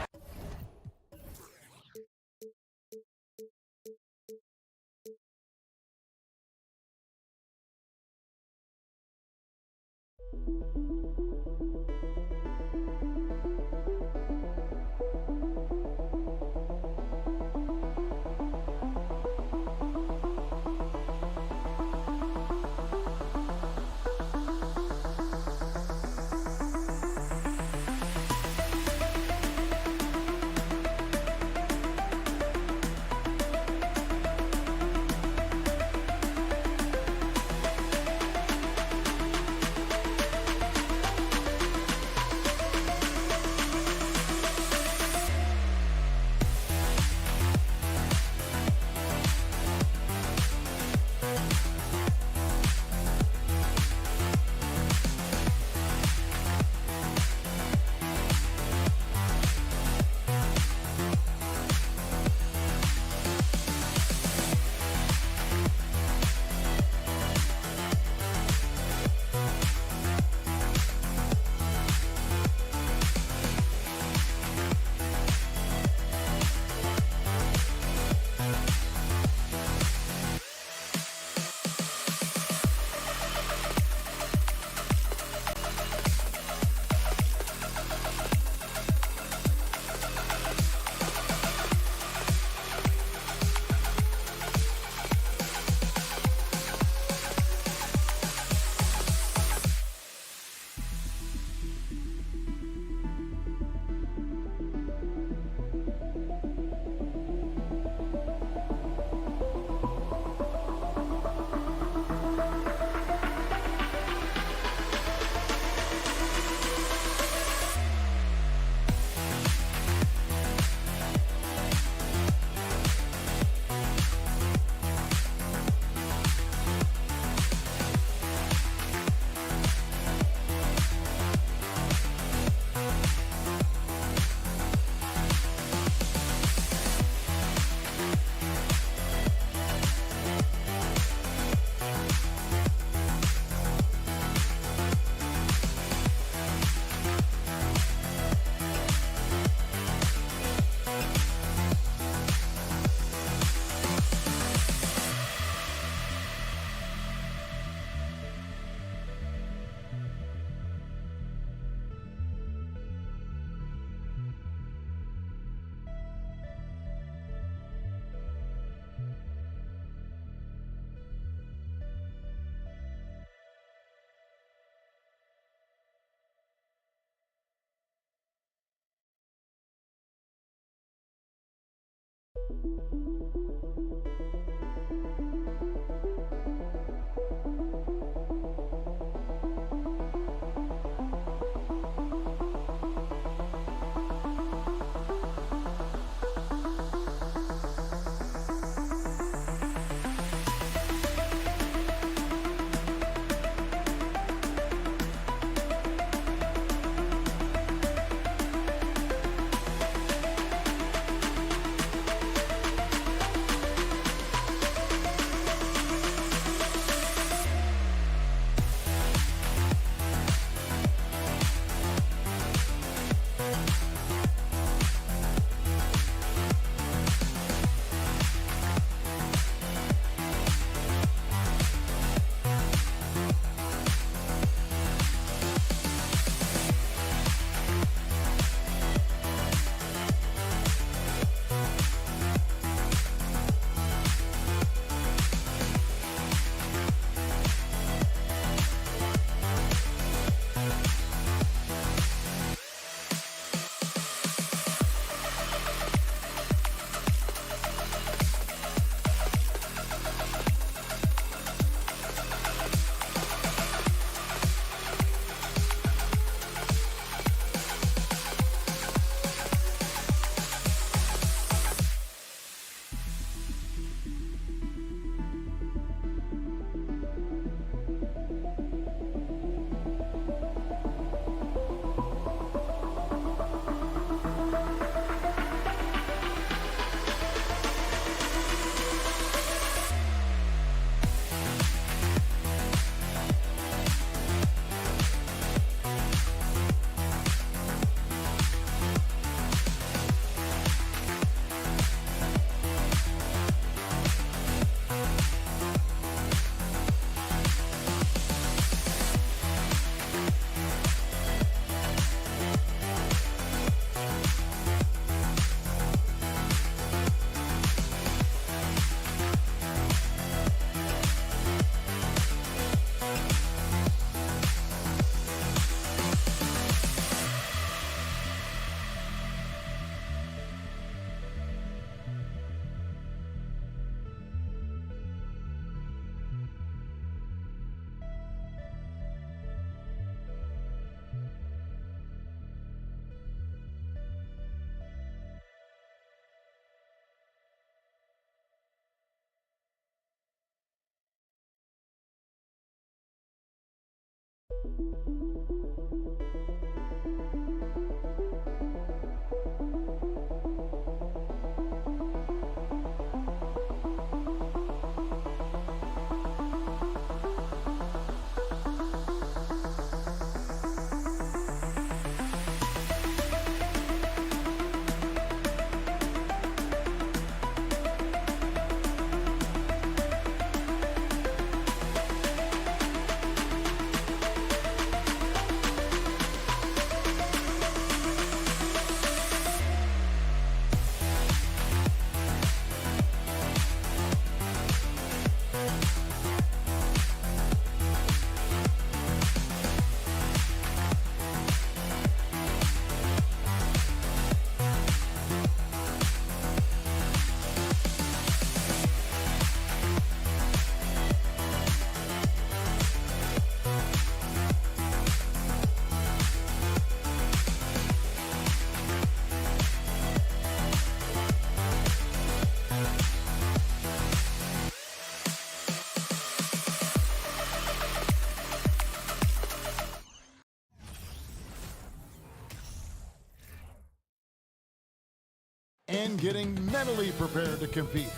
and getting mentally prepared to compete.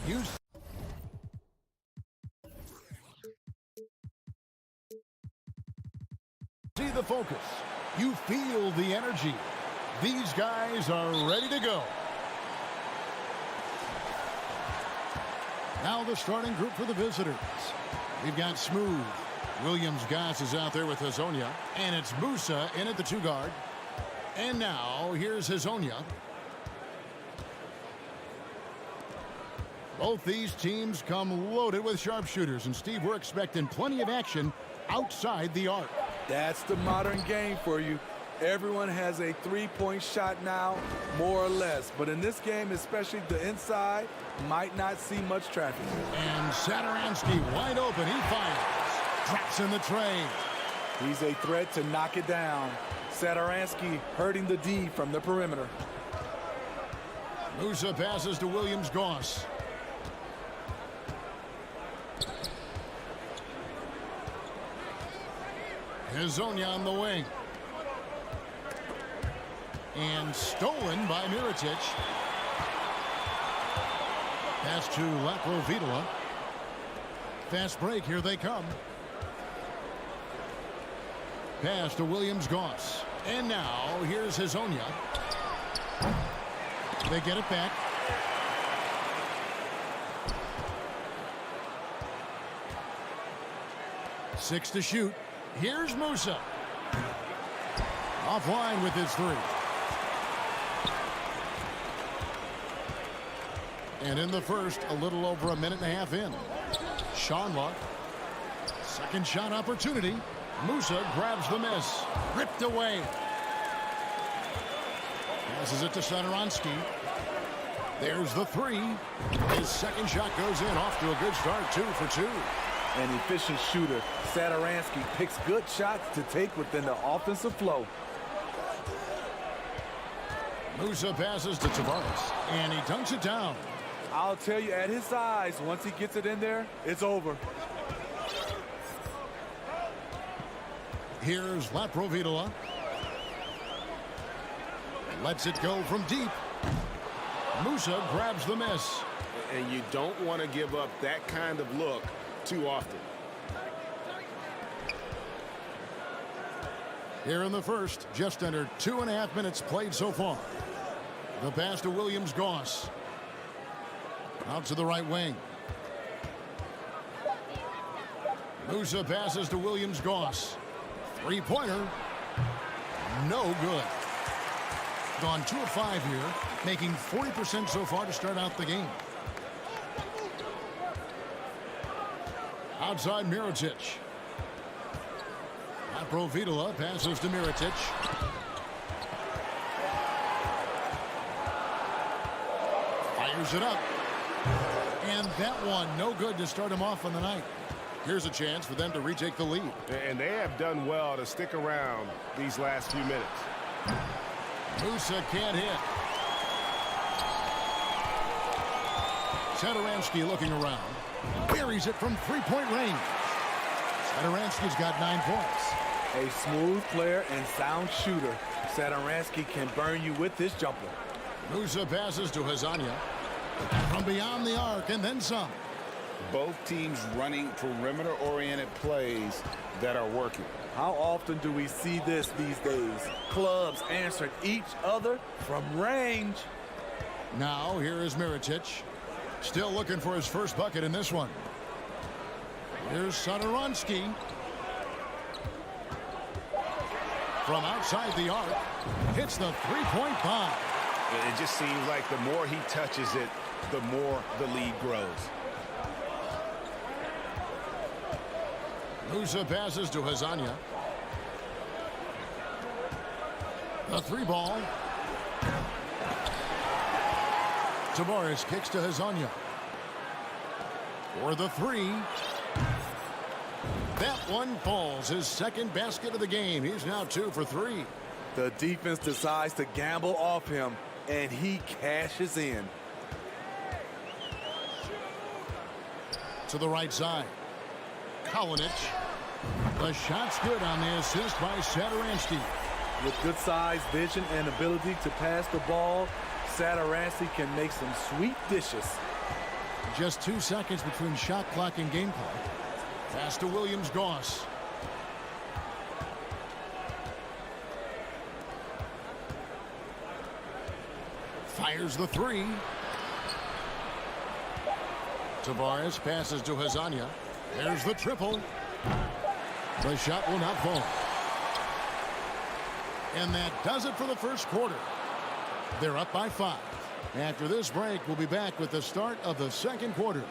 You see the focus. You feel the energy. These guys are ready to go. Now the starting group for the visitors. We've got Smooth. Williams-Goss is out there with Hezonja. And it's Musa in at the two guard. And now here's Hezonja. Both these teams come loaded with sharpshooters. And Steve, we're expecting plenty of action outside the arc. That's the modern game for you. Everyone has a three-point shot now, more or less. But in this game, especially the inside, might not see much traffic. And Satoransky wide open. He fires. Drops in the tray. He's a threat to knock it down. Satoransky hurting the D from the perimeter. Musa passes to Williams-Goss. Hezonja on the wing. And stolen by Mirotic. Pass to Laprovitola. Fast break, here they come. Pass to Williams-Goss. And now, here's Hezonja. They get it back. Six to shoot. Here's Musa. Offline with his three. And in the first, a little over a minute and a half in. Shanla. Second shot opportunity. Musa grabs the miss. Ripped away. Passes it to Satoransky. There's the three. His second shot goes in. Off to a good start. 2 for 2. An efficient shooter. Satoransky picks good shots to take within the offensive flow. Musa passes to Tavares. And he dunks it down. I'll tell you, at his size, once he gets it in there, it's over. Here's Laprovitola. Lets it go from deep. Musa grabs the miss. And you don't want to give up that kind of look too often. Here in the first, just under 2.5 minutes played so far. The pass to Williams-Goss. Out to the right wing. Musa passes to Williams-Goss. Three-pointer. No good. Gone 2 of 5 here, making 40% so far to start out the game. Outside Mirotic. Laprovitola passes to Mirotic. Fires it up. And that one, no good to start him off on the night. Here's a chance for them to retake the lead. And they have done well to stick around these last few minutes. Musa can't hit. Satoransky looking around. Buries it from three-point range. Satoransky's got 9 points. A smooth player and sound shooter. Satoransky can burn you with this jumper. Musa passes to Hezonja. From beyond the arc and then some. Both teams running perimeter-oriented plays that are working. How often do we see this these days? Clubs answering each other from range. Now here is Mirotic. Still looking for his first bucket in this one. Here's Satoransky. From outside the arc. Hits the three-point bomb. It just seems like the more he touches it, the more the lead grows. Musa passes to Hezonja. The three ball. Tavares kicks to Hezonja. For the three. That one falls. His second basket of the game. He's now 2 for 3. The defense decides to gamble off him, and he cashes in. To the right side. Kalinic. The shot's good on the assist by Satoransky. With good size, vision, and ability to pass the ball, Satoransky can make some sweet dishes. Just 2 seconds between shot clock and game clock. Pass to Williams-Goss. Fires the three. Tavares passes to Hezonja. There's the triple. The shot will not fall. And that does it for the first quarter. They're up by 5. After this break, we'll be back with the start of the second quarter.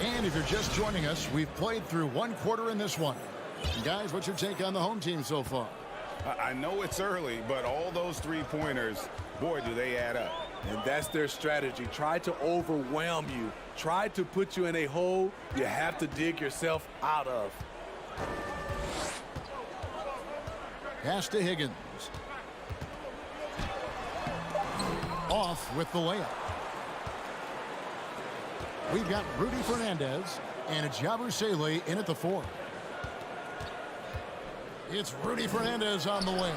And And if you're just joining us, we've played through one quarter in this one. And guys, what's your take on the home team so far? I know it's early, but all those three-pointers, boy, do they add up. And that's their strategy. Try to overwhelm you. Try to put you in a hole you have to dig yourself out of. Pass to Higgins. Off with the layup. We've got Rudy Fernandez and it's Yabusele in at the 4. It's Rudy Fernandez on the wing.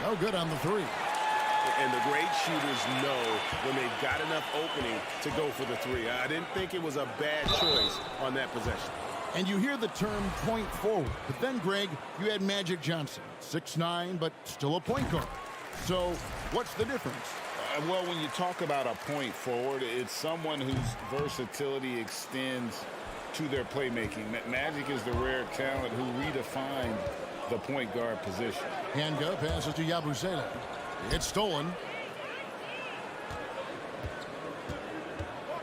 No good on the 3. And the great shooters know when they've got enough opening to go for the 3. I didn't think it was a bad choice on that possession. And you hear the term point forward. But then, Greg, you had Magic Johnson, 6'9", but still a point guard. So what's the difference? Well, when you talk about a point forward, it's someone whose versatility extends to their playmaking. Magic is the rare talent who redefined the point guard position. Hanga passes to Yabusele. It's stolen.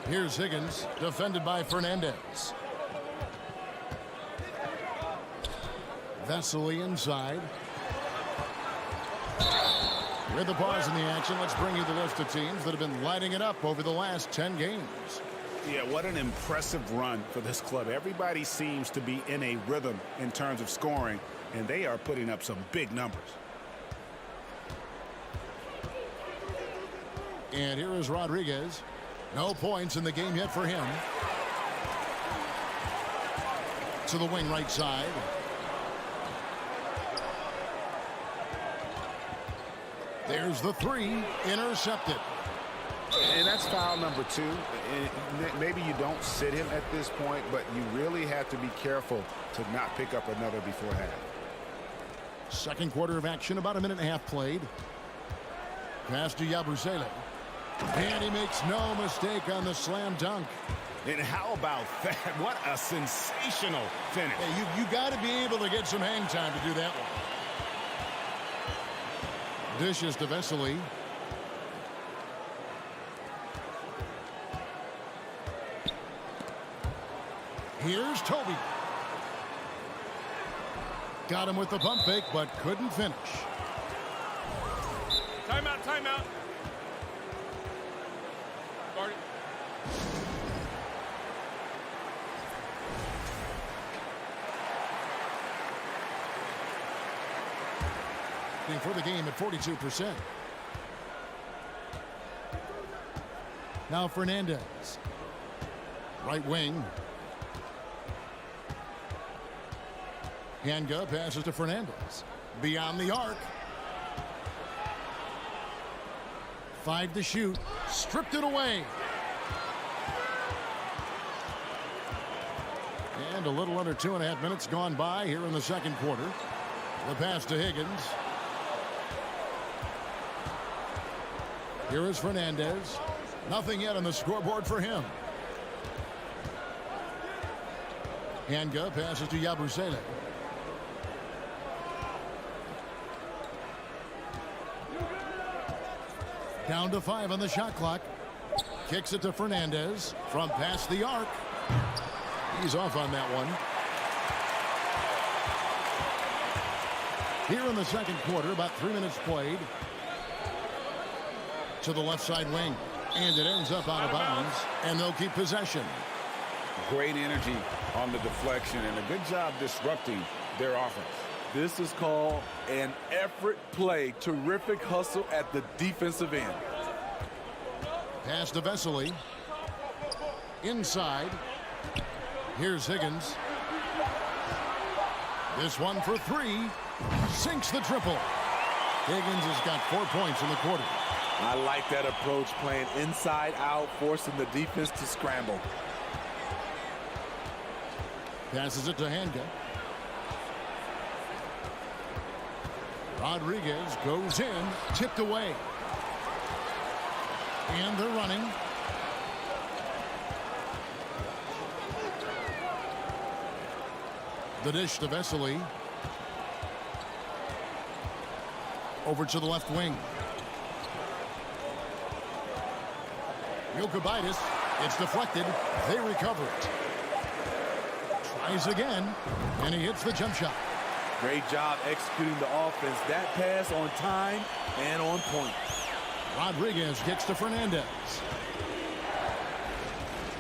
Here's Higgins, defended by Fernandez. Vesely inside. With the pause in the action, let's bring you the list of teams that have been lighting it up over the last 10 games. Yeah, what an impressive run for this club. Everybody seems to be in a rhythm in terms of scoring, and they are putting up some big numbers. And here is Rodriguez. No points in the game yet for him. To the wing right side. There's the 3, intercepted. And that's foul number 2. And maybe you don't sit him at this point, but you really have to be careful to not pick up another before half. Second quarter of action, about a minute and a half played. Pass to Yabusele. And he makes no mistake on the slam dunk. And how about that? What a sensational finish. Hey, you got to be able to get some hang time to do that one. Dishes to Vesely. Here's Toby. Got him with the pump fake, but couldn't finish. Timeout, timeout. Guard it. For the game at 42%. Now Fernandez. Right wing. Hanga passes to Fernandez. Beyond the arc. 5 to shoot. Stripped it away. And a little under 2.5 minutes gone by here in the second quarter. The pass to Higgins. Here is Fernandez. Nothing yet on the scoreboard for him. Hanga passes to Yabusele. Down to 5 on the shot clock. Kicks it to Fernandez from past the arc. He's off on that one. Here in the second quarter, about 3 minutes played. To the left side wing. And it ends up out of bounds. And they'll keep possession. Great energy on the deflection and a good job disrupting their offense. This is called an effort play. Terrific hustle at the defensive end. Pass to Vesely. Inside. Here's Higgins. This one for 3. Sinks the triple. Higgins has got 4 points in the quarter. I like that approach, playing inside out, forcing the defense to scramble. Passes it to Hanga. Rodriguez goes in, tipped away. And they're running. The dish to Vesely. Over to the left wing. Jokubaitis It's deflected. They recover it. Tries again, and he hits the jump shot. Great job executing the offense. That pass on time and on point. Rodriguez gets to Fernandez.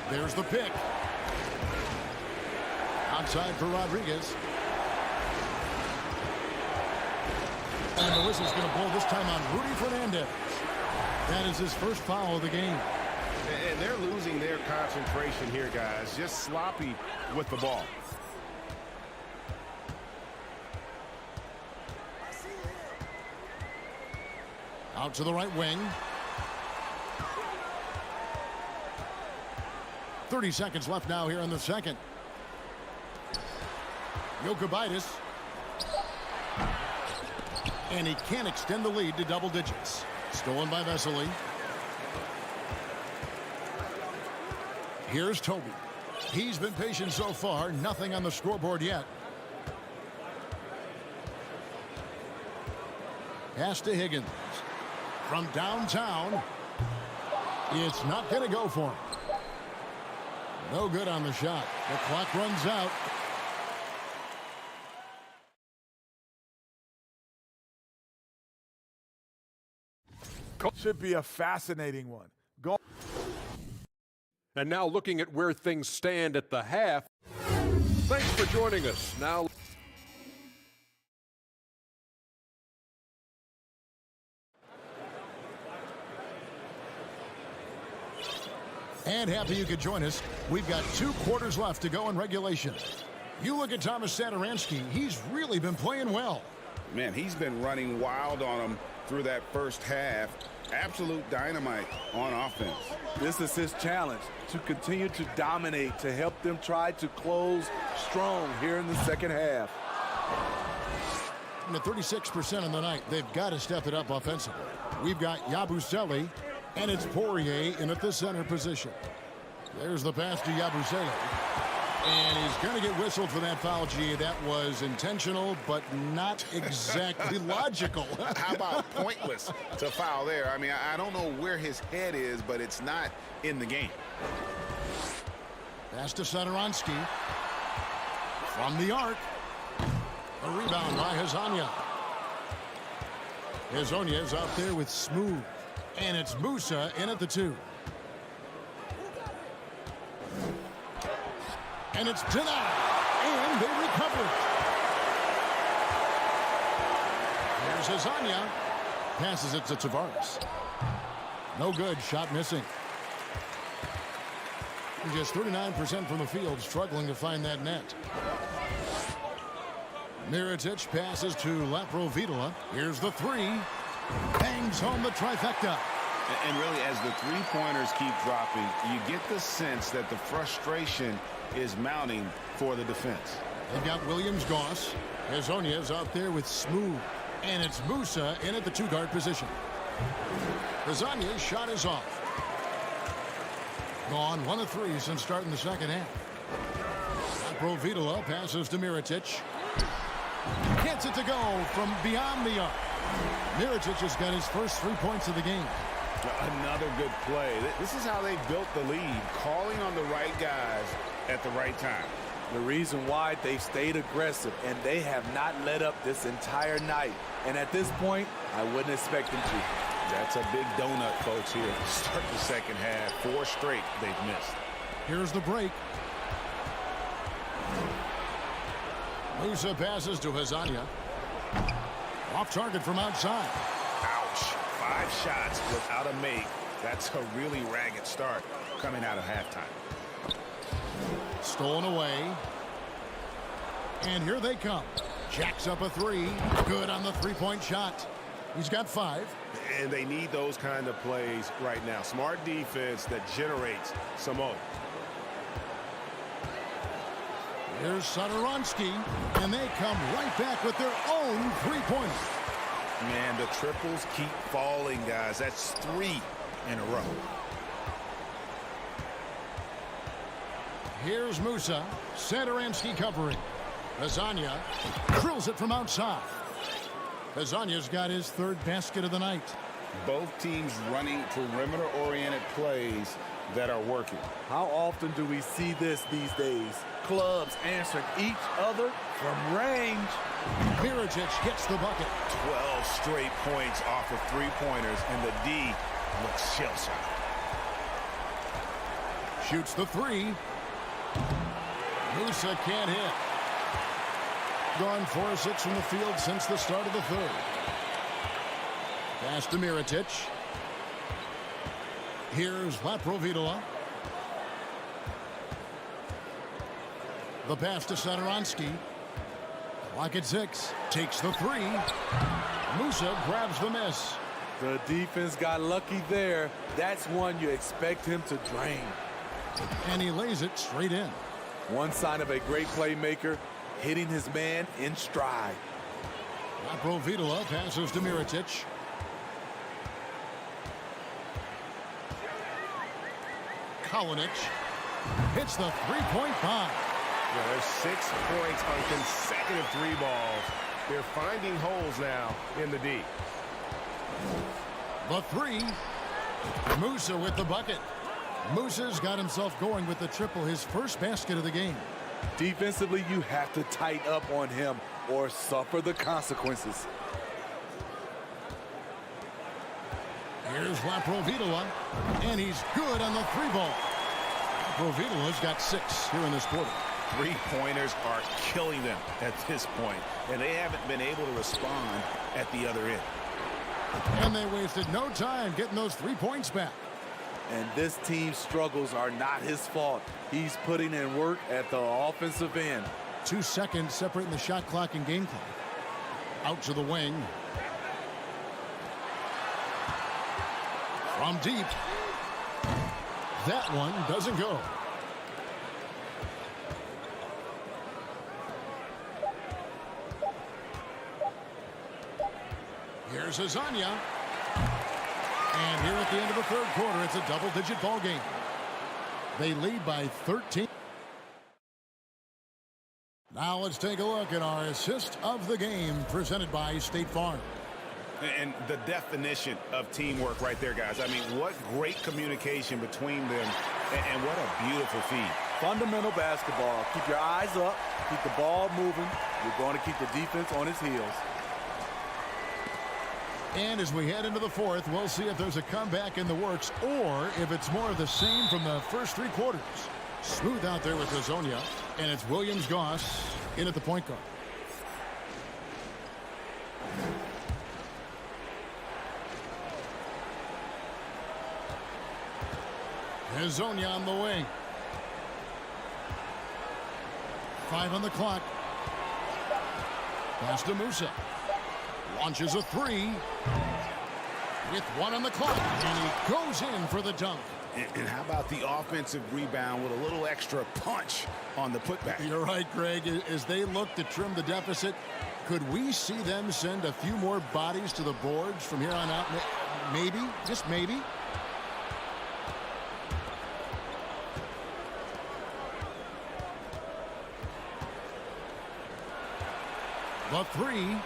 There's the pick. Outside for Rodriguez. And the whistle's going to blow this time on Rudy Fernandez. That is his first foul of the game. And they're losing their concentration here, guys. Just sloppy with the ball. Out to the right wing. 30 seconds left now here in the second. Jokubaitis. And he can't extend the lead to double digits. Stolen by Vesely. Here's Toby. He's been patient so far. Nothing on the scoreboard yet. Pass to Higgins. From downtown. It's not going to go for him. No good on the shot. The clock runs out. Should be a fascinating one. Go. And now looking at where things stand at the half. Thanks for joining us. Now. And happy you could join us. We've got 2 quarters left to go in regulation. You look at Thomas Satoransky. He's really been playing well. Man, he's been running wild on them through that first half. Absolute dynamite on offense. This is his challenge, to continue to dominate, to help them try to close strong here in the second half. And at 36% in the night, they've got to step it up offensively. We've got Yabusele, and it's Poirier in at the center position. There's the pass to Yabusele. And he's going to get whistled for that foul, G. That was intentional, but not exactly logical. How about pointless to foul there? I mean, I don't know where his head is, but it's not in the game. Pass to Satoransky. From the arc. A rebound by Hezonja. Hezonja is out there with Smooth. And it's Musa in at the 2. And it's denied. And they recover it. Here's Hezonja. Passes it to Tavares. No good. Shot missing. Just 39% from the field, struggling to find that net. Mirotic passes to Laprovitola. Here's the 3. Bangs home the trifecta. And really, as the three-pointers keep dropping, you get the sense that the frustration is mounting for the defense. They've got Williams-Goss. Hezonja's out there with Smooth. And it's Musa in at the 2-guard position. Hezonja's shot is off. Gone 1 of 3 since starting the second half. Laprovitola passes to Mirotic. Gets it to go from beyond the arc. Mirotic has got his first 3 points of the game. Another good play. This is how they built the lead, calling on the right guys at the right time. The reason why they've stayed aggressive, and they have not let up this entire night. And at this point, I wouldn't expect them to. That's a big donut, folks, here to start the second half. 4 straight they've missed. Here's the break. Musa passes to Hezonja. Off target from outside. Ouch. 5 shots without a make. That's a really ragged start coming out of halftime. Stolen away. And here they come. Jacks up a 3. Good on the 3-point shot. He's got 5. And they need those kind of plays right now. Smart defense that generates some more. Here's Satoransky, and they come right back with their own 3-pointer. Man, the triples keep falling, guys. That's 3 in a row. Here's Musa. Satoransky covering. Hezonja drills it from outside. Hezonja's got his 3rd basket of the night. Both teams running perimeter-oriented plays. that are working. How often do we see this these days? Clubs answering each other from range. Mirotic gets the bucket. 12 straight points off of three-pointers, and the D looks shell-shocked. Shoots the three. Musa can't hit. Gone 4-6 from the field since the start of the third. Pass to Mirotic. Here's Laprovitola. The pass to Satoransky. Clock at 6. Takes the three. Musa grabs the miss. The defense got lucky there. That's one you expect him to drain. And he lays it straight in. One sign of a great playmaker, hitting his man in stride. Laprovitola passes to Mirotic. Kalinic hits the three-point bomb. Yeah, there's 6 points on consecutive three balls. They're finding holes now in the D. The three. Musa with the bucket. Musa's got himself going with the triple, his first basket of the game. Defensively, you have to tighten up on him or suffer the consequences. Here's Laprovitola, and he's good on the three ball. Laprovitola's got 6 here in this quarter. Three-pointers are killing them at this point, and they haven't been able to respond at the other end. And they wasted no time getting those 3 points back. And this team's struggles are not his fault. He's putting in work at the offensive end. 2 seconds separating the shot clock and game clock. Out to the wing. From deep. That one doesn't go. Here's Azania. And here at the end of the third quarter, it's a double-digit ball game. They lead by 13. Now let's take a look at our assist of the game presented by State Farm. And the definition of teamwork right there, guys. I mean, what great communication between them, and what a beautiful feed. Fundamental basketball. Keep your eyes up. Keep the ball moving. You're going to keep the defense on its heels. And as we head into the fourth, we'll see if there's a comeback in the works or if it's more of the same from the first 3 quarters. Smooth out there with Azonia, and it's Williams-Goss in at the point guard. Azonia on the wing. 5 on the clock. Pass to Musa. Launches a 3 with 1 on the clock, and he goes in for the dunk. And how about the offensive rebound with a little extra punch on the putback? You're right, Greg. As they look to trim the deficit, could we see them send a few more bodies to the boards from here on out? Maybe, just maybe. The 3.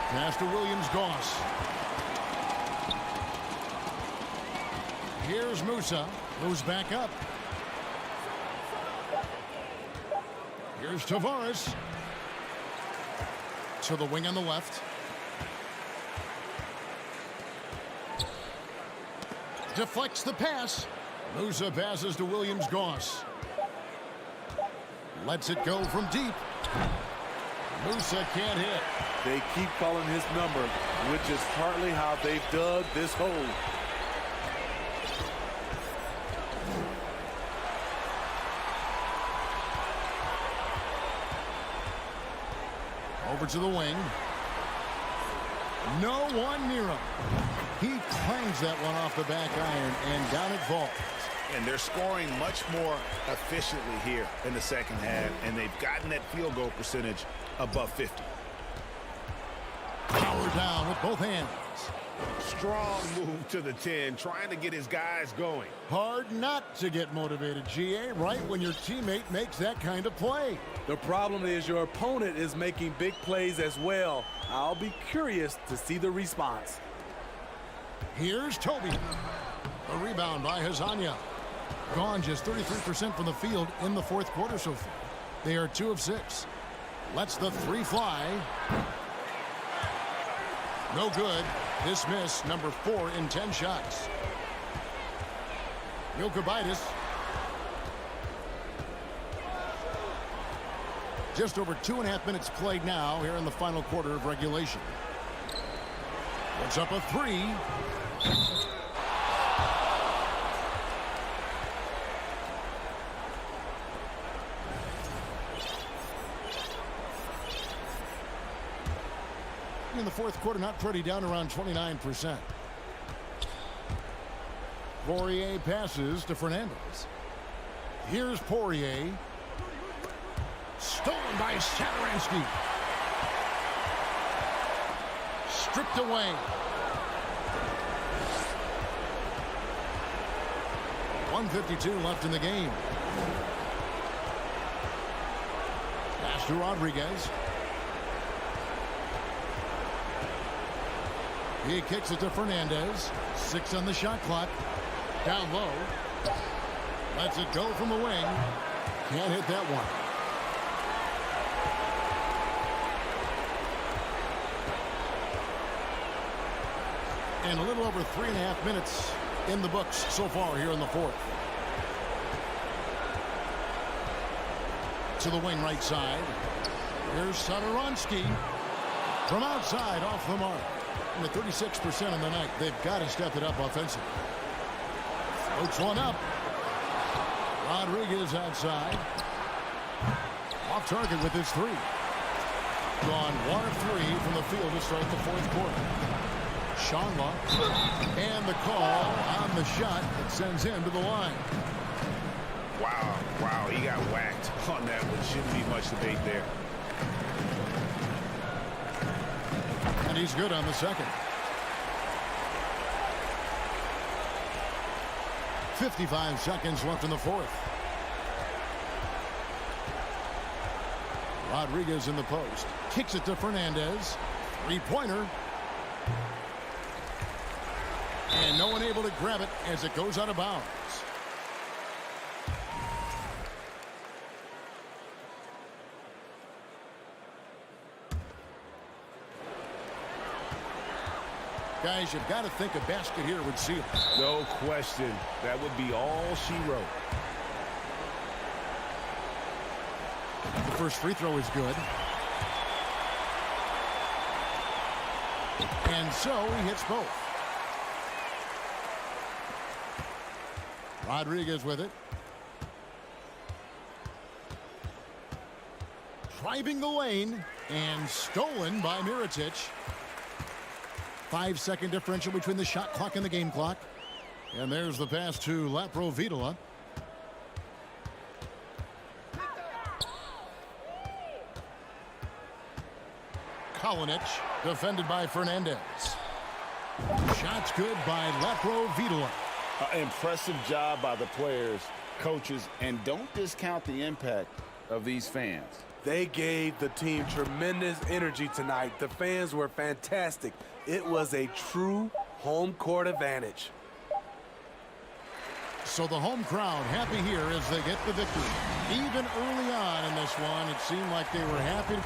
Pass to Williams-Goss. Here's Musa. Moves back up. Here's Tavares. To the wing on the left. Deflects the pass. Musa passes to Williams-Goss. Lets it go from deep. Musa can't hit. They keep calling his number, which is partly how they've dug this hole. Over to the wing. No one near him. He clangs that one off the back iron, and down it falls. And they're scoring much more efficiently here in the second half, and they've gotten that field goal percentage above 50. Power down with both hands. Strong move to the 10, trying to get his guys going. Hard not to get motivated, GA, right when your teammate makes that kind of play. The problem is your opponent is making big plays as well. I'll be curious to see the response. Here's Toby. A rebound by Hazanya. Gone just 33% from the field in the fourth quarter so far. They are 2 of 6. Lets the 3 fly. No good. This miss, number 4 in 10 shots. Jokubaitis. Just over 2.5 minutes played now here in the final quarter of regulation. Puts up a 3. In the fourth quarter, not pretty, down around 29%. Poirier passes to Fernandez. Here's Poirier. Stolen by Satoransky. Stripped away. .152 left in the game. Pass to Rodriguez. He kicks it to Fernandez. 6 on the shot clock. Down low. Lets it go from the wing. Can't hit that one. And a little over 3.5 minutes in the books so far here in the fourth. To the wing right side. Here's Satoransky. From outside, off the mark. And at 36% on the night, they've got to step it up offensively. Floats one up. Rodriguez outside. Off target with his 3. Gone 1 of 3 from the field to start the fourth quarter. Shangla. And the call on the shot that sends him to the line. Wow, he got whacked on that one. Shouldn't be much debate there. And he's good on the second. 55 seconds left in the fourth. Rodriguez in the post. Kicks it to Fernandez. 3-pointer. And no one able to grab it as it goes out of bounds. Guys, you've got to think a basket here would seal it. No question. That would be all she wrote. The first free throw is good. And so he hits both. Rodriguez with it. Driving the lane and stolen by Mirotic. 5-second differential between the shot clock and the game clock. And there's the pass to Laprovitola. Kalinic defended by Fernandez. Shots good by Laprovitola. Impressive job by the players, coaches, and don't discount the impact of these fans. They gave the team tremendous energy tonight. The fans were fantastic. It was a true home court advantage. So the home crowd happy here as they get the victory. Even early on in this one, it seemed like they were happy.